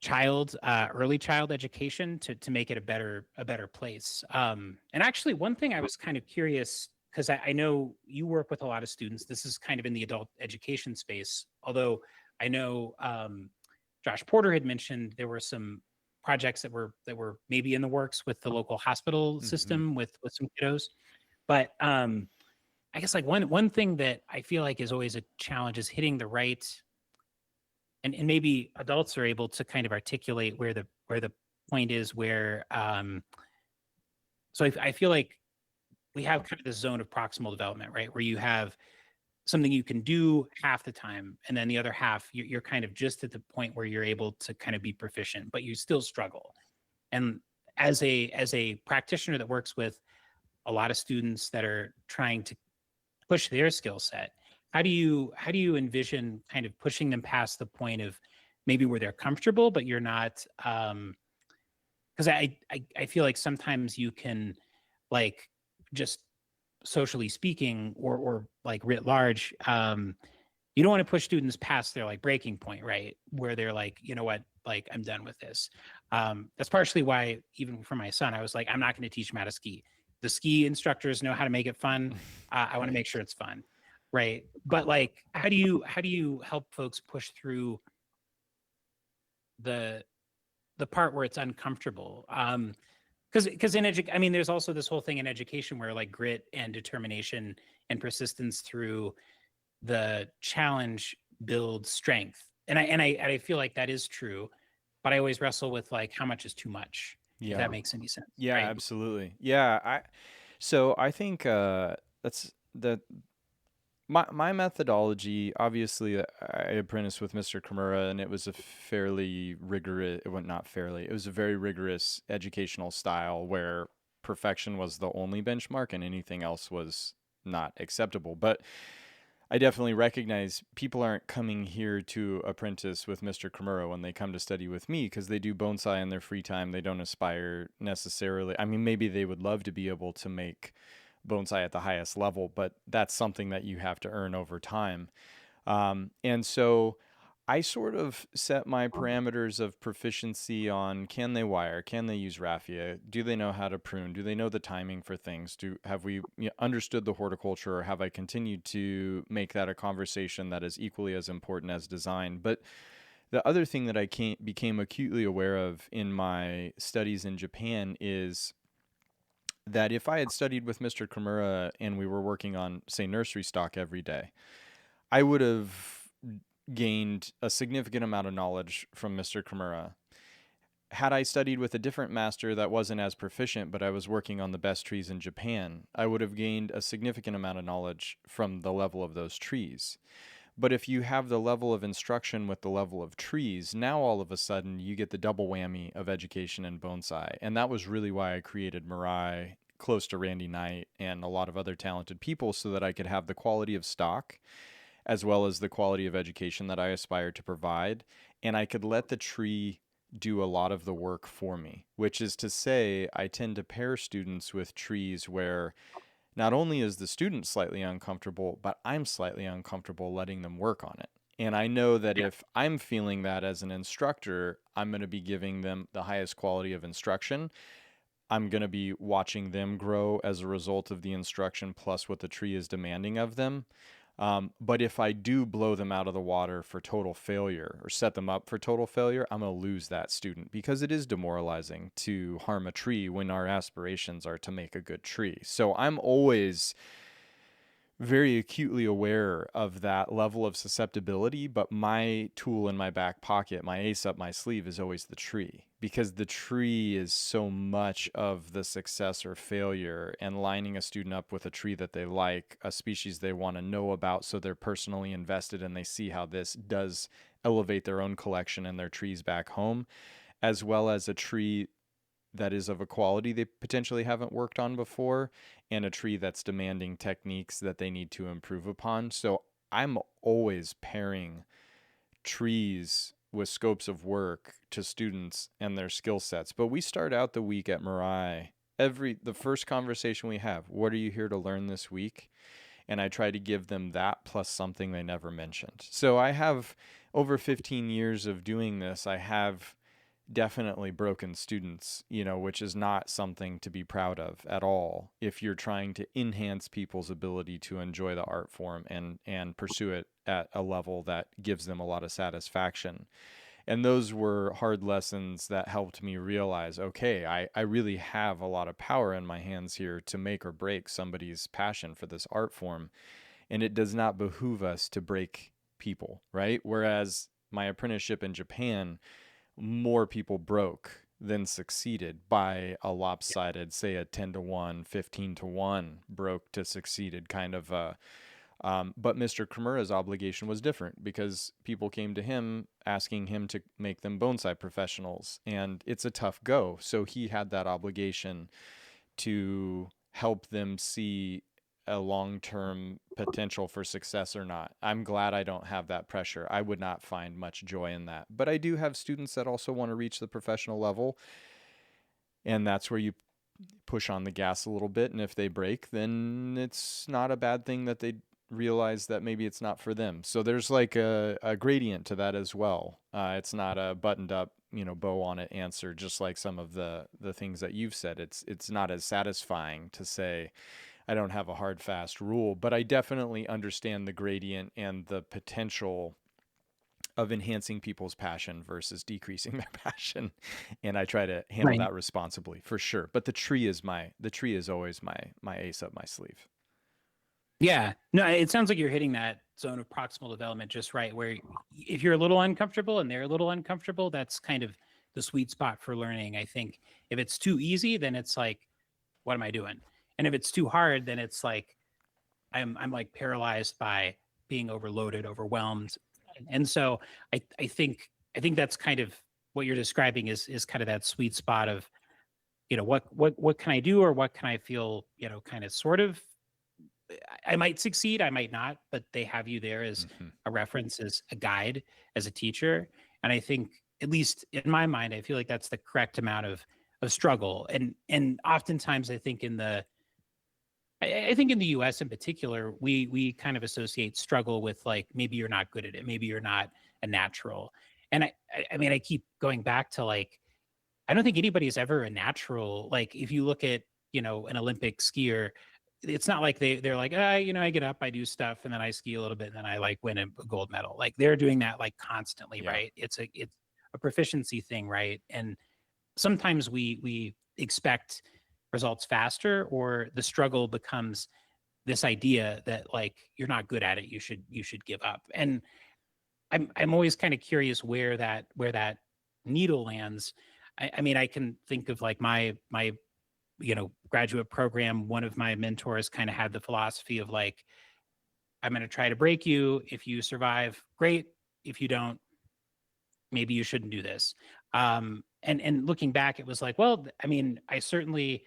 child, early child education to make it a better place. And actually, one thing I was kind of curious because I know you work with a lot of students. This is kind of in the adult education space, although I know Josh Porter had mentioned there were some projects that were maybe in the works with the local hospital Hmm. system with some kiddos. But I guess like one thing that I feel like is always a challenge is hitting the right, and maybe adults are able to kind of articulate where the point is where so I feel like we have kind of this zone of proximal development, right? Where you have something you can do half the time, and then the other half you're kind of just at the point where you're able to kind of be proficient, but you still struggle. And as a practitioner that works with a lot of students that are trying to push their skill set, how do you envision kind of pushing them past the point of maybe where they're comfortable, but you're not because I feel like sometimes you can like just socially speaking or like writ large, you don't want to push students past their like breaking point, right? Where they're like, you know what, like I'm done with this. That's partially why even for my son, I was like, I'm not going to teach him how to ski. The ski instructors know how to make it fun. I want to make sure it's fun, right? But like, how do you help folks push through the the part where it's uncomfortable? Because I mean, there's also this whole thing in education where like grit and determination and persistence through the challenge builds strength, and I feel like that is true, but I always wrestle with like how much is too much, if that Yeah. makes any sense, Yeah, right? absolutely. Yeah, so I think that's the my methodology. Obviously, I apprenticed with Mr. Kimura, and it was a fairly rigorous. Well, not fairly. It was a very rigorous educational style where perfection was the only benchmark, and anything else was not acceptable. But I definitely recognize people aren't coming here to apprentice with Mr. Kimura when they come to study with me because they do bonsai in their free time. They don't aspire necessarily. I mean, maybe they would love to be able to make bonsai at the highest level, but that's something that you have to earn over time. And so I sort of set my parameters of proficiency on can they wire, can they use raffia, do they know how to prune, do they know the timing for things, do have we understood the horticulture, or have I continued to make that a conversation that is equally as important as design? But the other thing that became acutely aware of in my studies in Japan is that if I had studied with Mr. Kimura and we were working on, say, nursery stock every day, I would have gained a significant amount of knowledge from Mr. Kimura. Had I studied with a different master that wasn't as proficient, but I was working on the best trees in Japan, I would have gained a significant amount of knowledge from the level of those trees. But if you have the level of instruction with the level of trees, now all of a sudden you get the double whammy of education and bonsai. And that was really why I created Mirai close to Randy Knight and a lot of other talented people so that I could have the quality of stock as well as the quality of education that I aspire to provide. And I could let the tree do a lot of the work for me, which is to say, I tend to pair students with trees where not only is the student slightly uncomfortable, but I'm slightly uncomfortable letting them work on it. And I know that Yeah. if I'm feeling that as an instructor, I'm going to be giving them the highest quality of instruction. I'm going to be watching them grow as a result of the instruction plus what the tree is demanding of them. But if I do blow them out of the water for total failure or set them up for total failure, I'm going to lose that student because it is demoralizing to harm a tree when our aspirations are to make a good tree. So I'm always very acutely aware of that level of susceptibility, but my tool in my back pocket, my ace up my sleeve, is always the tree because the tree is so much of the success or failure, and lining a student up with a tree that they like, a species they want to know about so they're personally invested and they see how this does elevate their own collection and their trees back home, as well as a tree that is of a quality they potentially haven't worked on before, and a tree that's demanding techniques that they need to improve upon. So I'm always pairing trees with scopes of work to students and their skill sets. But we start out the week at Mirai. The first conversation we have, what are you here to learn this week? And I try to give them that plus something they never mentioned. So I have over 15 years of doing this. I have definitely broken students, which is not something to be proud of at all if you're trying to enhance people's ability to enjoy the art form and pursue it at a level that gives them a lot of satisfaction. And those were hard lessons that helped me realize, okay, I really have a lot of power in my hands here to make or break somebody's passion for this art form. And it does not behoove us to break people, right? Whereas my apprenticeship in Japan, more people broke than succeeded by a lopsided, say a 10 to 1, 15 to 1, broke to succeeded kind of but Mr. Kimura's obligation was different because people came to him asking him to make them bonsai professionals, and it's a tough go. So he had that obligation to help them see a long-term potential for success or not. I'm glad I don't have that pressure. I would not find much joy in that. But I do have students that also want to reach the professional level, and that's where you push on the gas a little bit, and if they break, then it's not a bad thing that they realize that maybe it's not for them. So there's like a gradient to that as well. It's not a buttoned up, bow on it answer, just like some of the things that you've said. It's not as satisfying to say I don't have a hard fast rule, but I definitely understand the gradient and the potential of enhancing people's passion versus decreasing their passion, and I try to handle Right. that responsibly for sure. But the tree is always my ace up my sleeve. Yeah. No, it sounds like you're hitting that zone of proximal development just right, where if you're a little uncomfortable and they're a little uncomfortable, that's kind of the sweet spot for learning. I think if it's too easy, then it's like, what am I doing? And if it's too hard, then it's like I'm like paralyzed by being overloaded, overwhelmed. And so I think that's kind of what you're describing is kind of that sweet spot of, what can I do, or what can I feel, kind of sort of I might succeed, I might not, but they have you there as Mm-hmm. a reference, as a guide, as a teacher. And I think, at least in my mind, I feel like that's the correct amount of struggle. And oftentimes I think I think in the US in particular, we kind of associate struggle with like maybe you're not good at it, maybe you're not a natural. And I mean I keep going back to like I don't think anybody's ever a natural. Like if you look at, an Olympic skier, it's not like they're like, I get up, I do stuff, and then I ski a little bit, and then I like win a gold medal. Like they're doing that like constantly, Yeah. right? It's a proficiency thing, right? And sometimes we expect results faster, or the struggle becomes this idea that like you're not good at it, you should give up. And I'm always kind of curious where that needle lands. I mean, I can think of like my graduate program. One of my mentors kind of had the philosophy of like, I'm going to try to break you. If you survive, great. If you don't, maybe you shouldn't do this. And looking back, it was like, well, I mean, I certainly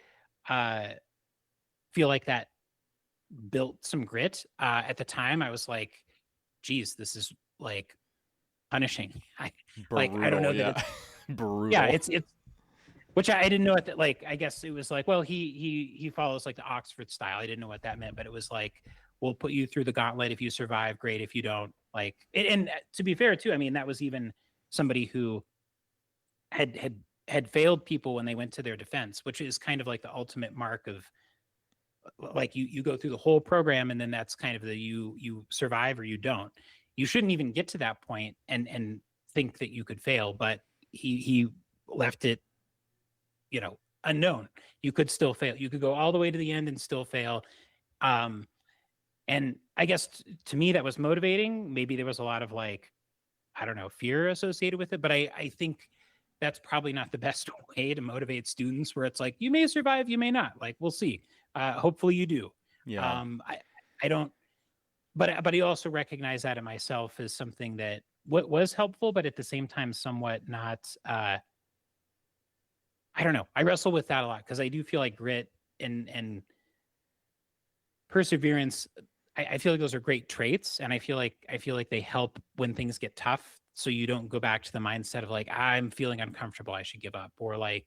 uh, feel like that built some grit. At the time, I was like, geez, this is like punishing. I don't know Brutal. that Yeah. it's yeah, Brutal. it's which I didn't know what that like. I guess it was like, well, he follows like the Oxford style. I didn't know what that meant, but it was like, we'll put you through the gauntlet. If you survive, great. If you don't, like, and to be fair too, I mean, that was even somebody who had failed people when they went to their defense, which is kind of like the ultimate mark of like you go through the whole program, and then that's kind of the you survive or you don't. You shouldn't even get to that point and think that you could fail, but he left it, unknown. You could still fail. You could go all the way to the end and still fail. Um, and I guess to me that was motivating. Maybe there was a lot of like, I don't know, fear associated with it, but I think that's probably not the best way to motivate students, where it's like, you may survive, you may not. Like, we'll see. Hopefully you do. Yeah. I don't, but I also recognize that in myself as something that what was helpful, but at the same time, somewhat not, I don't know. I wrestle with that a lot because I do feel like grit and perseverance. I feel like those are great traits, and I feel like they help when things get tough. So you don't go back to the mindset of like, I'm feeling uncomfortable, I should give up, or like,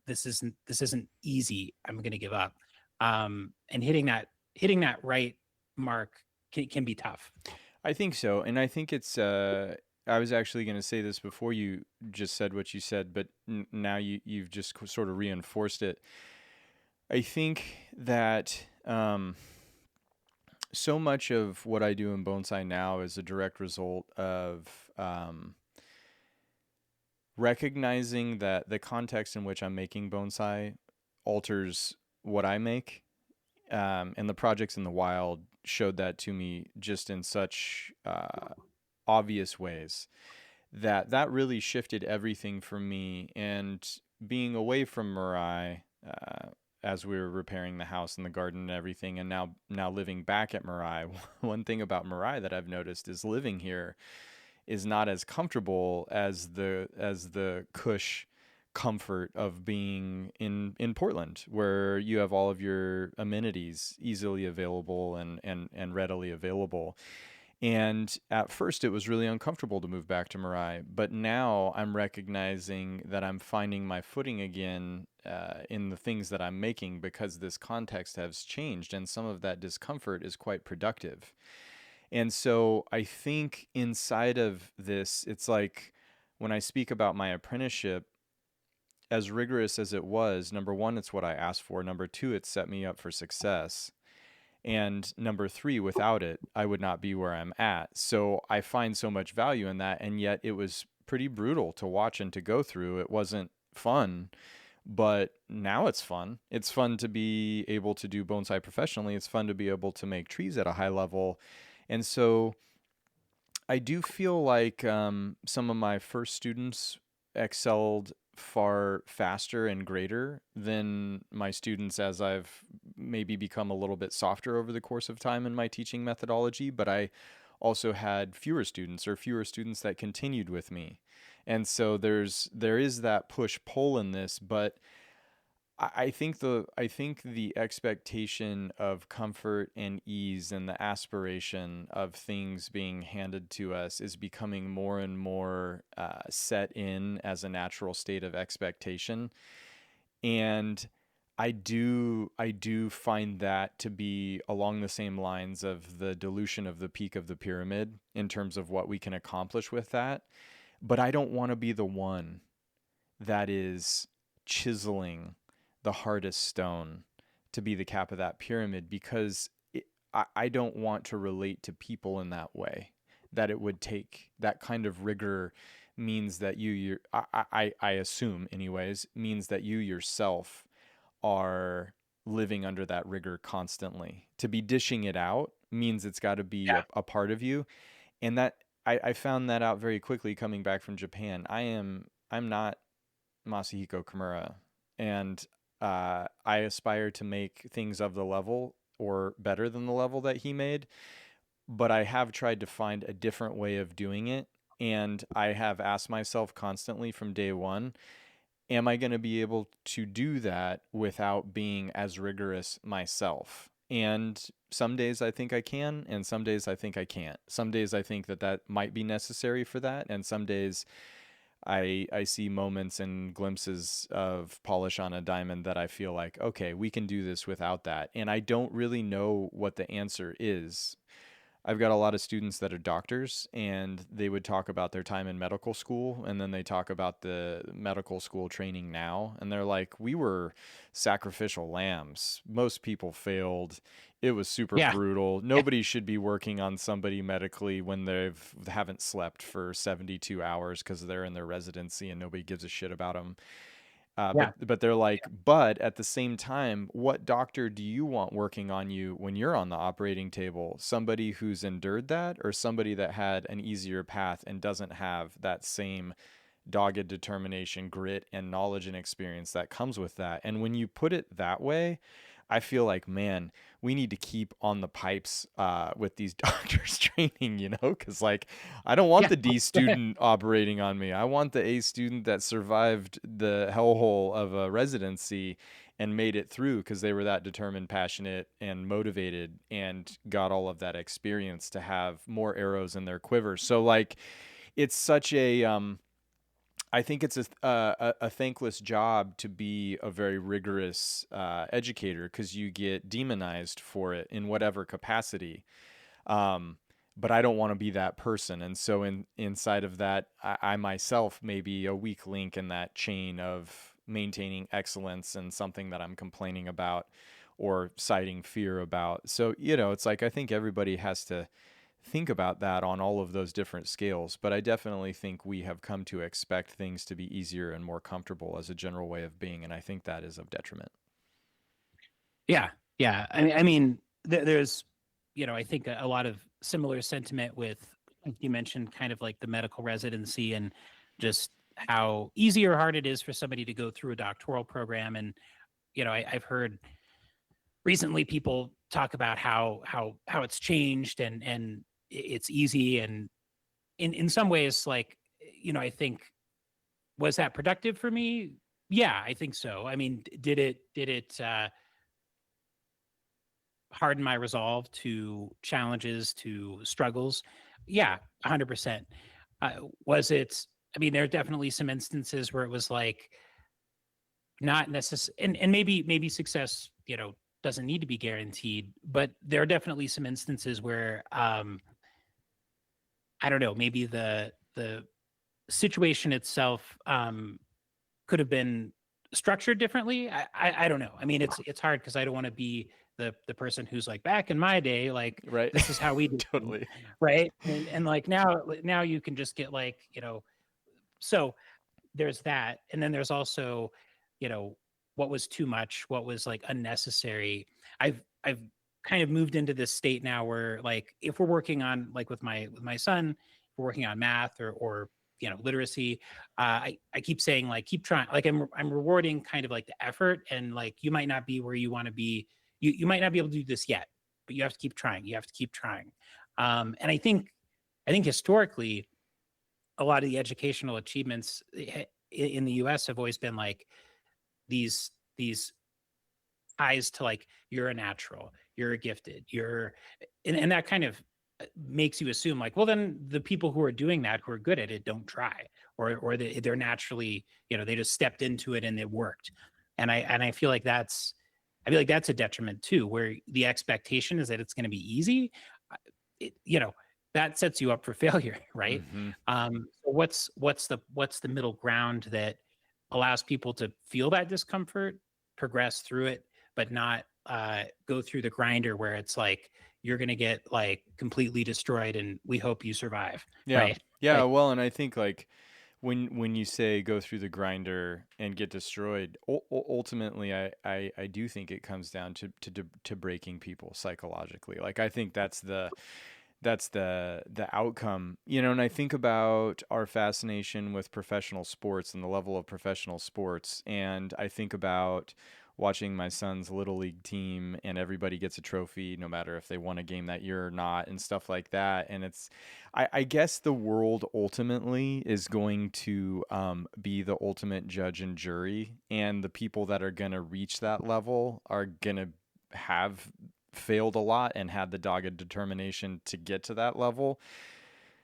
this isn't easy, I'm going to give up. And hitting that right mark can be tough. I think so, and I think it's I was actually going to say this before you just said what you said, but now you've just sort of reinforced it. I think that so much of what I do in bonsai now is a direct result of recognizing that the context in which I'm making bonsai alters what I make. And the projects in the wild showed that to me just in such obvious ways that that really shifted everything for me. And being away from Mirai, as we were repairing the house and the garden and everything, and now living back at Mirai, one thing about Mirai that I've noticed is living here is not as comfortable as the cush comfort of being in Portland, where you have all of your amenities easily available and readily available. And at first, it was really uncomfortable to move back to Mirai, but now I'm recognizing that I'm finding my footing again in the things that I'm making because this context has changed, and some of that discomfort is quite productive. And so I think inside of this, it's like when I speak about my apprenticeship, as rigorous as it was, number one, it's what I asked for. Number two, it set me up for success. And number three, without it, I would not be where I'm at. So I find so much value in that. And yet it was pretty brutal to watch and to go through. It wasn't fun, but now it's fun. It's fun to be able to do bonsai professionally. It's fun to be able to make trees at a high level. And so I do feel like some of my first students excelled far faster and greater than my students as I've maybe become a little bit softer over the course of time in my teaching methodology, but I also had fewer students or fewer students that continued with me. And so there is that push pull in this, but I think the expectation of comfort and ease and the aspiration of things being handed to us is becoming more and more set in as a natural state of expectation. And I do find that to be along the same lines of the dilution of the peak of the pyramid in terms of what we can accomplish with that. But I don't want to be the one that is chiseling the hardest stone to be the cap of that pyramid because I don't want to relate to people in that way. That it would take that kind of rigor means that I assume, anyways, means that you yourself are living under that rigor constantly. To be dishing it out means it's got to be Yeah. a part of you. And that I found that out very quickly coming back from Japan. I'm not Masahiko Kimura, and I aspire to make things of the level or better than the level that he made. But I have tried to find a different way of doing it, and I have asked myself constantly from day one, am I going to be able to do that without being as rigorous myself? And some days I think I can, and some days I think I can't. Some days I think that that might be necessary for that, and some days I see moments and glimpses of polish on a diamond that I feel like, okay, we can do this without that. And I don't really know what the answer is. I've got a lot of students that are doctors, and they would talk about their time in medical school, and then they talk about the medical school training now, and they're like, we were sacrificial lambs. Most people failed. It was super Yeah. brutal. Nobody should be working on somebody medically when they haven't slept for 72 hours because they're in their residency and nobody gives a shit about them. Yeah. But they're like, but at the same time, what doctor do you want working on you when you're on the operating table? Somebody who's endured that, or somebody that had an easier path and doesn't have that same dogged determination, grit, and knowledge and experience that comes with that? And when you put it that way, I feel like, man, we need to keep on the pipes with these doctors training, you know, because like I don't want Yeah. the D student operating on me. I want the A student that survived the hellhole of a residency and made it through because they were that determined, passionate, and motivated and got all of that experience to have more arrows in their quiver. So like it's such a I think it's a thankless job to be a very rigorous educator because you get demonized for it in whatever capacity. Um, but I don't want to be that person. And so inside of that, I myself may be a weak link in that chain of maintaining excellence and something that I'm complaining about or citing fear about. So, it's like I think everybody has to think about that on all of those different scales, but I definitely think we have come to expect things to be easier and more comfortable as a general way of being, and I think that is of detriment. Yeah, yeah. I mean, there's, I think a lot of similar sentiment with, like you mentioned, kind of like the medical residency and just how easy or hard it is for somebody to go through a doctoral program. And I've heard recently people talk about how it's changed and it's easy, and in some ways, like, I think, was that productive for me? Yeah, I think so. I mean, did it harden my resolve to challenges, to struggles? Yeah, 100%. Was it? I mean, there are definitely some instances where it was like not necessary, and maybe success, doesn't need to be guaranteed, but there are definitely some instances where I don't know, maybe the situation itself could have been structured differently. I don't know. I mean, it's hard because I don't want to be the person who's like, back in my day, like, Right. this is how we did things, Totally. right? And like now you can just get like, so there's that. And then there's also, you know, what was too much, what was like unnecessary. I've kind of moved into this state now where, like, if we're working on, like, with my son, if we're working on math or literacy, I keep saying, like, keep trying. Like, I'm rewarding kind of like the effort, and like, you might not be where you want to be. You might not be able to do this yet, but you have to keep trying. You have to keep trying. And I think historically, a lot of the educational achievements in the US have always been like these ties to, like, you're a natural, you're a gifted, and that kind of makes you assume, like, well, then the people who are doing that, who are good at it, don't try, or they're naturally, they just stepped into it and it worked. And I feel like that's a detriment too, where the expectation is that it's going to be easy. Uh, It, that sets you up for failure, right? Hmm. So what's the middle ground that allows people to feel that discomfort, progress through it, but not go through the grinder where it's like you're going to get, like, completely destroyed and we hope you survive, Yeah. right? Yeah. Like, Well, and I think like when you say go through the grinder and get destroyed, ultimately, I do think it comes down to breaking people psychologically. Like I think that's the outcome, and I think about our fascination with professional sports and the level of professional sports, and I think about watching my son's little league team and everybody gets a trophy no matter if they won a game that year or not and stuff like that. And I guess the world ultimately is going to be the ultimate judge and jury, and the people that are going to reach that level are going to have failed a lot and had the dogged determination to get to that level.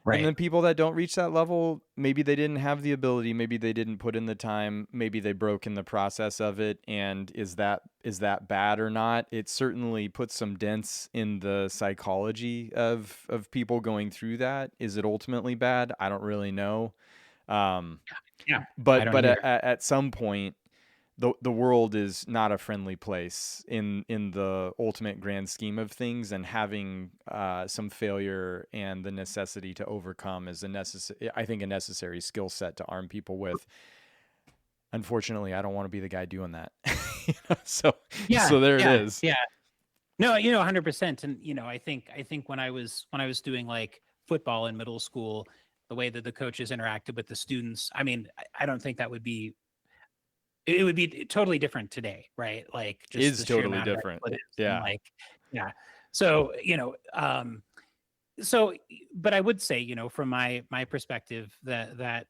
And right. then people that don't reach that level, maybe they didn't have the ability, maybe they didn't put in the time, maybe they broke in the process of it. And is that bad or not? It certainly puts some dents in the psychology of people going through that. Is it ultimately bad? I don't really know. Um, Yeah, I but don't but either. at some point, the world is not a friendly place in the ultimate grand scheme of things, and having some failure and the necessity to overcome is I think a necessary skill set to arm people with. Unfortunately, I don't want to be the guy doing that. So Yeah, so there it yeah, is. yeah. No, 100%. And I think when I was doing, like, football in middle school, the way that the coaches interacted with the students, I mean, I don't think that would be it would be totally different today, right? Like, just Is the sheer totally amount of different. expletives and, Yeah. like, yeah. So, so, but I would say, from my perspective, that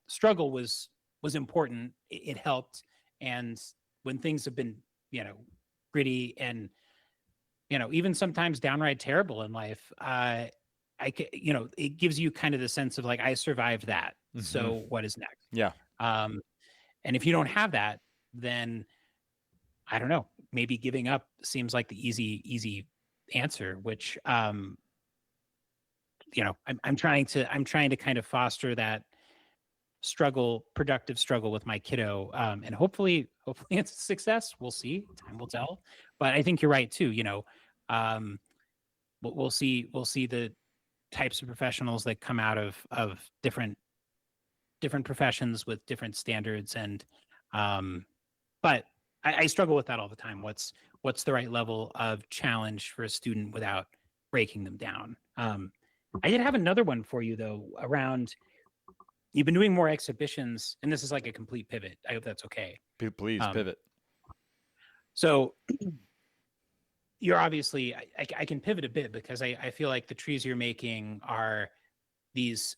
struggle was important. It helped. And when things have been, gritty and, even sometimes downright terrible in life, it gives you kind of the sense of, like, I survived that. Hmm. So what is next? Yeah. Um, and if you don't have that, then I don't know, maybe giving up seems like the easy answer, which, I'm trying to kind of foster that productive struggle with my kiddo. And hopefully it's a success. We'll see. Time will tell. But I think you're right too. Um, we'll see the types of professionals that come out of different professions with different standards. And but I struggle with that all the time. What's the right level of challenge for a student without breaking them down? I did have another one for you though around. You've been doing more exhibitions, and this is like a complete pivot. I hope that's okay. Please Um, pivot. so you're obviously, I can pivot a bit because I feel like the trees you're making are these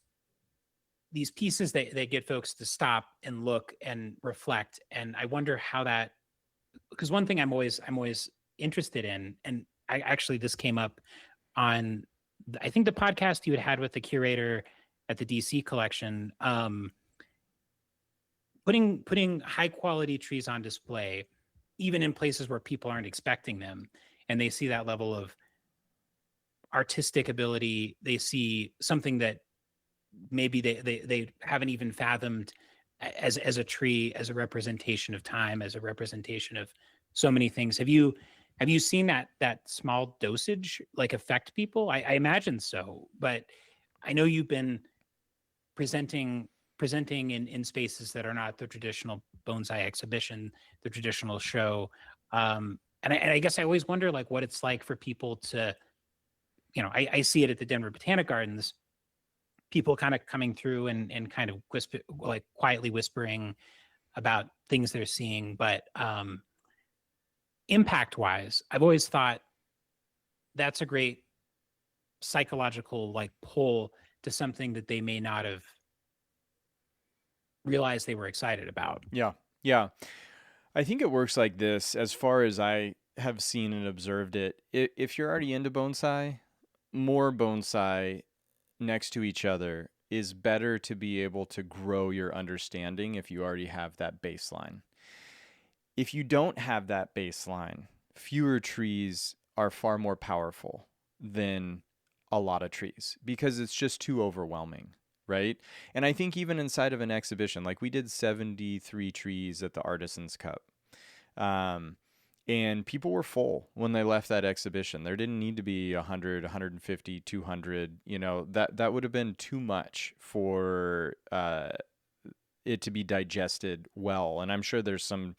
these pieces that get folks to stop and look and reflect. And I wonder how that, because one thing I'm always interested in, and I actually this came up on I think the podcast you had with the curator at the DC collection. Putting high quality trees on display, even in places where people aren't expecting them, and they see that level of artistic ability. They see something that maybe they haven't even fathomed as a tree, as a representation of time, as a representation of so many things. Have you seen that small dosage like affect people? I imagine so, but I know you've been presenting in spaces that are not the traditional bonsai exhibition, the traditional show. And I guess I always wonder like what it's like for people to, I see it at the Denver Botanic Gardens, people kind of coming through and kind of like quietly whispering about things they're seeing. But impact wise, I've always thought that's a great psychological like pull to something that they may not have realized they were excited about. Yeah. Yeah. I think it works like this as far as I have seen and observed it. If you're already into bonsai, more bonsai next to each other is better to be able to grow your understanding if you already have that baseline. If you don't have that baseline, fewer trees are far more powerful than a lot of trees because it's just too overwhelming, right? And I think even inside of an exhibition, like we did 73 trees at the Artisans Cup. Um, and people were full when they left that exhibition. There didn't need to be 100, 150, 200. That would have been too much for it to be digested well. And I'm sure there's some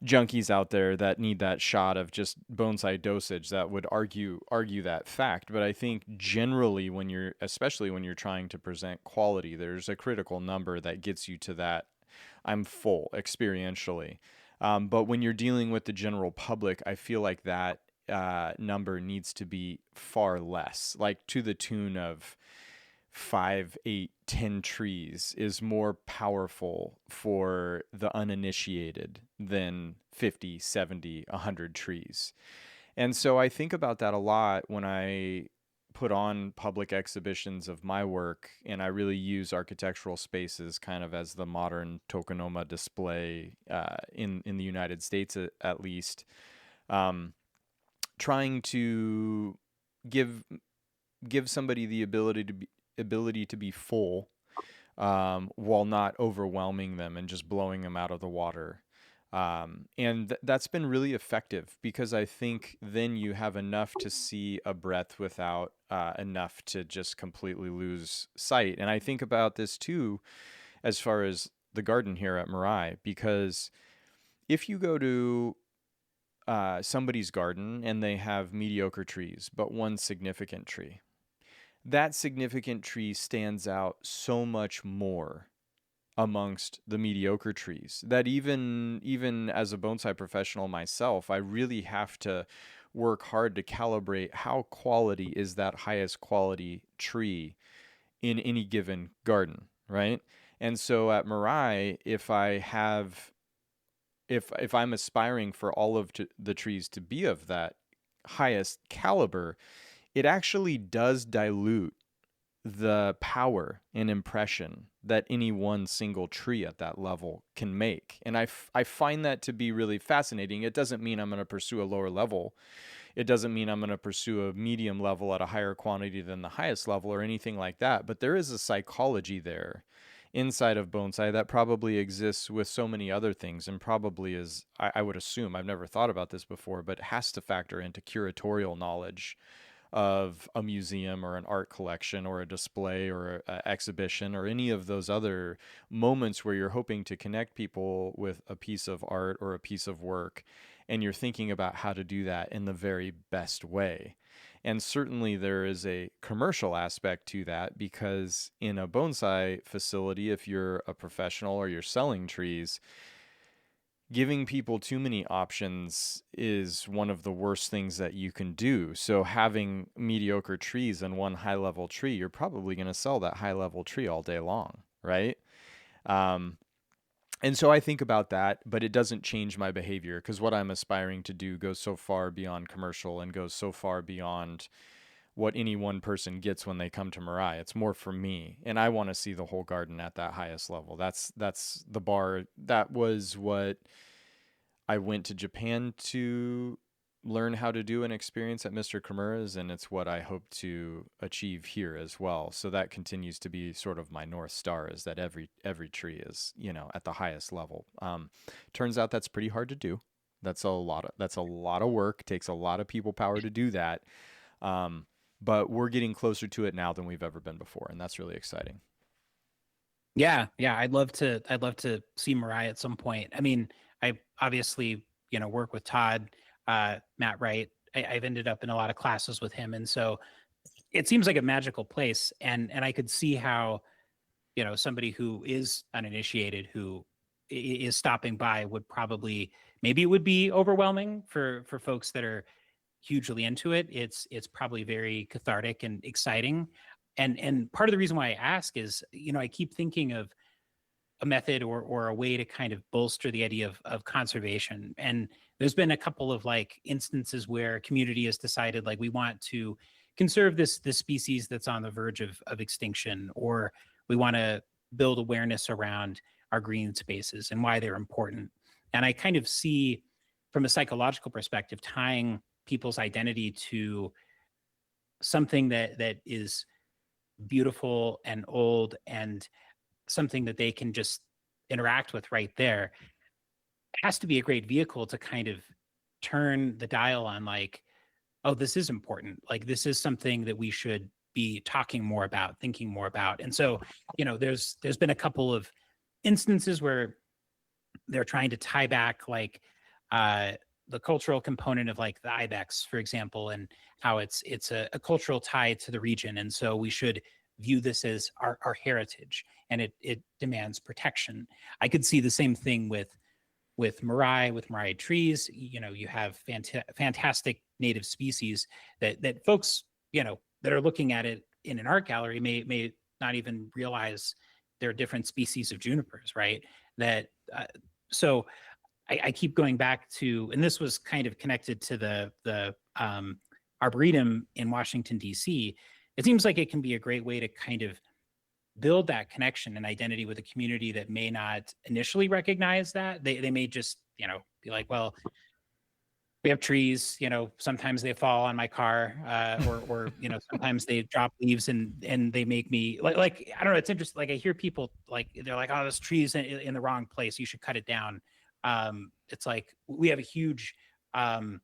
junkies out there that need that shot of just bonsai dosage that would argue that fact. But I think generally especially when you're trying to present quality, there's a critical number that gets you to that I'm full experientially. But when you're dealing with the general public, I feel like that number needs to be far less, like to the tune of 5, 8, 10 trees is more powerful for the uninitiated than 50, 70, 100 trees. And so I think about that a lot when I put on public exhibitions of my work, and I really use architectural spaces kind of as the modern tokonoma display in the United States at least, trying to give somebody the ability to be full while not overwhelming them and just blowing them out of the water. And that's been really effective because I think then you have enough to see a breadth without enough to just completely lose sight. And I think about this too, as far as the garden here at Mirai, because if you go to somebody's garden and they have mediocre trees, but one significant tree, that significant tree stands out so much more amongst the mediocre trees that even as a bonsai professional myself, I really have to work hard to calibrate how quality is that highest quality tree in any given garden, right? And so at Mirai, if I'm aspiring for all of the trees to be of that highest caliber, it actually does dilute the power and impression that any one single tree at that level can make. And I find that to be really fascinating. It doesn't mean I'm going to pursue a lower level. It doesn't mean I'm going to pursue a medium level at a higher quantity than the highest level or anything like that. But there is a psychology there inside of bonsai that probably exists with so many other things, and probably is, I would assume, I've never thought about this before, but has to factor into curatorial knowledge of a museum or an art collection or a display or an exhibition or any of those other moments where you're hoping to connect people with a piece of art or a piece of work, and you're thinking about how to do that in the very best way. And certainly there is a commercial aspect to that, because in a bonsai facility, if you're a professional or you're selling trees, giving people too many options is one of the worst things that you can do. So having mediocre trees and one high level tree, you're probably going to sell that high level tree all day long, right? Um, and so I think about that, but it doesn't change my behavior, because what I'm aspiring to do goes so far beyond commercial and goes so far beyond what any one person gets when they come to Mirai. It's more for me, and I want to see the whole garden at that highest level. That's the bar. That was what I went to Japan to learn how to do an experience at Mr. Kimura's, and it's what I hope to achieve here as well. So that continues to be sort of my North Star, is that every tree is, at the highest level. Turns out that's pretty hard to do. That's a lot of work. Takes a lot of people power to do that. But we're getting closer to it now than we've ever been before, and that's really exciting. Yeah, yeah, I'd love to see Mirai at some point. I mean, I obviously, work with Todd, Matt Wright. I've ended up in a lot of classes with him, and so it seems like a magical place. And I could see how, somebody who is uninitiated, who is stopping by, would probably, maybe it would be overwhelming for folks that are hugely into it. It's probably very cathartic and exciting. And part of the reason why I ask is, I keep thinking of a method or a way to kind of bolster the idea of conservation. And there's been a couple of like instances where community has decided, like, we want to conserve this species that's on the verge of extinction, or we want to build awareness around our green spaces and why they're important. And I kind of see, from a psychological perspective, tying people's identity to something that is beautiful and old, and something that they can just interact with right there. It has to be a great vehicle to kind of turn the dial on, like, oh, this is important. Like, this is something that we should be talking more about, thinking more about. And so, there's been a couple of instances where they're trying to tie back, like, uh the cultural component of, like, the ibex, for example, and how it's a cultural tie to the region, and so we should view this as our heritage, and it demands protection. I could see the same thing with Mirai trees. You have fantastic native species that folks, that are looking at it in an art gallery, may not even realize there are different species of junipers, right? That so I keep going back to, and this was kind of connected to the Arboretum in Washington, D.C. It seems like it can be a great way to kind of build that connection and identity with a community that may not initially recognize that. They may just, be like, well, we have trees, sometimes they fall on my car, or sometimes they drop leaves and they make me like, I don't know, it's interesting. Like, I hear people, like, they're like, oh, this tree's in the wrong place, you should cut it down. It's like, we have a huge um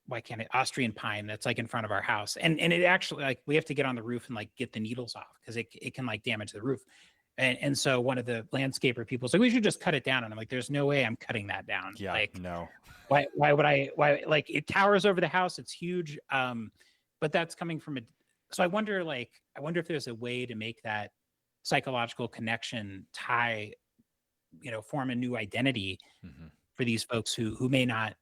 why can't it, Austrian pine that's like in front of our house, and it actually, like, we have to get on the roof and like get the needles off, because it can like damage the roof. And so one of the landscaper people's like, we should just cut it down, and I'm like, there's no way I'm cutting that down. Yeah, Like, no. why would I, why, like, it towers over the house, it's huge. But that's coming from a, so I wonder if there's a way to make that psychological connection tie, form a new identity Hmm. for these folks who may not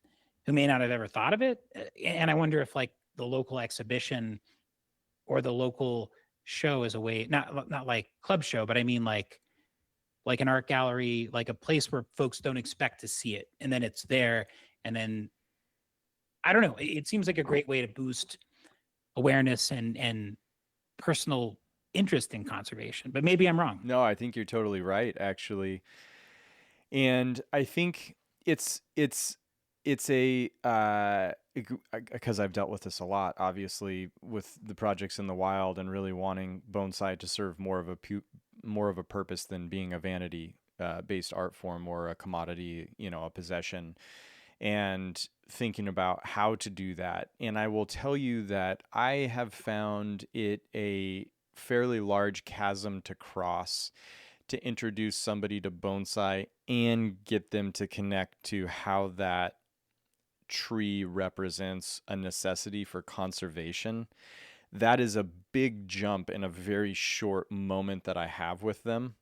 have ever thought of it. And I wonder if, like, the local exhibition or the local show is a way, not like club show, but I mean, like an art gallery, like a place where folks don't expect to see it, and then it's there. And then, I don't know, it seems like a great way to boost awareness and personal interest in conservation, but maybe I'm wrong. No, I think you're totally right, actually. And I think it's It's a because I've dealt with this a lot, obviously, with the projects in the wild and really wanting bonsai to serve more of a purpose than being a vanity based art form or a commodity, a possession, and thinking about how to do that. And I will tell you that I have found it a fairly large chasm to cross to introduce somebody to bonsai and get them to connect to how that tree represents a necessity for conservation. That is a big jump in a very short moment that I have with them.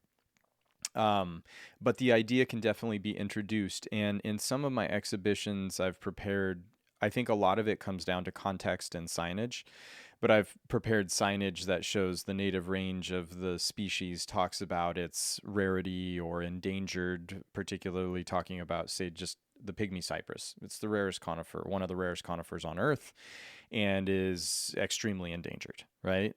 But the idea can definitely be introduced. And in some of my exhibitions I've prepared, I think a lot of it comes down to context and signage. But I've prepared signage that shows the native range of the species, talks about its rarity or endangered, particularly talking about, say, just the pygmy cypress. It's the rarest conifer, one of the rarest conifers on Earth, and is extremely endangered, right?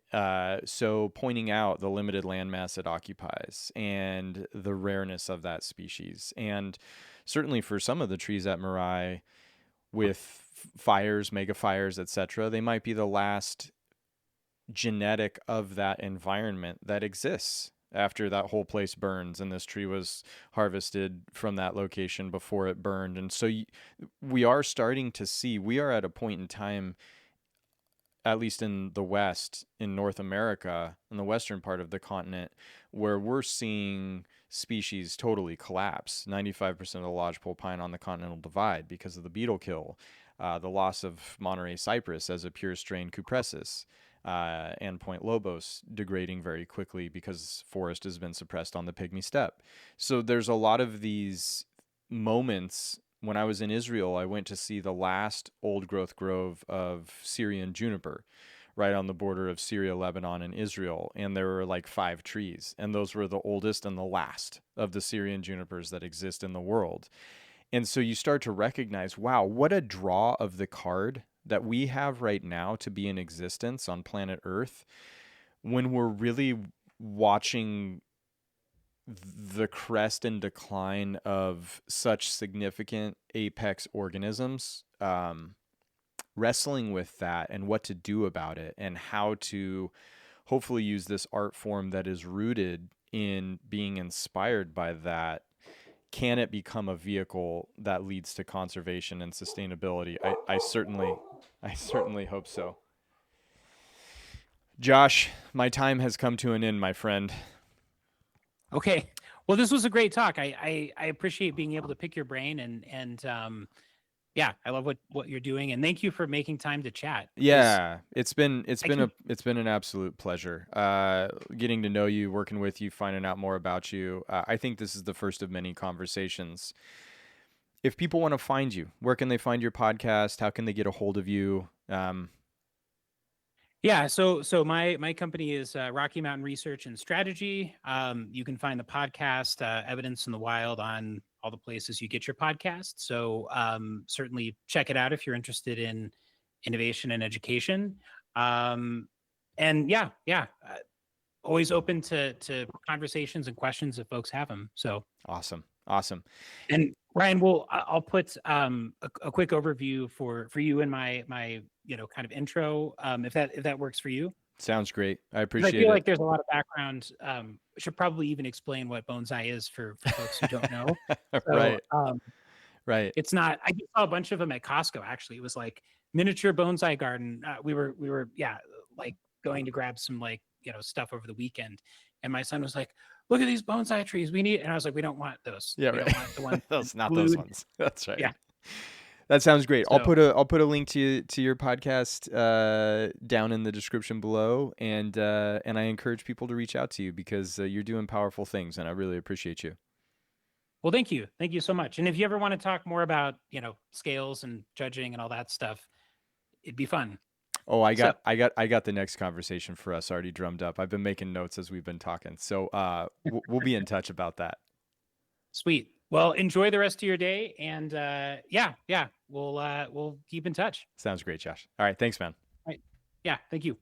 So pointing out the limited landmass it occupies and the rareness of that species. And certainly for some of the trees at Mirai, with fires, mega fires, etc., they might be the last genetic of that environment that exists after that whole place burns, and this tree was harvested from that location before it burned. And so we are starting to see, we are at a point in time, at least in the West, in North America, in the western part of the continent, where we're seeing species totally collapse. 95% of the lodgepole pine on the Continental Divide because of the beetle kill, the loss of Monterey cypress as a pure strain cupressus, and Point Lobos degrading very quickly because forest has been suppressed on the pygmy steppe. So there's a lot of these moments. When I was in Israel, I went to see the last old growth grove of Syrian juniper right on the border of Syria, Lebanon, and Israel. And there were like 5 trees. And those were the oldest and the last of the Syrian junipers that exist in the world. And so you start to recognize, wow, what a draw of the card that we have right now to be in existence on planet Earth, when we're really watching the crest and decline of such significant apex organisms, wrestling with that and what to do about it, and how to hopefully use this art form that is rooted in being inspired by that. Can it become a vehicle that leads to conservation and sustainability? I certainly hope so. Josh, my time has come to an end, my friend. Okay. Well, this was a great talk. I appreciate being able to pick your brain, and yeah, I love what you're doing, and thank you for making time to chat. Yeah, it's been an absolute pleasure. Getting to know you, working with you, finding out more about you. I think this is the first of many conversations. If people want to find you, where can they find your podcast? How can they get a hold of you? Yeah, so my company is Rocky Mountain Research and Strategy. You can find the podcast Evidence in the Wild on all the places you get your podcast. So certainly check it out if you're interested in innovation and education. And always open to conversations and questions if folks have them. So Awesome. And Ryan, I'll put a quick overview for you and my kind of intro, if that works for you. Sounds great. I 'Cause appreciate I feel it. like there's a lot of background. Should probably even explain what bonsai is for folks who don't know. So, Right. Right. it's not. I just saw a bunch of them at Costco. Actually, it was like miniature bonsai garden. We were like going to grab some stuff over the weekend, and my son was like, "Look at these bonsai trees. We need." And I was like, "We don't want those. Yeah, We right. don't want the ones Those, not glued." those ones. That's right. Yeah. That sounds great. I'll So put a link to your podcast down in the description below, and I encourage people to reach out to you because you're doing powerful things, and I really appreciate you. well, thank you so much. And if you ever want to talk more about scales and judging and all that stuff, it'd be fun. Oh, I So got the next conversation for us already drummed up. I've been making notes as we've been talking, so we'll be in touch about that. sweet. Well, enjoy the rest of your day, and we'll keep in touch. Sounds great, Josh. All right, thanks, man. Right. Yeah. Thank you.